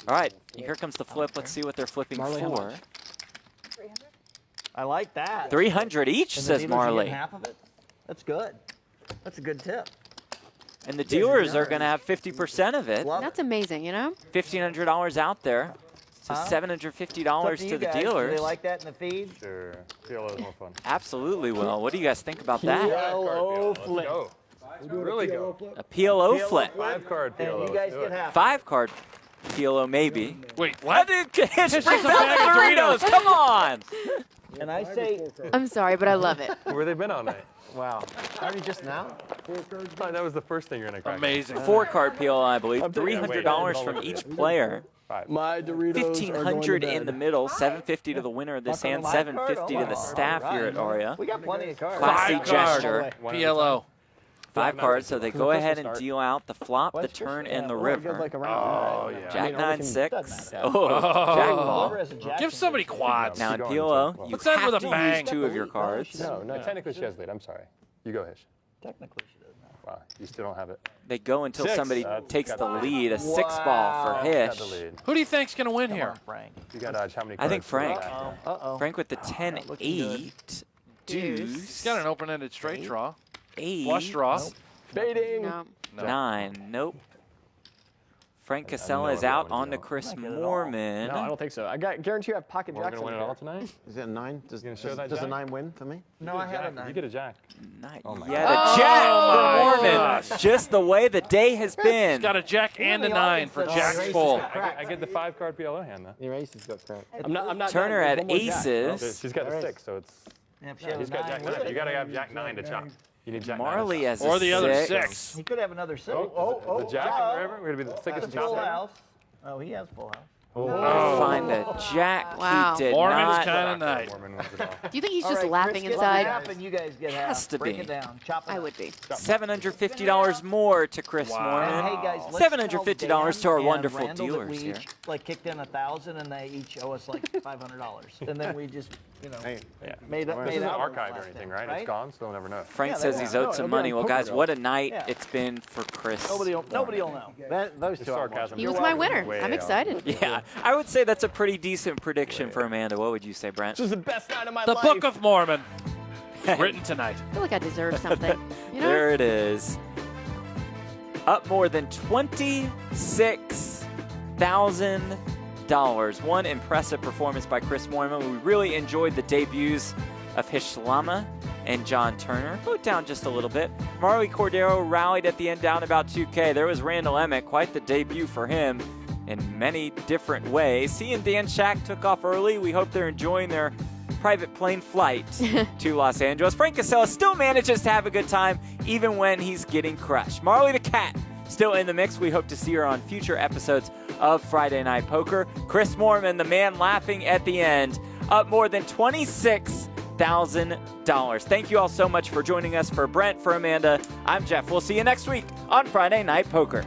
Speaker 5: All right, here comes the flip. Let's see what they're flipping
Speaker 8: Marle, how
Speaker 5: for.
Speaker 8: much?
Speaker 10: 300.
Speaker 1: I like that.
Speaker 5: 300 each,
Speaker 1: And the
Speaker 5: says
Speaker 1: dealers are
Speaker 5: Marle.
Speaker 1: getting half of it. That's good. That's a good tip.
Speaker 5: And the dealers are going to have 50% of it.
Speaker 1: Love
Speaker 7: That's amazing, you know?
Speaker 5: $1,500 out there. So
Speaker 1: Huh?
Speaker 5: $750
Speaker 1: It's up
Speaker 5: to
Speaker 1: you
Speaker 5: the
Speaker 1: guys. Do
Speaker 5: dealers.
Speaker 1: they like that in the feed?
Speaker 11: Sure. PLO is more fun.
Speaker 5: Absolutely will. What do you guys think about that?
Speaker 8: PLO
Speaker 11: Let's
Speaker 8: flip.
Speaker 11: go. Really go.
Speaker 5: A PLO flip.
Speaker 11: 5-card PLO.
Speaker 1: And you guys
Speaker 11: let's do
Speaker 1: get
Speaker 11: it.
Speaker 1: half.
Speaker 5: 5-card PLO maybe.
Speaker 4: Wait,
Speaker 5: What?
Speaker 4: what?
Speaker 5: Did Hitch bring
Speaker 4: just a
Speaker 5: back
Speaker 4: bag
Speaker 5: the
Speaker 4: of
Speaker 5: Doritos?
Speaker 4: Doritos.
Speaker 5: Come on.
Speaker 1: And I say,
Speaker 7: I'm sorry, but I love it.
Speaker 11: Where they been all night?
Speaker 9: Wow. Only just now?
Speaker 11: Oh, that was the first thing you're gonna crack.
Speaker 4: Amazing.
Speaker 5: 4-card PLO, I believe.
Speaker 11: I'm thinking-
Speaker 5: $300
Speaker 11: wait,
Speaker 5: from
Speaker 11: wait,
Speaker 5: each
Speaker 11: wait.
Speaker 5: player.
Speaker 11: 5.
Speaker 8: My Doritos are going to
Speaker 5: 1,500
Speaker 8: bed.
Speaker 5: in the middle, 750 to the winner of this hand, 750 to the staff here at Aria.
Speaker 1: we got plenty of cards.
Speaker 5: Classy
Speaker 4: 5-card.
Speaker 5: gesture.
Speaker 4: PLO.
Speaker 5: 5 cards, so they go
Speaker 8: supposed to
Speaker 5: ahead and
Speaker 8: start.
Speaker 5: deal out the flop, the
Speaker 1: What's
Speaker 5: turn,
Speaker 1: this?
Speaker 5: and the
Speaker 1: Yeah, well, it
Speaker 8: It goes
Speaker 5: river.
Speaker 8: like around.
Speaker 4: Oh,
Speaker 8: right?
Speaker 4: yeah.
Speaker 5: Jack
Speaker 8: I mean,
Speaker 5: 9-6.
Speaker 1: doesn't
Speaker 5: Oh, Jack
Speaker 1: Whoever
Speaker 5: ball.
Speaker 1: has a jack
Speaker 4: Give
Speaker 1: can
Speaker 4: somebody
Speaker 1: do it.
Speaker 4: quads.
Speaker 5: Now in
Speaker 11: Keep going,
Speaker 5: PLO,
Speaker 11: Jack.
Speaker 5: you
Speaker 4: Let's end
Speaker 5: have
Speaker 4: with
Speaker 5: to
Speaker 4: a bang.
Speaker 5: use 2 of your cards.
Speaker 8: No.
Speaker 11: Technically, she has lead. I'm sorry. You go, Hish.
Speaker 1: Technically, she does not.
Speaker 11: Wow. You still don't have it.
Speaker 5: They go until
Speaker 11: 6.
Speaker 5: somebody takes
Speaker 11: Got
Speaker 5: the
Speaker 11: the
Speaker 5: lead. A 6 ball
Speaker 1: Wow.
Speaker 5: for
Speaker 11: Got
Speaker 5: Hish.
Speaker 11: the lead.
Speaker 4: Who do you think's going to win
Speaker 1: Come
Speaker 4: here?
Speaker 1: on, Frank.
Speaker 11: You got how many cards?
Speaker 5: I think Frank.
Speaker 1: Uh-oh.
Speaker 5: Frank with the 10-8. Deuce.
Speaker 4: He's got an open-ended straight draw.
Speaker 5: 8.
Speaker 4: Flush draw.
Speaker 8: Fading.
Speaker 7: No.
Speaker 4: No.
Speaker 5: 9. Nope. Frank
Speaker 11: I
Speaker 5: Kassela
Speaker 11: know
Speaker 5: is
Speaker 11: that
Speaker 5: out
Speaker 11: one,
Speaker 5: on to
Speaker 11: you know.
Speaker 5: Chris
Speaker 1: Not good at all.
Speaker 5: Moorman.
Speaker 8: No, I don't think so. I guarantee you have pocket
Speaker 11: We're
Speaker 8: jacks.
Speaker 11: gonna win
Speaker 8: in
Speaker 11: it
Speaker 8: here.
Speaker 11: all tonight.
Speaker 9: Is it a 9? Does,
Speaker 11: You gonna show
Speaker 9: does,
Speaker 11: that
Speaker 9: does a
Speaker 11: jack?
Speaker 9: 9 win for me?
Speaker 1: No, I had a
Speaker 11: You
Speaker 1: 9.
Speaker 11: get a jack.
Speaker 5: Not
Speaker 11: Oh my
Speaker 5: yet.
Speaker 1: God.
Speaker 5: A jack
Speaker 4: Oh
Speaker 5: for
Speaker 4: my
Speaker 5: Moorman.
Speaker 4: gosh.
Speaker 5: Just the way the day has been.
Speaker 4: He's got a jack and a
Speaker 1: the
Speaker 4: 9
Speaker 1: audience
Speaker 4: for
Speaker 1: says
Speaker 4: Jack's
Speaker 1: racist
Speaker 4: full.
Speaker 1: crap.
Speaker 11: I get the 5-card PLO hand though.
Speaker 9: Your ace has got cracked.
Speaker 8: I'm not
Speaker 5: Turner
Speaker 8: done.
Speaker 5: at
Speaker 8: One more jack.
Speaker 5: aces.
Speaker 11: She's got a 6, so it's.
Speaker 1: And if she had
Speaker 11: He's
Speaker 1: a
Speaker 11: got
Speaker 1: 9
Speaker 11: jack
Speaker 1: with
Speaker 11: 9.
Speaker 1: it,
Speaker 11: You gotta have jack 9 to chop. You need jack 9.
Speaker 5: Marle
Speaker 11: to chop.
Speaker 5: has
Speaker 4: Or
Speaker 5: a
Speaker 4: the other
Speaker 5: 6.
Speaker 4: 6.
Speaker 1: he could have another 6.
Speaker 11: The jack in the river. We're gonna be the
Speaker 1: That's
Speaker 11: thickest
Speaker 1: full
Speaker 11: chop.
Speaker 1: house. Oh, he has full house.
Speaker 5: Find a jack.
Speaker 7: Wow.
Speaker 5: He did
Speaker 4: Moorman's
Speaker 5: not.
Speaker 4: kind of nice.
Speaker 11: Moorman wins it all.
Speaker 7: Do you think he's
Speaker 1: All
Speaker 7: just
Speaker 1: right,
Speaker 7: laughing
Speaker 1: Chris gets
Speaker 7: inside?
Speaker 1: half and you guys get half.
Speaker 5: Has to
Speaker 1: Break
Speaker 5: be.
Speaker 1: it down. Chop it
Speaker 7: I
Speaker 1: up.
Speaker 7: would be.
Speaker 5: $750 more to Chris
Speaker 4: Wow.
Speaker 1: And
Speaker 5: Moorman.
Speaker 1: hey guys, let's
Speaker 5: $750 to
Speaker 1: tell
Speaker 5: our
Speaker 1: Dan
Speaker 5: wonderful
Speaker 1: and Randall that
Speaker 5: dealers
Speaker 1: we
Speaker 5: here.
Speaker 1: each, like kicked in 1,000 and they each owe us like $500, and then we just
Speaker 11: Yeah.
Speaker 1: made up.
Speaker 11: This
Speaker 1: made
Speaker 11: isn't
Speaker 1: up
Speaker 11: archived or anything, right? It's gone, so they'll never know.
Speaker 5: Frank
Speaker 1: Yeah,
Speaker 5: says
Speaker 1: they
Speaker 5: he's
Speaker 1: won't.
Speaker 5: owed some
Speaker 8: No,
Speaker 5: money.
Speaker 8: it'll be
Speaker 5: Well,
Speaker 8: on
Speaker 5: guys,
Speaker 8: poker
Speaker 5: what a night
Speaker 1: Yeah.
Speaker 5: it's been for Chris.
Speaker 1: Nobody will know.
Speaker 9: Those
Speaker 11: It's
Speaker 9: two are
Speaker 11: sarcasm.
Speaker 7: He was my winner.
Speaker 11: Way
Speaker 7: I'm
Speaker 11: out.
Speaker 7: excited.
Speaker 5: Yeah, I would say that's a pretty decent prediction for Amanda. What would you say, Brent?
Speaker 8: This is the best night of my
Speaker 4: The
Speaker 8: life.
Speaker 4: Book of Moorman. Written tonight.
Speaker 7: I feel like I deserve something. You know?
Speaker 5: There it is. Up more than $26,000. One impressive performance by Chris Moorman. We really enjoyed the debuts of Hishlama and John Turner. Go down just a little bit. Marle Cordeiro rallied at the end down about 2K. There was Randall Emmett, quite the debut for him in many different ways. He and Dan Shak took off early. We hope they're enjoying their private plane flight to Los Angeles. Frank Kassela still manages to have a good time even when he's getting crushed. Marle the Cat still in the mix. We hope to see her on future episodes of Friday Night Poker. Chris Moorman, the man laughing at the end, up more than $26,000. Thank you all so much for joining us. For Brent, for Amanda, I'm Jeff. We'll see you next week on Friday Night Poker.